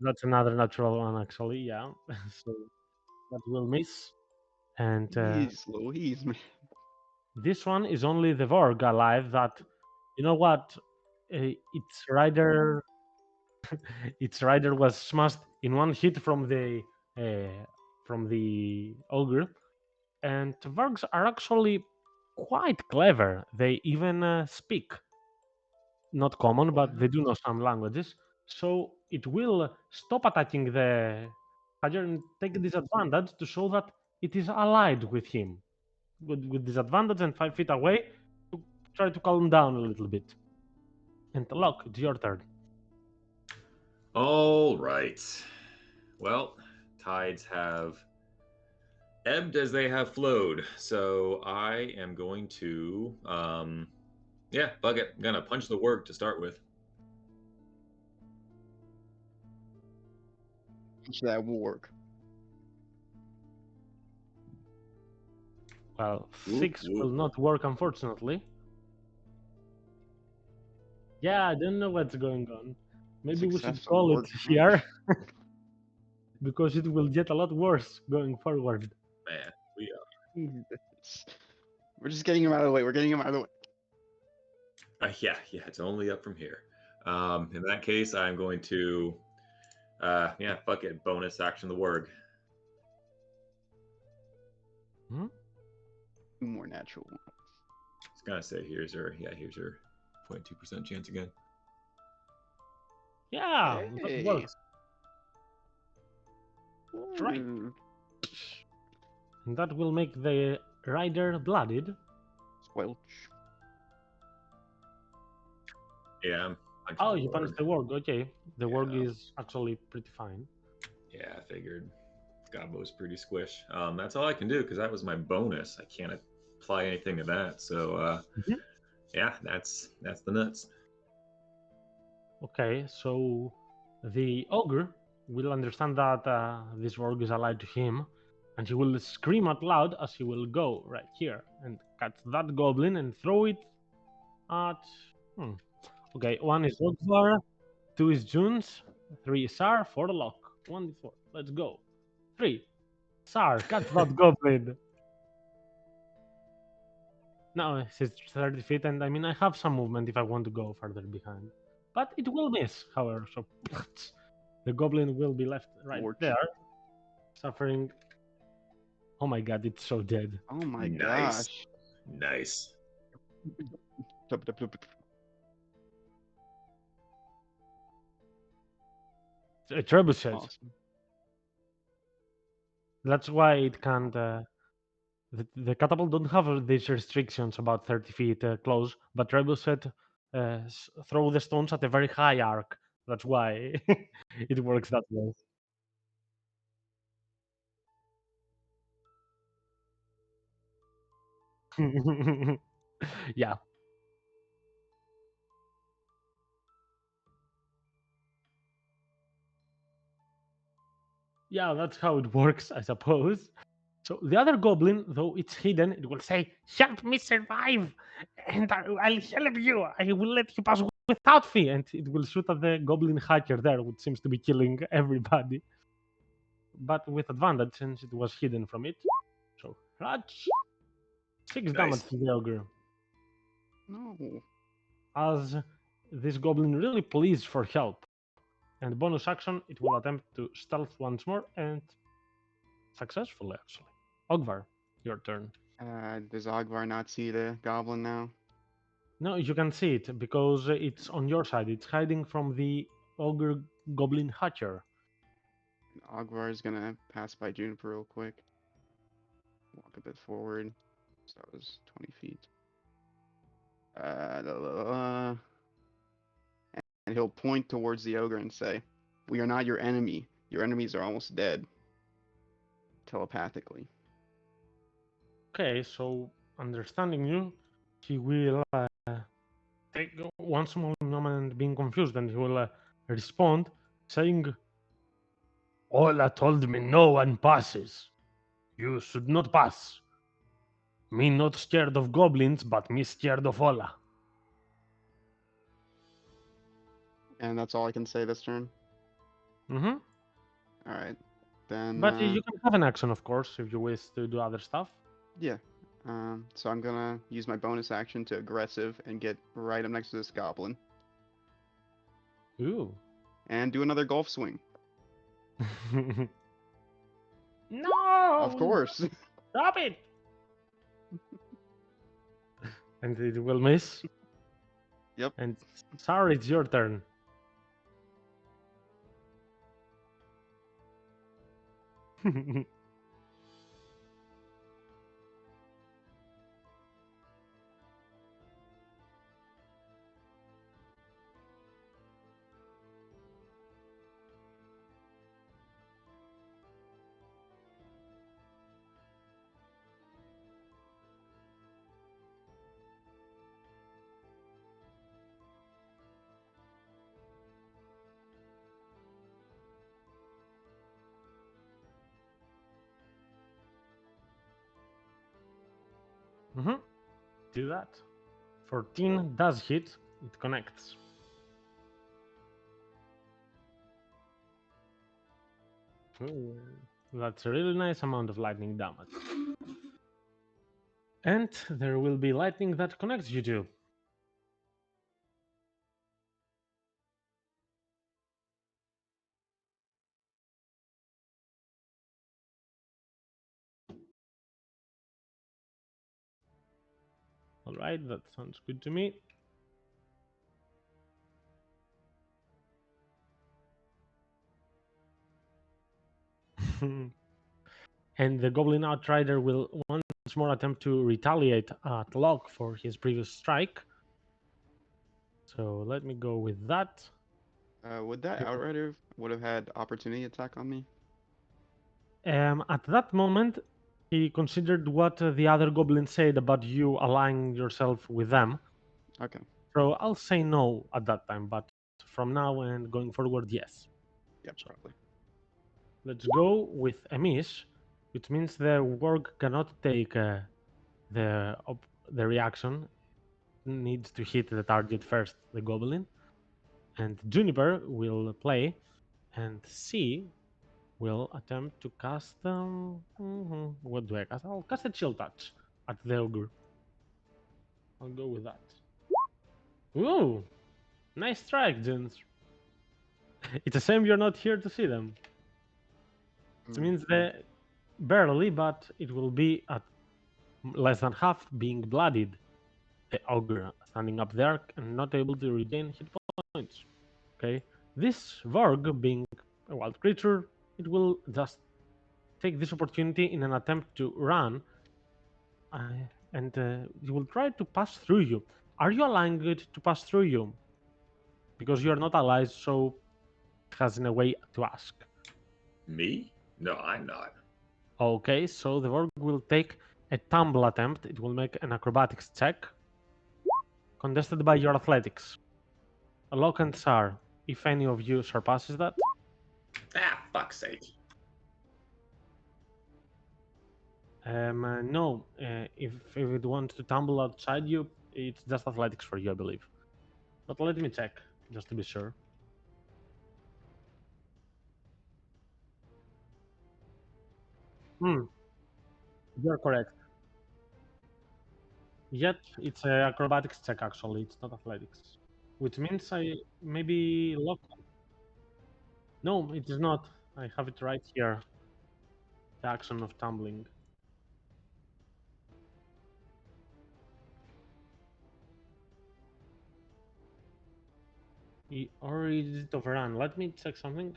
That's another natural one, actually, yeah. So that will miss. And He's Louise, man. this one is only the Vorg alive that, you know what? Its rider its rider was smashed in one hit from the ogre. And Vorgs are actually quite clever. They even speak. Not common, but they do know some languages. So it will stop attacking the Hajar and take a disadvantage to show that it is allied with him. With disadvantage and 5 feet away to try to calm down a little bit. And Locke, it's your turn. All right. Well, tides have ebbed as they have flowed. So I am going to, yeah, bug it. I'm gonna punch the work to start with. So that will work. Well, Whoop, 6 whoop. will not work, unfortunately. Yeah, I don't know what's going on. Maybe we should Successful call it work. here. Because it will get a lot worse going forward. Man, we are. We're just getting him out of the way. We're getting him out of the way. Yeah, it's only up from here. In that case, I'm going to, yeah, fuck it. Bonus action the word. Two more natural ones. I was gonna say here's your 0.2% chance again. Yeah, Hey. that works. Right. Ooh. And that will make the rider blooded. Squelch. Yeah, I'm punching Oh, the you punished word. the warg. Okay. The warg Yeah. is actually pretty fine. Yeah, I figured. Gobbo's pretty squish. That's all I can do because that was my bonus. I can't apply anything to that. So, Mhm. yeah, that's the nuts. Okay, so the ogre will understand that this warg is allied to him, and he will scream out loud as he will go right here and catch that goblin and throw it at. Okay, 1 is Ogvar, 2 is Junes, 3 is Sar, 4 Lock. 1d4. Let's go. 3. Sar, catch that goblin. No, it's 30 feet, and I mean, I have some movement if I want to go further behind. But it will miss, however, so the goblin will be left right Torch. there, suffering. Oh my god, it's so dead. Oh my Nice. gosh. Nice. Tup, tup, tup, tup. A trebuchet. Awesome. That's why it can't. The catapult don't have these restrictions about 30 feet close, but trebuchet throw the stones at a very high arc. That's why it works that way. Yeah. Yeah, that's how it works, I suppose. So the other goblin, though it's hidden, it will say, "Help me survive, and I'll help you. I will let you pass without fee." And it will shoot at the goblin hacker there, which seems to be killing everybody, but with advantage since it was hidden from it. So Raj, 6 damage Nice. to the ogre. No. As this goblin really pleads for help. And bonus action, it will attempt to stealth once more and successfully, actually. Ogvar, your turn. Does Ogvar not see the goblin now? No, you can see it because it's on your side. It's hiding from the ogre goblin hatcher. Ogvar is gonna pass by Juniper real quick. Walk a bit forward. So that was 20 feet. And he'll point towards the ogre and say, "We are not your enemy. Your enemies are almost dead." Telepathically. Okay, so understanding you, he will take one small moment being confused and he will respond saying, "Ola told me no one passes. You should not pass. Me not scared of goblins, but me scared of Ola." And that's all I can say this turn. Mm-hmm. All right. Then. But you can have an action, of course, if you wish to do other stuff. Yeah. So I'm gonna use my bonus action to aggressive and get right up next to this goblin Ooh. and do another golf swing. No! Of course. Stop it! And it will miss. Yep. And sorry, it's your turn. Mm-hmm. Do that. 14 does hit. It connects. Ooh, that's a really nice amount of lightning damage. And there will be lightning that connects you two. All right, that sounds good to me. And the Goblin Outrider will once more attempt to retaliate at Locke for his previous strike. So let me go with that. Would that Outrider would have had opportunity attack on me? At that moment, he considered what the other goblins said about you aligning yourself with them. Okay. So I'll say no at that time, but from now and going forward, yes. Yeah, probably. Let's go with a miss, which means the work cannot take the reaction. Needs to hit the target first, the goblin. And Juniper will play, and C will attempt to cast. What do I cast? I'll cast a chill touch at the ogre. I'll go with that. Ooh, nice strike, Jins. It's a shame you're not here to see them. It means that barely, but it will be at less than half being bloodied. The ogre standing up there and not able to regain hit points. Okay, this Vorg being a wild creature, it will just take this opportunity in an attempt to run, and it will try to pass through you. Are you allowing it to pass through you? Because you are not allies, so it has in a way to ask. Me? No, I'm not. Okay, so the Vorg will take a tumble attempt. It will make an acrobatics check, contested by your athletics. Locke and Sar, if any of you surpasses that. Ah, fuck's sake. No, if it wants to tumble outside you, it's just athletics for you, I believe. But let me check, just to be sure. You're correct. Yet, it's a acrobatics check, actually. It's not athletics. Which means I maybe lock. No, it is not. I have it right here. The action of tumbling. Or is it overrun? Let me check something.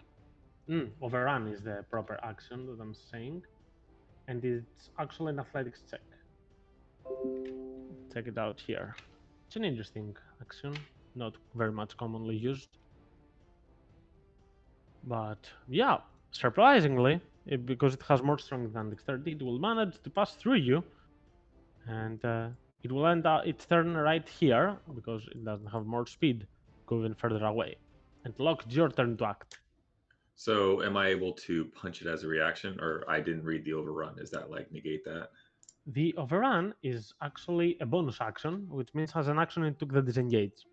Overrun is the proper action that I'm saying. And it's actually an athletics check. Check it out here. It's an interesting action, not very much commonly used. But yeah, surprisingly, because it has more strength than dexterity, it will manage to pass through you, and it will end its turn right here because it doesn't have more speed, go even further away. And Locke, it's your turn to act. So, am I able to punch it as a reaction, or I didn't read the overrun? Does that like negate that? The overrun is actually a bonus action, which means as an action it took the disengage.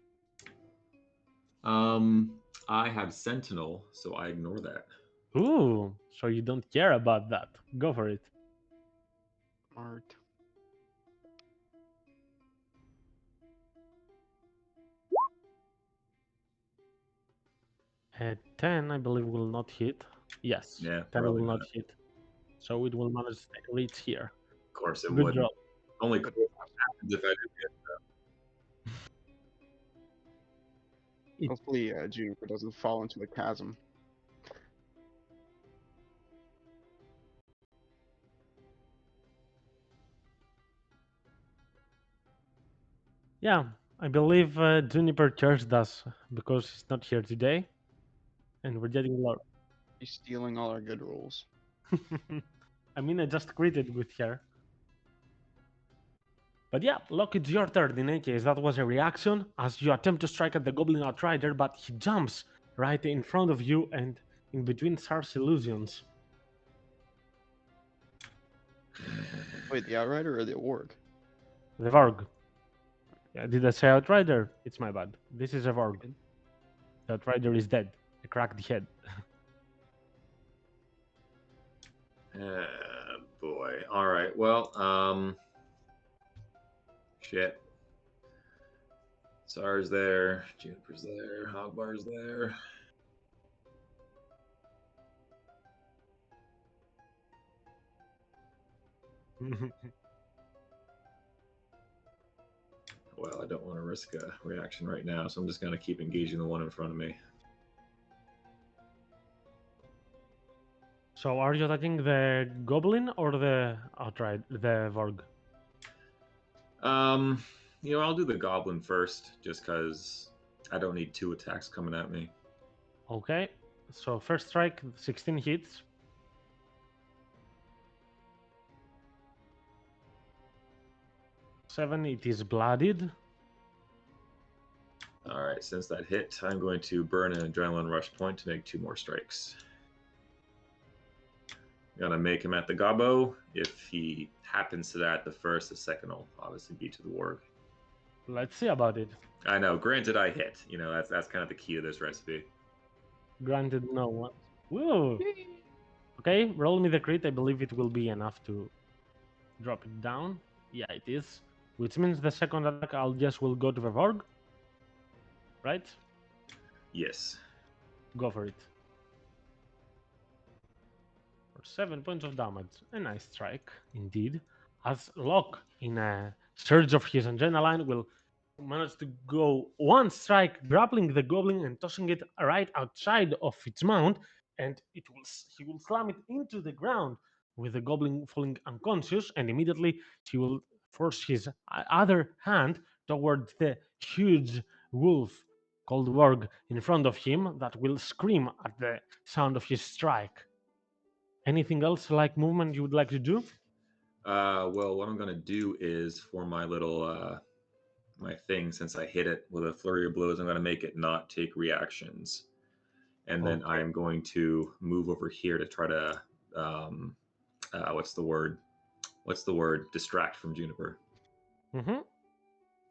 I have Sentinel, so I ignore that. Ooh, so you don't care about that. Go for it. Art. A 10, I believe, will not hit. Yes, Yeah, 10 probably will not. not hit. So it will manage to reach here. Of course, it Good wouldn't. job. Only cool happens if I did get. Hopefully, Juniper doesn't fall into the chasm. Yeah, I believe Juniper cursed us because he's not here today, and we're getting a lot. He's stealing all our good rolls. I mean, I just greeted with her. But yeah, Locke, it's your turn. In any case, that was a reaction as you attempt to strike at the Goblin Outrider, but he jumps right in front of you and in between Sar's illusions. Wait, the Outrider or the Orc? The Varg. Yeah, did I say Outrider? It's my bad. This is a Varg. The Outrider is dead. I cracked the head. Boy. All right. Well, shit. Sar's there. Juniper's there. Hogbar's there. Well, I don't want to risk a reaction right now, so I'm just going to keep engaging the one in front of me. So are you attacking the Goblin or the Outrider, the Varg? I'll do the goblin first, just because I don't need 2 attacks coming at me. Okay. So first strike, 16 hits. Seven, it is bloodied. All right, since that hit, I'm going to burn an adrenaline rush point to make 2 more strikes. Gonna make him at the gobbo. If he happens to that, the first, the second will obviously be to the warg. Let's see about it. I know. Granted, I hit. That's kind of the key to this recipe. Granted, no one. Woo! Okay, roll me the crit. I believe it will be enough to drop it down. Yeah, it is. Which means the second attack I'll guess will go to the Varg. Right? Yes. Go for it. For 7 points of damage. A nice strike, indeed. As Locke, in a surge of his adrenaline, will manage to go one strike, grappling the goblin and tossing it right outside of its mount, and he will slam it into the ground with the goblin falling unconscious, and immediately he will force his other hand towards the huge wolf called Warg in front of him that will scream at the sound of his strike. Anything else like movement you would like to do? Well, what I'm gonna do is for my little my thing, since I hit it with a flurry of blows, I'm gonna make it not take reactions, and then Okay. I'm going to move over here to try to what's the word? Distract from Juniper. Mm-hmm.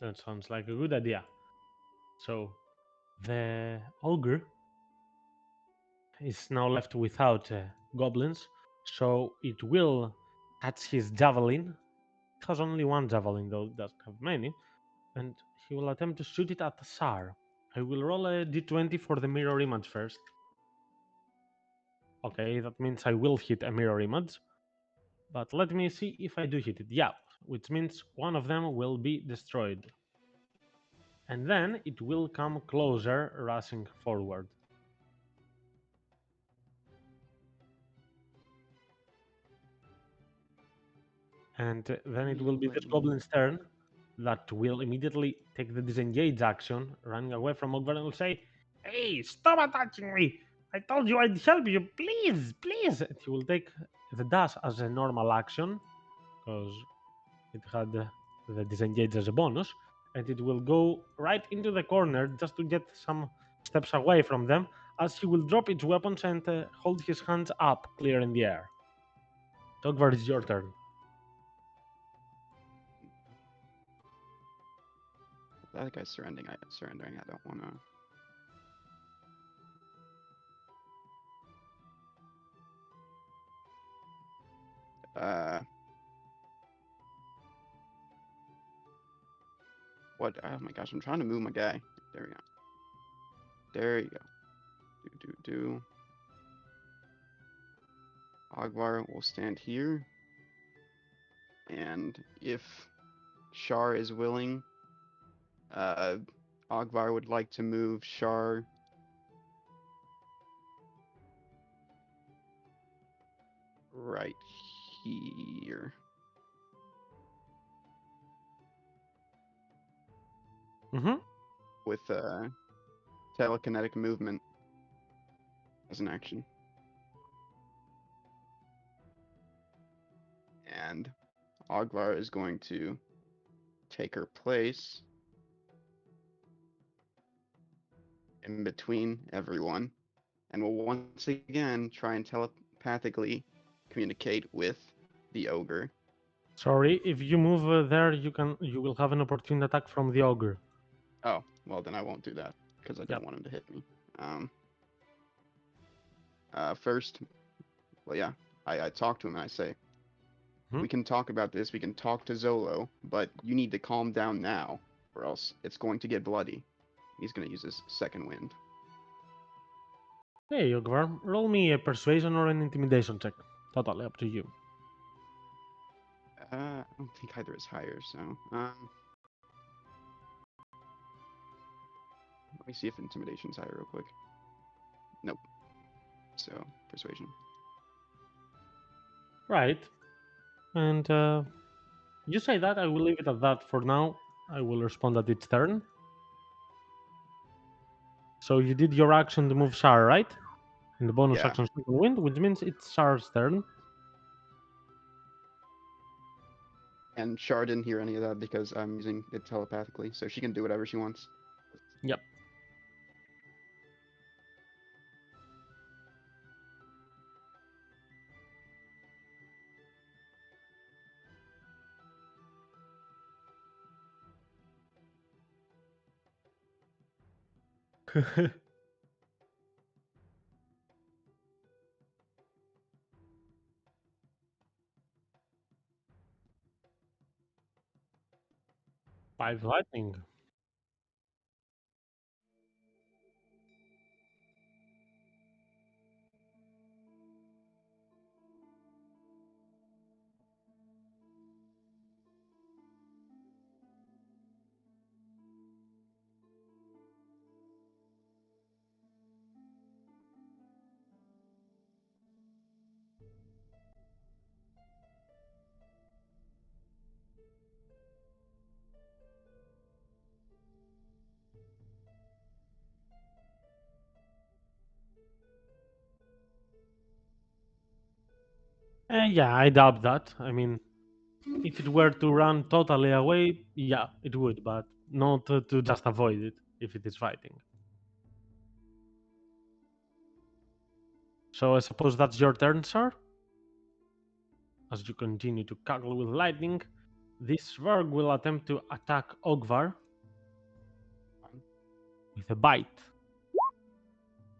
That sounds like a good idea. So the ogre is now left without goblins, so it will catch his javelin. It has only one javelin, though it doesn't have many, and he will attempt to shoot it at Sar. I will roll a d20 for the mirror image first. Okay, that means I will hit a mirror image. But let me see if I do hit it. Yeah, which means one of them will be destroyed. And then it will come closer, rushing forward. And then it will be this goblin's turn that will immediately take the disengage action, running away from Ogvar, and will say, "Hey, stop attacking me! I told you I'd help you, please, please!" And he will take the dash as a normal action, because it had the disengage as a bonus, and it will go right into the corner just to get some steps away from them, as he will drop its weapons and hold his hands up, clear in the air. Ogvar, it's your turn. That guy's surrendering. I don't want to. What? Oh my gosh, I'm trying to move my guy. There we go. There you go. Do. Ogvar will stand here. And if Shar is willing, Ogvar would like to move Shar right here. Mm-hmm. with telekinetic movement as an action. And Ogvar is going to take her place in between everyone and will once again try and telepathically communicate with the ogre. Sorry, if you move there, you will have an opportunity attack from the ogre. Oh, well then I won't do that because I don't Yep. want him to hit me. First, well yeah, I talk to him and I say, Mhm. we can talk about this, we can talk to Zolo, but you need to calm down now, or else it's going to get bloody. He's going to use his second wind. Hey, Ogvar, roll me a persuasion or an intimidation check. Totally up to you. I don't think either is higher, so let me see if intimidation's higher real quick. Nope. So persuasion. Right. And you say that, I will leave it at that for now. I will respond at its turn. So you did your action to move Shar, right? And the bonus Yeah. action second wind, which means it's Shar's turn. And Char didn't hear any of that because I'm using it telepathically, so she can do whatever she wants. Yep. Five lightning. Yeah, I doubt that. I mean, if it were to run totally away, yeah, it would, but not to just avoid it if it is fighting. So I suppose that's your turn, sir? As you continue to cackle with lightning, this Varg will attempt to attack Ogvar with a bite.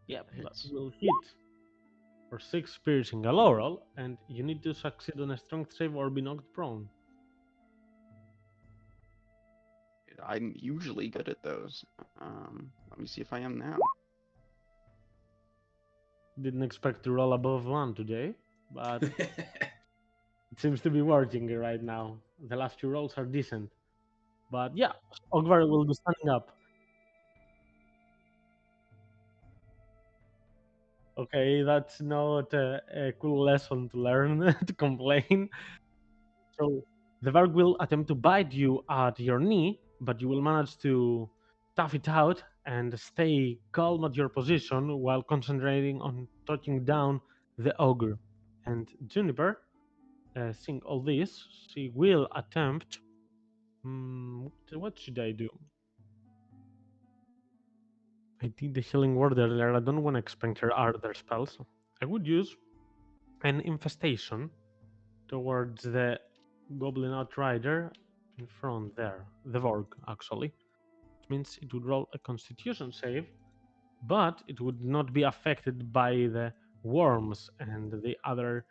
Yep, that Hits. will hit for 6 piercing a laurel, and you need to succeed on a strength save or be knocked prone. I'm usually good at those. Let me see if I am now. Didn't expect to roll above 1 today, but it seems to be working right now. The last 2 rolls are decent. But yeah, Ogvar will be standing up. Okay, that's not a cool lesson to learn to complain. So the Varg will attempt to bite you at your knee, but you will manage to tough it out and stay calm at your position while concentrating on touching down the ogre. And Juniper, seeing all this, she will attempt. What should I do? I did the healing word earlier. I don't want to expend her other spells. I would use an infestation towards the goblin outrider in front there, the Vorg actually. Which means it would roll a constitution save, but it would not be affected by the worms and the other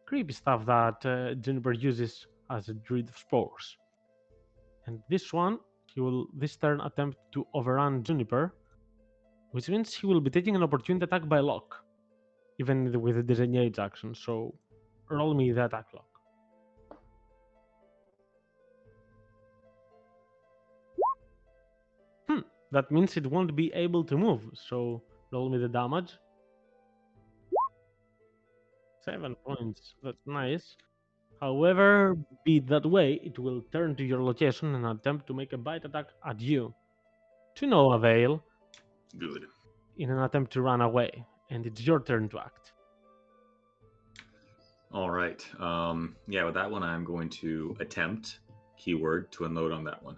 creepy stuff that Juniper uses as a druid of spores. And this one, he will this turn attempt to overrun Juniper, which means he will be taking an opportunity attack by lock, even with a disengage action. So roll me the attack lock. That means it won't be able to move. So roll me the damage. 7 points. That's nice. However, be it that way, it will turn to your location and attempt to make a bite attack at you. to no avail Good. in an attempt to run away, and it's your turn to act. All right. Yeah, with that one, I'm going to attempt keyword to unload on that one.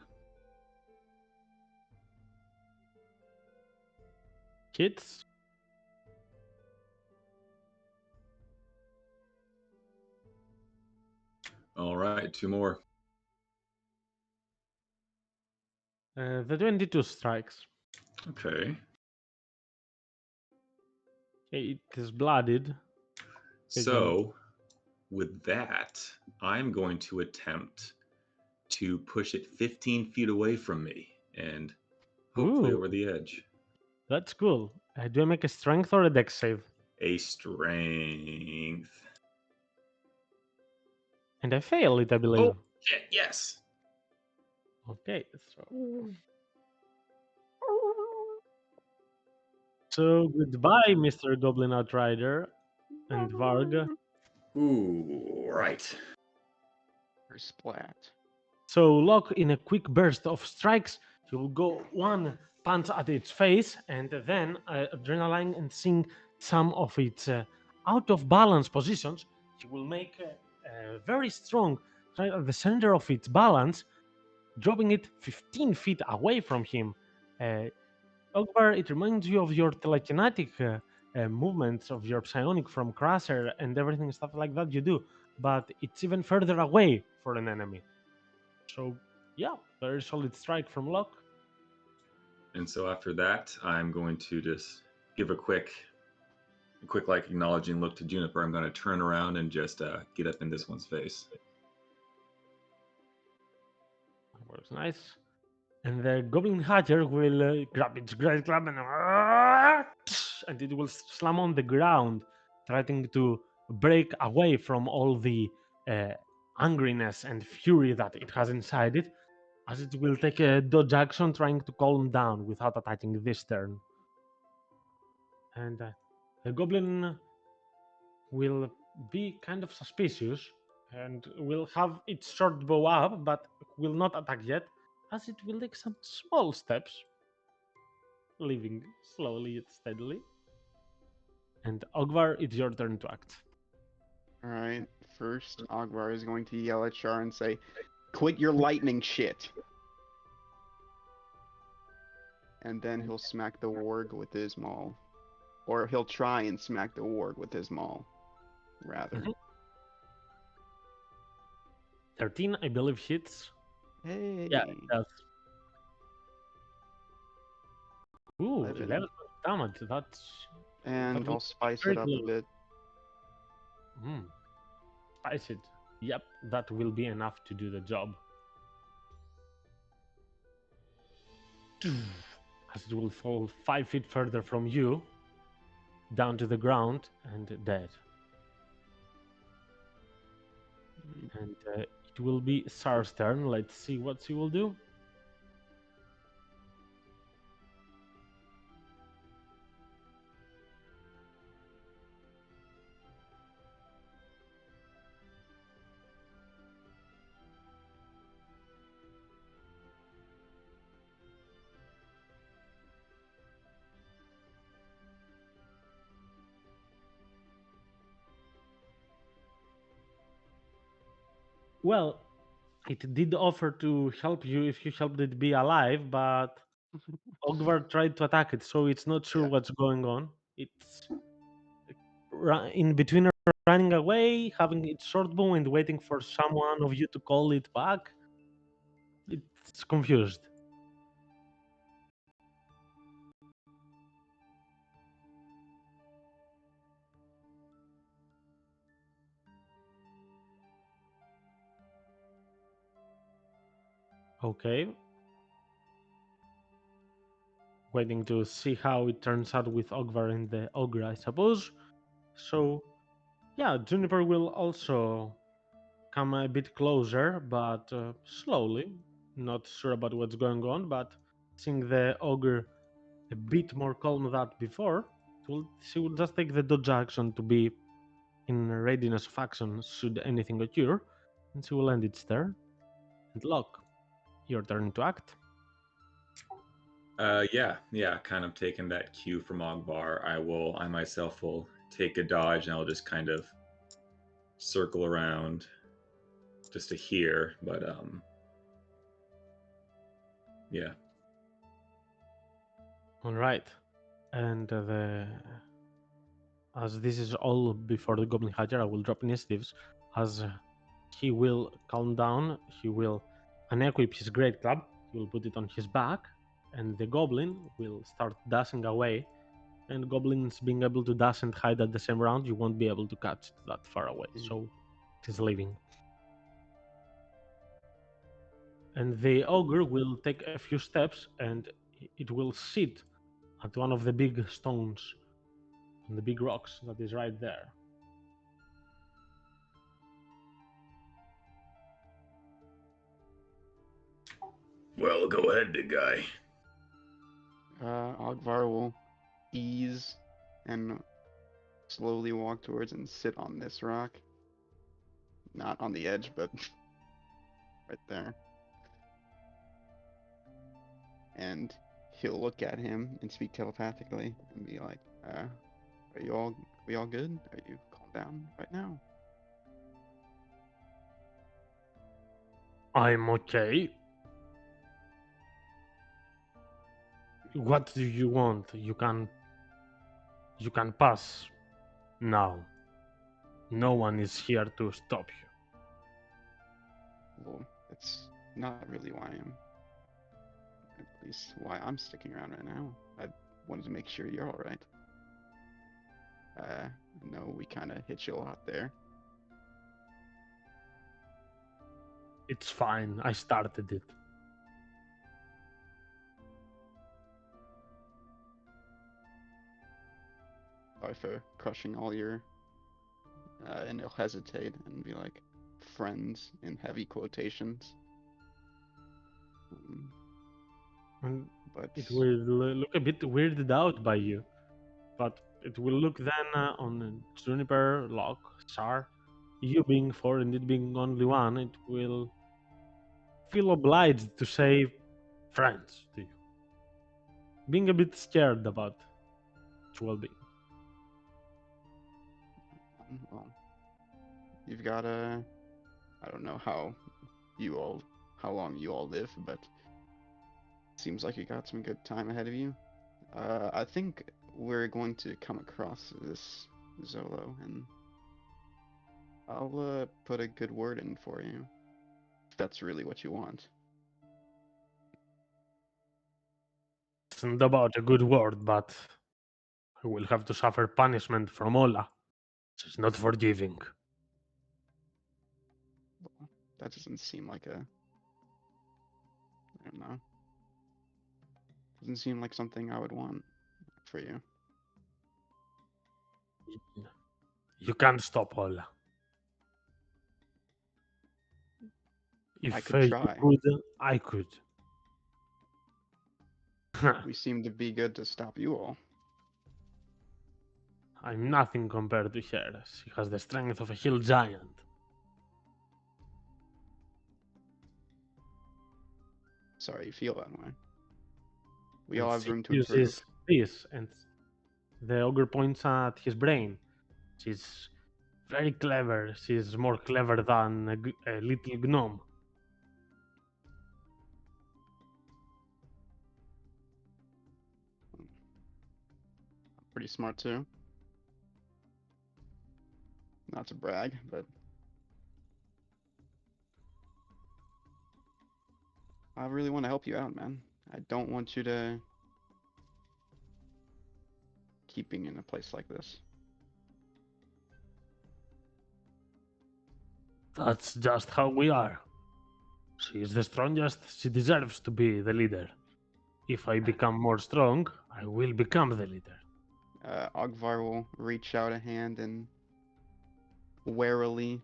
Hits. All right, 2 more. The 22 strikes. Okay. It is blooded. So, with that, I'm going to attempt to push it 15 feet away from me and hopefully Ooh. over the edge. That's cool. Do I make a strength or a dex save? A strength. And I fail it, I believe. Oh, shit, yes. Okay, so goodbye, Mr. Goblin Outrider and Varg. Ooh, right. Or splat. So Locke, in a quick burst of strikes, he will go one punch at its face, and then adrenaline and seeing some of its out of balance positions, he will make a very strong right at the center of its balance, dropping it 15 feet away from him. Ogbar, it reminds you of your telekinetic movements of your psionic from Crusher and everything stuff like that you do, but it's even further away for an enemy. So yeah, very solid strike from Locke. And so after that, I'm going to just give a quick like acknowledging look to Juniper. I'm going to turn around and just get up in this one's face. That was nice. And the Goblin Hatter will grab its great club and it will slam on the ground, trying to break away from all the angriness and fury that it has inside it, as it will take a dodge action trying to calm down without attacking this turn. And the Goblin will be kind of suspicious and will have its short bow up, but will not attack yet, as it will take some small steps, leaving slowly yet steadily. And Ogvar, it's your turn to act. Alright, first, Ogvar is going to yell at Char and say, "Quit your lightning shit!" And then he'll smack the warg with his maul. Or he'll try and smack the warg with his maul, rather. Mhm. 13, I believe, hits. Hey! Yeah, it does. Ooh, 11. 11 damage. That's And that I'll was spice very it up close. a bit. Spice it. Yep, that will be enough to do the job. As it will fall 5 feet further from you, down to the ground and dead. And it will be Sar's turn. Let's see what she will do. Well, it did offer to help you if you helped it be alive, but Ogvar tried to attack it, so it's not sure Yeah. what's going on. It's in between running away, having its short bow, and waiting for someone of you to call it back. It's confused. Okay. Waiting to see how it turns out with Ogvar and the ogre, I suppose. So, yeah, Juniper will also come a bit closer, but slowly. Not sure about what's going on, but seeing the ogre a bit more calm than before, she will just take the dodge action to be in readiness of action should anything occur, and she will end its turn. And Locke, your turn to act. Yeah, kind of taking that cue from Ogvar. I myself will take a dodge and I'll just kind of circle around just to here, but yeah. All right, and as this is all before the Goblin Hatter, I will drop initiatives. As he will calm down, he will unequip his great club. He will put it on his back, and the Goblin will start dashing away. And goblins being able to dash and hide at the same round, you won't be able to catch it that far away. So it is leaving. And the ogre will take a few steps and it will sit at one of the big stones and the big rocks that is right there. Well, go ahead, big guy. Ogvar will ease and slowly walk towards and sit on this rock. Not on the edge, but right there. And he'll look at him and speak telepathically and be like, we all good? Are you calm down right now? I'm okay. What do you want? You can pass now. No one is here to stop you. Well, that's not really why I'm, at least why I'm sticking around right now. I wanted to make sure you're all right. I know we kind of hit you a lot there. It's fine. I started it. Sorry for crushing all your, and he'll hesitate and be like, friends in heavy quotations. And But it will look a bit weirded out by you. But it will look then on Juniper, Locke, Sar, you being four and it being only one, it will feel obliged to say friends to you. Being a bit scared about its well-being. well, you've got a, I don't know how long you all live, but seems like you got some good time ahead of you. I think we're going to come across this Zolo, and I'll put a good word in for you, if that's really what you want. Isn't about a good word, but I will have to suffer punishment from Ola. She's not forgiving. That doesn't seem like I don't know. Doesn't seem like something I would want for you. You can't stop Ola. If I could try. you could, I could. We seem to be good to stop you all. I'm nothing compared to her. She has the strength of a hill giant. Sorry you feel that way. We And all have she room to improve. uses this, and the ogre points at his brain. She's very clever. She's more clever than a little gnome. Pretty smart too. Not to brag, but I really want to help you out, man. I don't want you to keep being in a place like this. That's just how we are. She is the strongest. She deserves to be the leader. If I become more strong, I will become the leader. Ogvar will reach out a hand and warily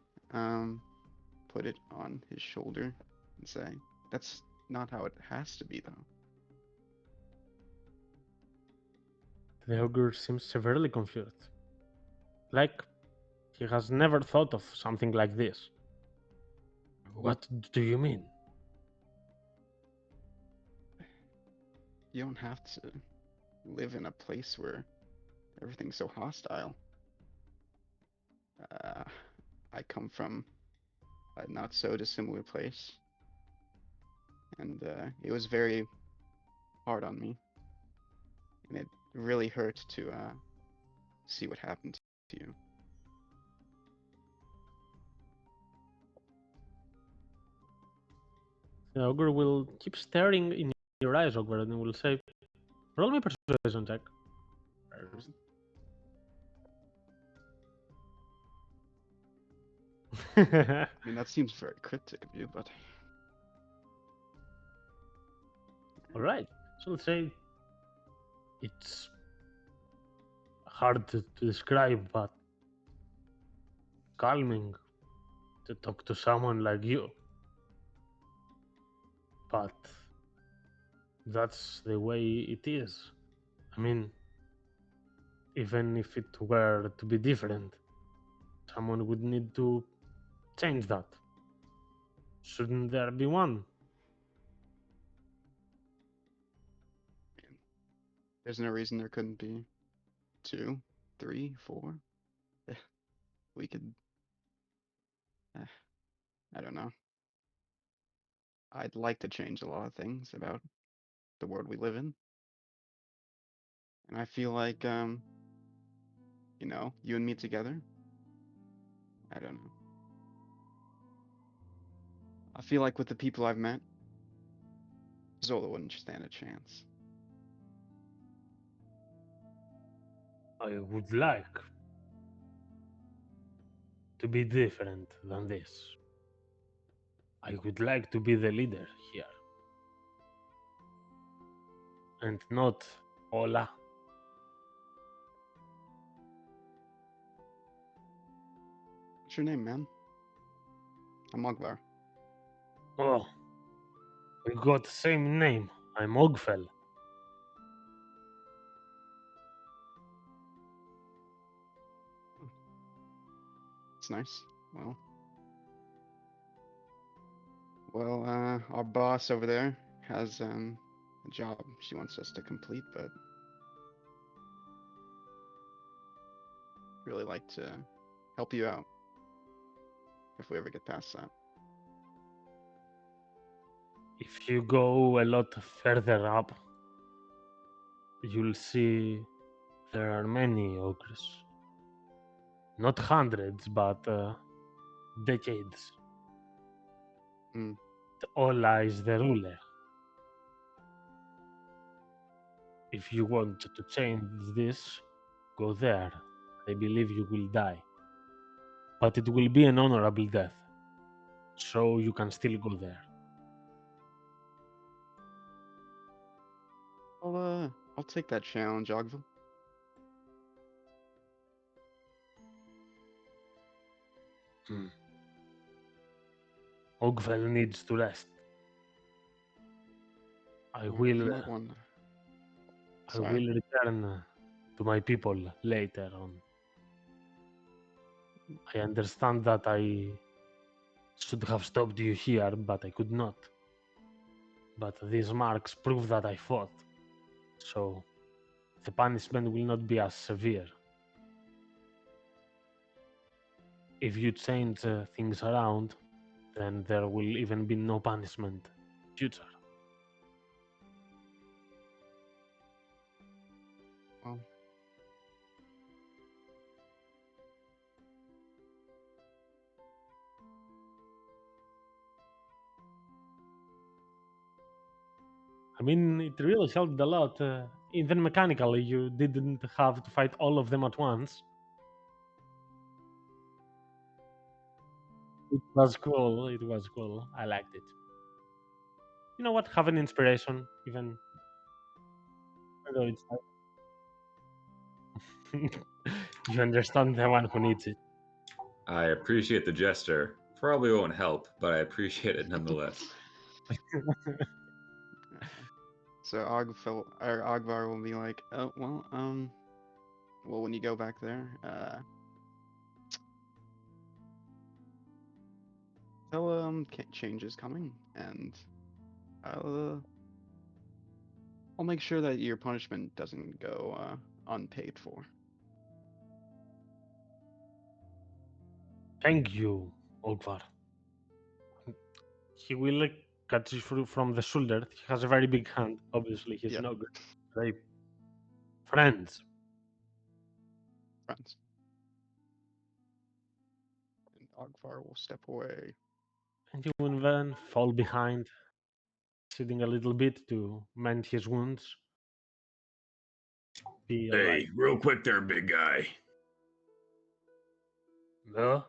put it on his shoulder and say, "That's not how it has to be, though." The ogre seems severely confused. Like he has never thought of something like this. What do you mean? You don't have to live in a place where everything's so hostile. I come from a not so dissimilar place, and it was very hard on me, and it really hurt to see what happened to you. The ogre will keep staring in your eyes, ogre, and will say, "Roll me a persuasion check." I mean, that seems very cryptic of you, but All right. So let's say it's hard to describe, but calming to talk to someone like you. But that's the way it is. I mean, even if it were to be different, someone would need to change that. Shouldn't there be one? there's no reason there couldn't be 2, 3, 4. We could. I don't know. I'd like to change a lot of things about the world we live in, and I feel like you and me together. I don't know. I feel like with the people I've met, Zola wouldn't stand a chance. I would like to be different than this. I would like to be the leader here. And not Ola. What's your name, man? I'm Mogvar. Oh, we got the same name. I'm Ogfel. It's nice. Well, our boss over there has a job she wants us to complete, but really like to help you out if we ever get past that. If you go a lot further up, you'll see there are many ogres. Not hundreds, but decades. Mm. Ola is the ruler. If you want to change this, go there. I believe you will die. But it will be an honorable death. So you can still go there. I'll take that challenge, Ogville. Ogvel needs to rest. I You will might want. I Sorry. will return to my people later on. I understand that I should have stopped you here, but I could not. But these marks prove that I fought. So the punishment will not be as severe. If you change things around, then there will even be no punishment in future. Well, I mean, it really helped a lot. Even mechanically, you didn't have to fight all of them at once. It was cool. It was cool. I liked it. You know what? Have an inspiration, even though it's like you understand the one who needs it. I appreciate the gesture. Probably won't help, but I appreciate it nonetheless. so Ogvar will be like, oh well, when you go back there, tell change is coming, and I'll I'll make sure that your punishment doesn't go unpaid for. Thank you, Ogvar. He will cut you from the shoulder. He has a very big hand. Obviously, he's Yeah. no good. They friends. Friends. And Ogvar will step away. And you will then fall behind, sitting a little bit to mend his wounds. Be alright. Hey, real quick there, big guy. No?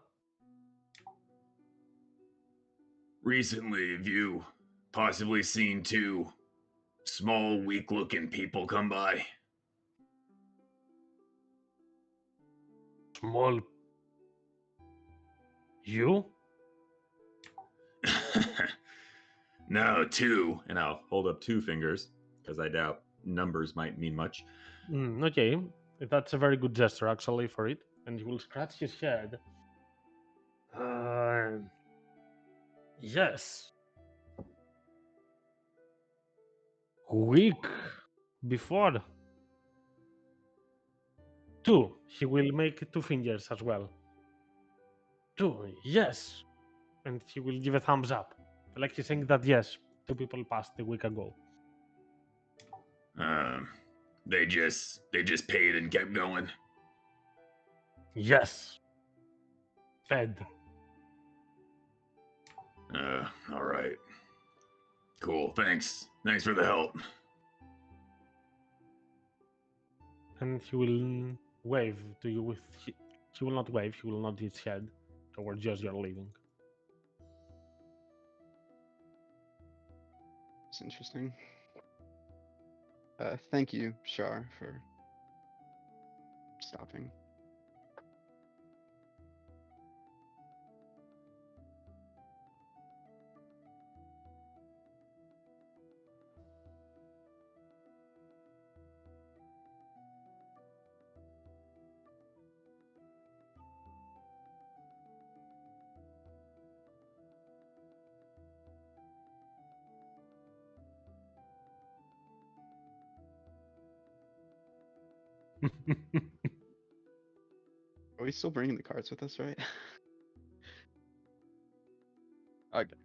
Recently, have you possibly seen two small, weak-looking people come by? Small. You? No, two. And I'll hold up 2 fingers because I doubt numbers might mean much. Okay, that's a very good gesture actually for it. And he will scratch his head. Yes. Week before. 2. He will make 2 fingers as well. 2. Yes. And he will give a thumbs up. Like he's saying that yes, 2 people passed a week ago. They just paid and kept going. Yes. Fed. All right. Cool. Thanks. Thanks for the help. And he will wave to you with. He will not wave, he will nod his head towards you as you're leaving. It's interesting. Thank you, Shar, for stopping. Are we still bringing the cards with us, right? Okay.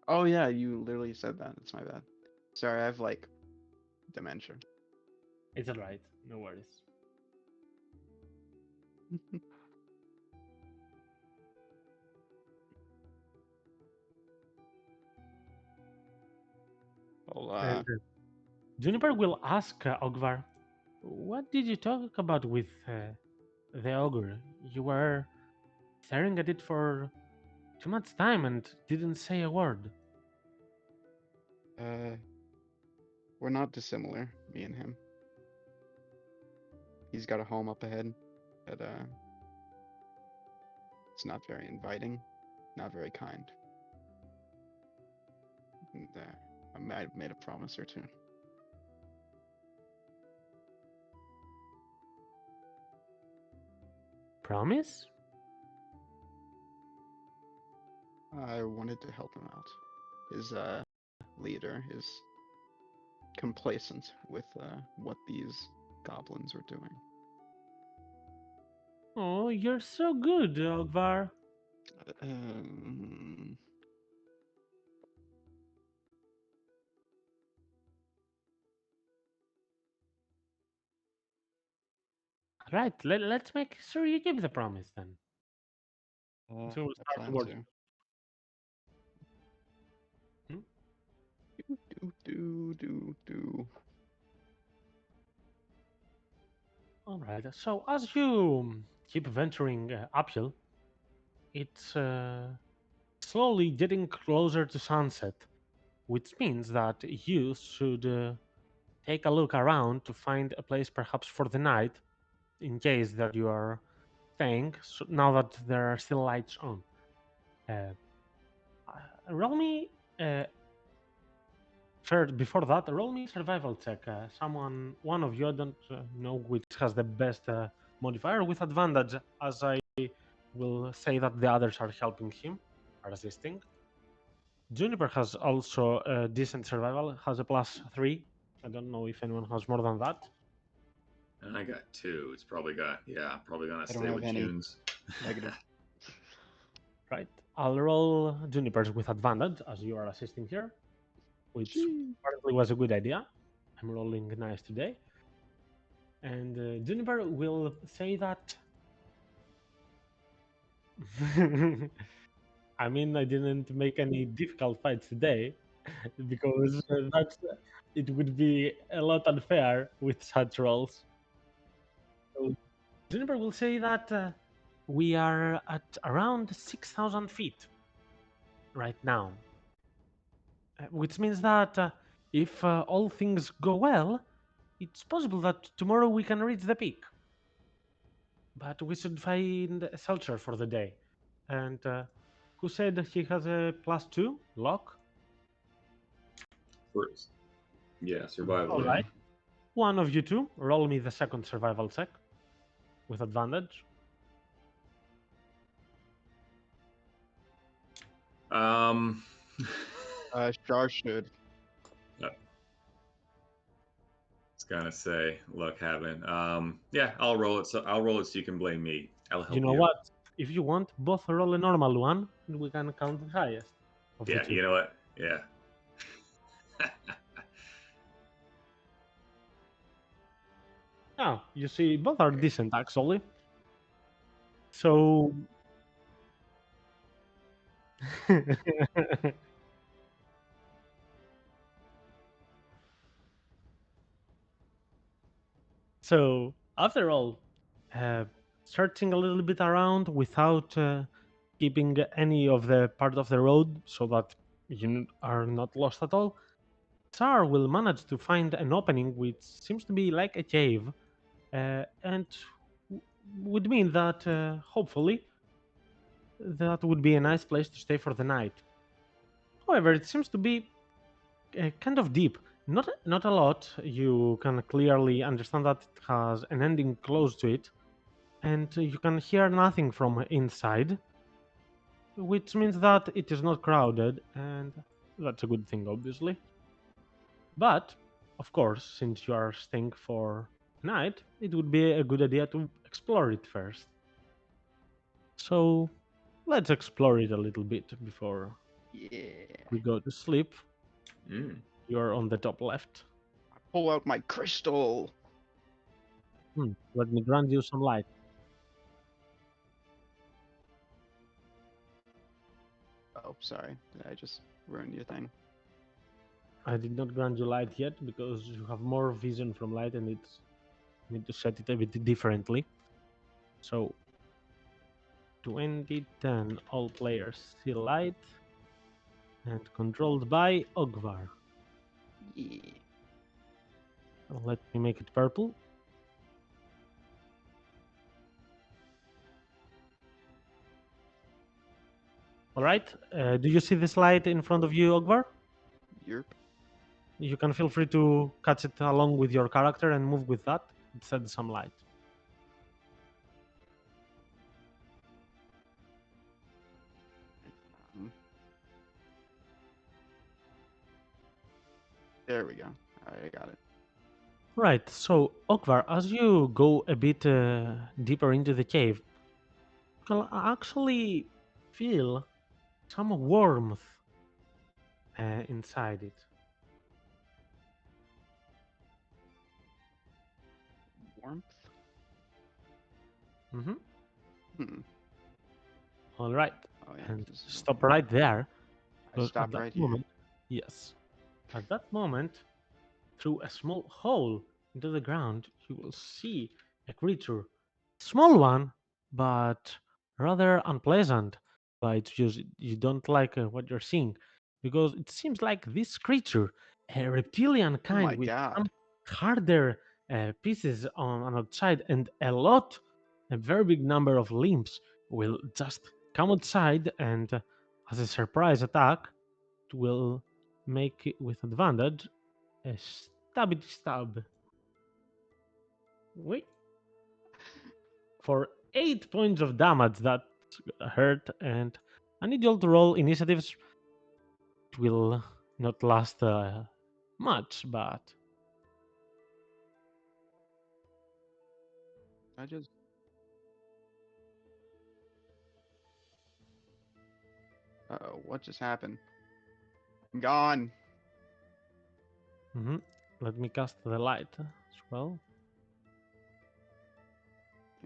Oh yeah, you literally said that. It's my bad. Sorry, I have like dementia. It's alright, no worries. Well, And Juniper will ask Ogvar, what did you talk about with the ogre? You were staring at it for too much time and didn't say a word. we're not dissimilar, me and him. He's got a home up ahead, but it's not very inviting, not very kind. And, I might have made a promise or two. Promise? I wanted to help him out. His leader is complacent with what these goblins are doing. Oh, you're so good, Ogvar. Um, Right, let's make sure you keep the promise then. So we'll I start plan towards. to. Hmm? Do. Alright, so as you keep venturing uphill, it's slowly getting closer to sunset, which means that you should take a look around to find a place perhaps for the night, in case that you are staying, so now that there are still lights on. Roll me. First, before that, roll me survival check. One of you, I don't know which has the best modifier, with advantage, as I will say that the others are helping him, are assisting. Juniper has also a decent survival, has a +3, I don't know if anyone has more than that. And I got 2. It's probably probably gonna I don't stay have with any. June's. Negative. Right. I'll roll Juniper's with advantage as you are assisting here, which apparently was a good idea. I'm rolling nice today. And Juniper will say that. I mean, I didn't make any difficult fights today because it would be a lot unfair with such rolls. So Juniper will say that we are at around 6,000 feet right now, which means that if all things go well, it's possible that tomorrow we can reach the peak. But we should find a shelter for the day. And who said that he has a +2 lock? First. Yeah, survival. All right. One of you two, roll me the second survival check with advantage. Shar should. It's gonna say, look, haven't. Yeah, I'll roll it. So you can blame me. I'll help You know what? If you want, both roll a normal one, and we can count the highest of the Yeah, two. you know what? Yeah. Oh, you see, both are decent actually. So. So, after all, searching a little bit around without keeping any of the part of the road so that you are not lost at all, Tsar will manage to find an opening which seems to be like a cave, and would mean that hopefully that would be a nice place to stay for the night. However, it seems to be kind of deep. Not a lot. You can clearly understand that it has an ending close to it, and you can hear nothing from inside, which means that it is not crowded, and that's a good thing, obviously. But of course, since you are staying for night, it would be a good idea to explore it first. So let's explore it a little bit before Yeah. we go to sleep. Mm. You're on the top left. Pull out my crystal. Let me grant you some light. Oh, sorry. Did I just ruin your thing? I did not grant you light yet because you have more vision from light and it's need to set it a bit differently. So 2010 all players see light and controlled by Ogvar. Yeah. Let me make it purple. All right. Do you see this light in front of you, Ogvar? Yerp. You can feel free to catch it along with your character and move with that. It sheds some light. There we go. All right, I got it. Right. So Ogvar, as you go a bit deeper into the cave, you can actually feel some warmth inside it. Warmth. Mm-hmm. Hmm. All right. Oh yeah. And this is- stop right there. I Because stop at that right here. moment, yes. At that moment, through a small hole into the ground, you will see a creature. Small one, but rather unpleasant. But you don't like what you're seeing. Because it seems like this creature, a reptilian Oh kind my with some god. harder pieces on outside and a very big number of limbs, will just come outside and, as a surprise attack, it will make it with advantage a stabby stab. Wait. For 8 points of damage that hurt, and I need you all to roll initiatives. It will not last much, but I just. Uh-oh, what just happened? I'm gone. Hmm. Let me cast the light as well.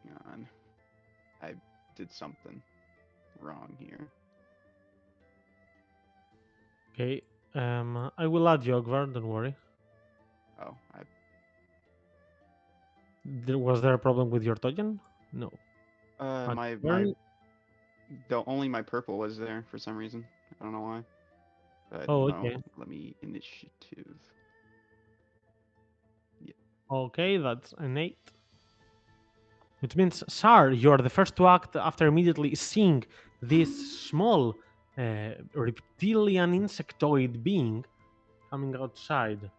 Hang on. I did something wrong here. Okay. I will add you, Ogvar, don't worry. Oh, Was there a problem with your token? No. Add my Ogvar. only my purple was there for some reason. I don't know why. But Oh, no, okay. let me initiative. Okay, that's an 8. Which means, Sar, you are the first to act after immediately seeing this small reptilian insectoid being coming outside.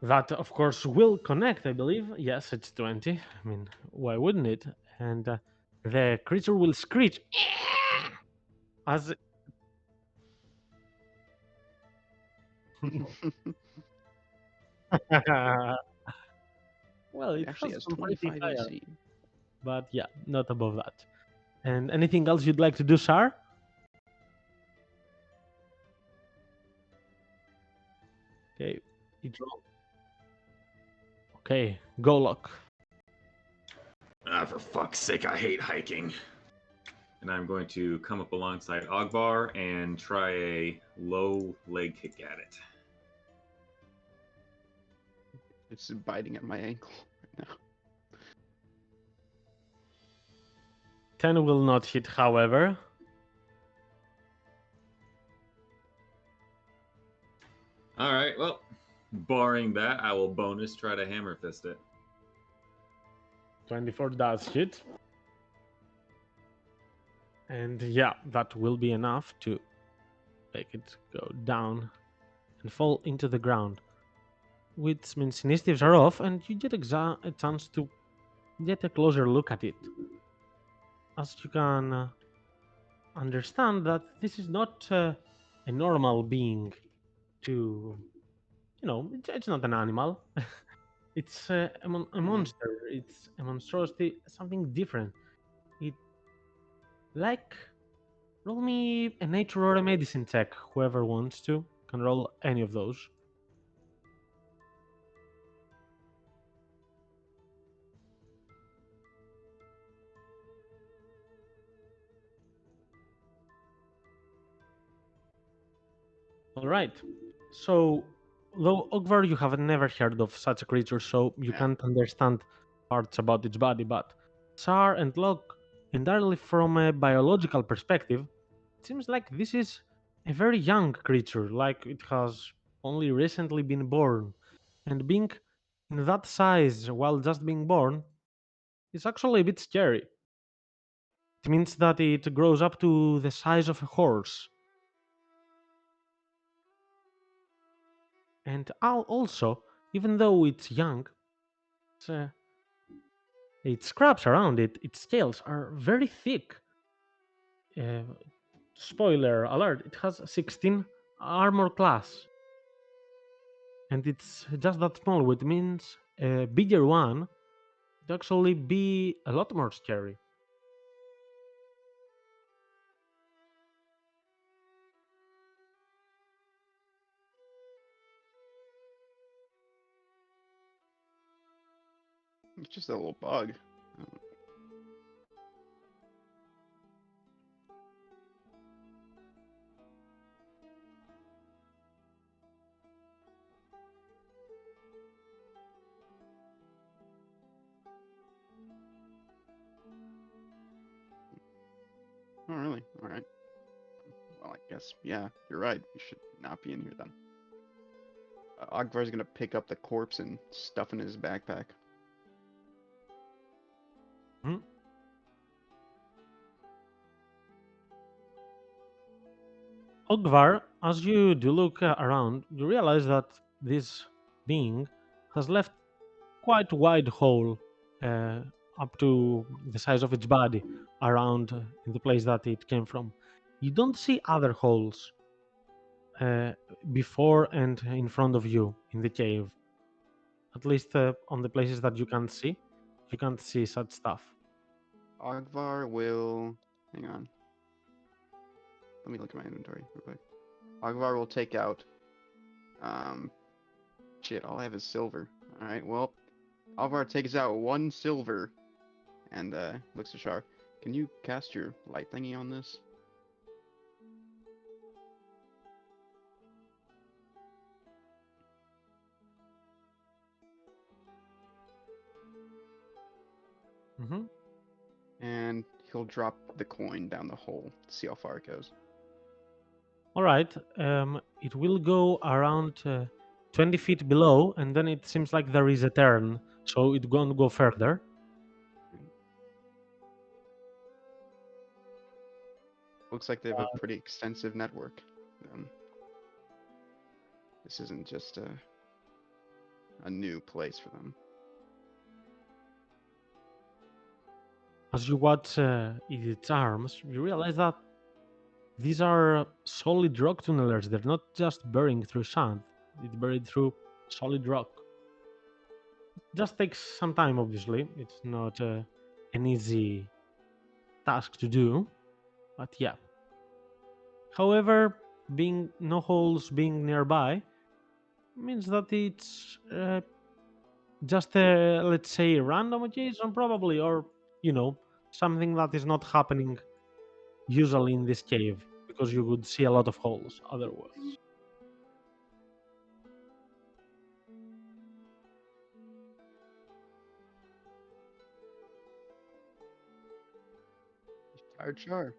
That, of course, will connect, I believe. Yes, it's 20. I mean, why wouldn't it? And the creature will screech as. Well, It it actually has has some pretty 25 higher, AC. but yeah, not above that. And anything else you'd like to do, Sar? Okay, it roll. Okay, Golok. Ah, for fuck's sake, I hate hiking. And I'm going to come up alongside Ogbar and try a low leg kick at it. It's biting at my ankle right now. 10 will not hit, however. All right, well, barring that, I will bonus try to hammer fist it. 24 does hit. And yeah, that will be enough to make it go down and fall into the ground. Which means initiatives are off, and you get a chance to get a closer look at it. As you can understand that this is not a normal being to, it's not an animal. It's a monster. It's a monstrosity, something different. It like roll me a nature or a medicine check. Whoever wants to can roll any of those. All right. So, though Ogvar, you have never heard of such a creature, so you Yeah. can't understand parts about its body. But Sar and Locke, entirely from a biological perspective, it seems like this is a very young creature, like it has only recently been born. And being in that size while just being born is actually a bit scary. It means that it grows up to the size of a horse. And also, even though it's young, it's, its scraps around it, its scales are very thick. Uh, Spoiler alert, it has 16 armor class. And it's just that small, which means a bigger one would actually be a lot more scary. It's just a little bug. Oh, really? All right. Well, I guess, yeah, you're right. We should not be in here then. Ogvar's gonna pick up the corpse and stuff in his backpack. Hmm? Ogvar, As you do look around, you realize that this being has left quite wide hole uh, up to the size of its body around in the place that it came from. You don't see other holes uh, before and in front of you in the cave. At least on the places that you can't see such stuff. Ogvar will. Hang on. Let me look at my inventory real quick. Ogvar will take out. Shit, all I have is silver. Alright, well, Ogvar takes out 1 silver and looks to Shar. Can you cast your light thingy on this? Hmm. And he'll drop the coin down the hole to see how far it goes. All right, it will go around 20 feet below, and then it seems like there is a turn, so it won't go further. Looks like they have a pretty extensive network. This isn't just a new place for them. As you watch its arms, you realize that these are solid rock tunnelers. They're not just burying through sand, it's buried through solid rock. It just takes some time, obviously. It's not an easy task to do, but yeah. However, being no holes being nearby means that it's just a, let's say, random occasion, probably, or something that is not happening usually in this cave, because you would see a lot of holes otherwise. Tired Char.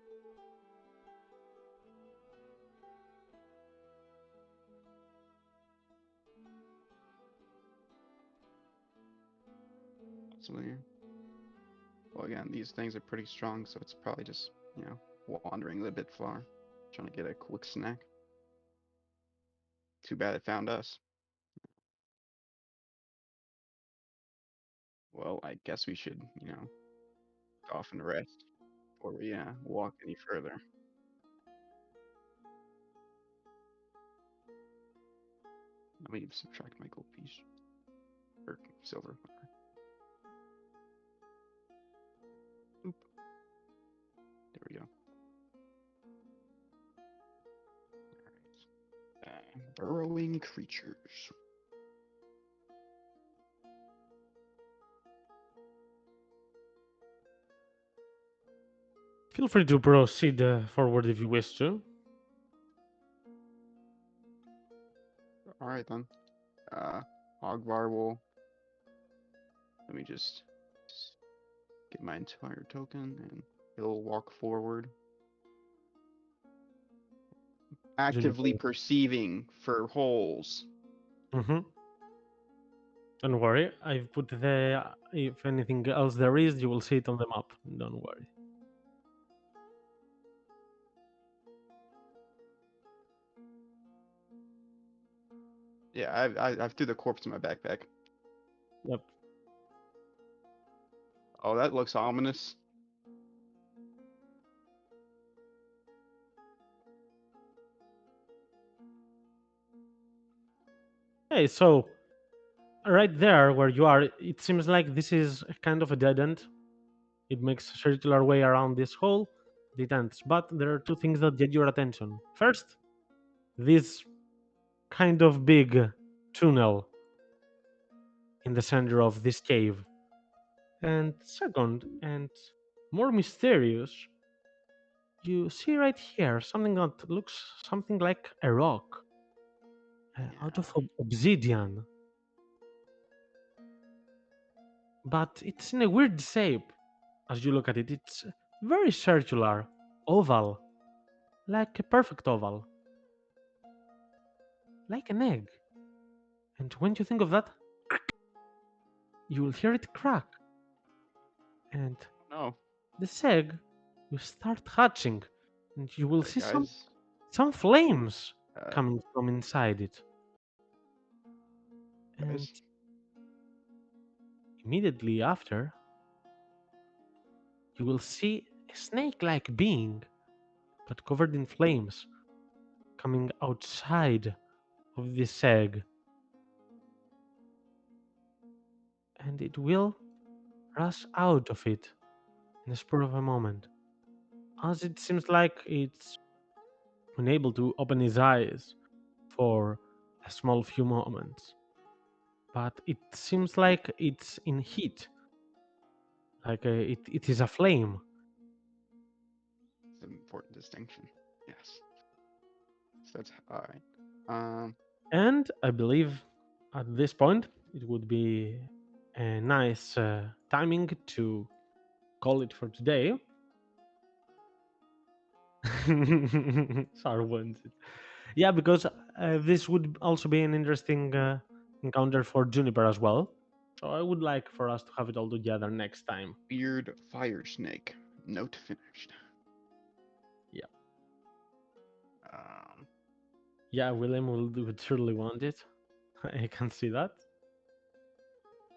Absolutely. Well, again, these things are pretty strong, so it's probably just, wandering a bit far, trying to get a quick snack. Too bad it found us. Well, I guess we should, go off and rest before we walk any further. Let me subtract my gold piece or silver. Oop. There we go. All right. Burrowing creatures. Feel free to proceed forward if you wish to. All right then. Ogvar will. Let me just get my entire token, and he'll walk forward, actively perceiving for holes. Mm-hmm. Don't worry, I've put the. If anything else there is, you will see it on the map. Don't worry. Yeah, I've threw the corpse in my backpack. Yep. Oh, that looks ominous. Hey, so right there where you are, it seems like this is a kind of a dead end. It makes a circular way around this hole. It ends. But there are two things that get your attention. First, this kind of big tunnel in the center of this cave. And second, and more mysterious, you see right here something that looks something like a rock out of obsidian. But it's in a weird shape as you look at it. It's very circular, oval, like a perfect oval, like an egg. And when you think of that, you will hear it crack. And No. this egg will start hatching, and you will see Guys. some flames coming from inside it. And Guys, immediately after, you will see a snake-like being, but covered in flames, coming outside of this egg. And it will rush out of it in a spur of a moment, as it seems like it's unable to open his eyes for a small few moments. But it seems like it's in heat, like it is a flame. it's an important distinction. Yes. So that's all right. Um, And I believe at this point it would be a nice timing to call it for today. Sorry, wanted. Yeah, because this would also be an interesting encounter for Juniper as well. So I would like for us to have it all together next time. weird fire snake. Note finished. Yeah. Um, Yeah, William would surely want it. I can see that.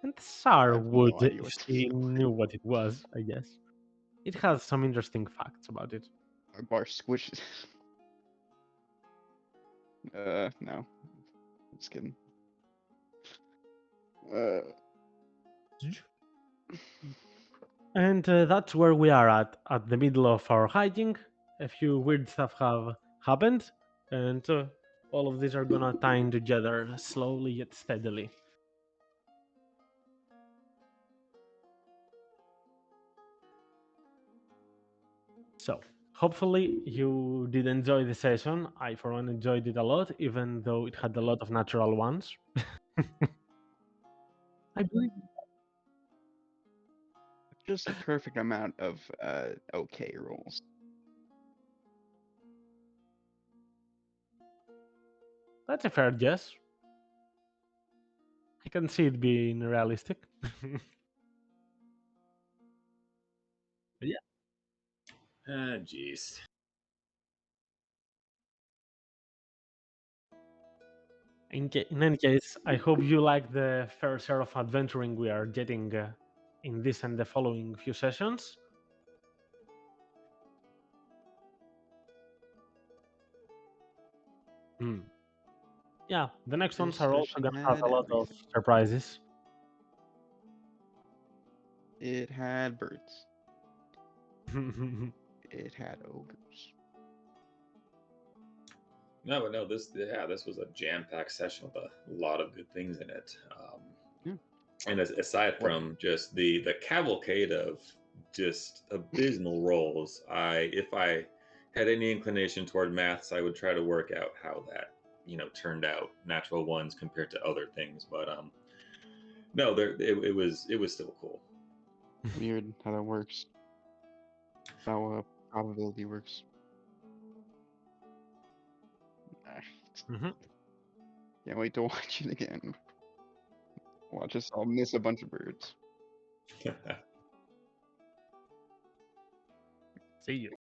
And I Sar have would no idea if what to she do. knew what it was, I guess. It has some interesting facts about it. Our bar squishes. No. Just kidding. Uh, And that's where we are at the middle of our hiking. A few weird stuff have happened, and all of these are gonna tie in together slowly yet steadily. So, hopefully, you did enjoy the session. I, for one, enjoyed it a lot, even though it had a lot of natural ones. I believe just the perfect amount of okay rolls. that's a fair guess. I can see it being realistic. But yeah, Ah, jeez. in any case, I hope you like the fair share of adventuring we are getting in this and the following few sessions. Hmm. Yeah, the next ones This are also session gonna have had a lot of everything. surprises. It had birds. It had ogres. No, but no, this was a jam-packed session with a lot of good things in it. Yeah. And aside What? from just the cavalcade of just abysmal rolls, if I had any inclination toward maths, I would try to work out how that turned out natural ones compared to other things. But no, it was still cool. Weird how that works. How probability works. Ah, Mhm. Can't wait to watch it again. Watch us all miss a bunch of birds. See you.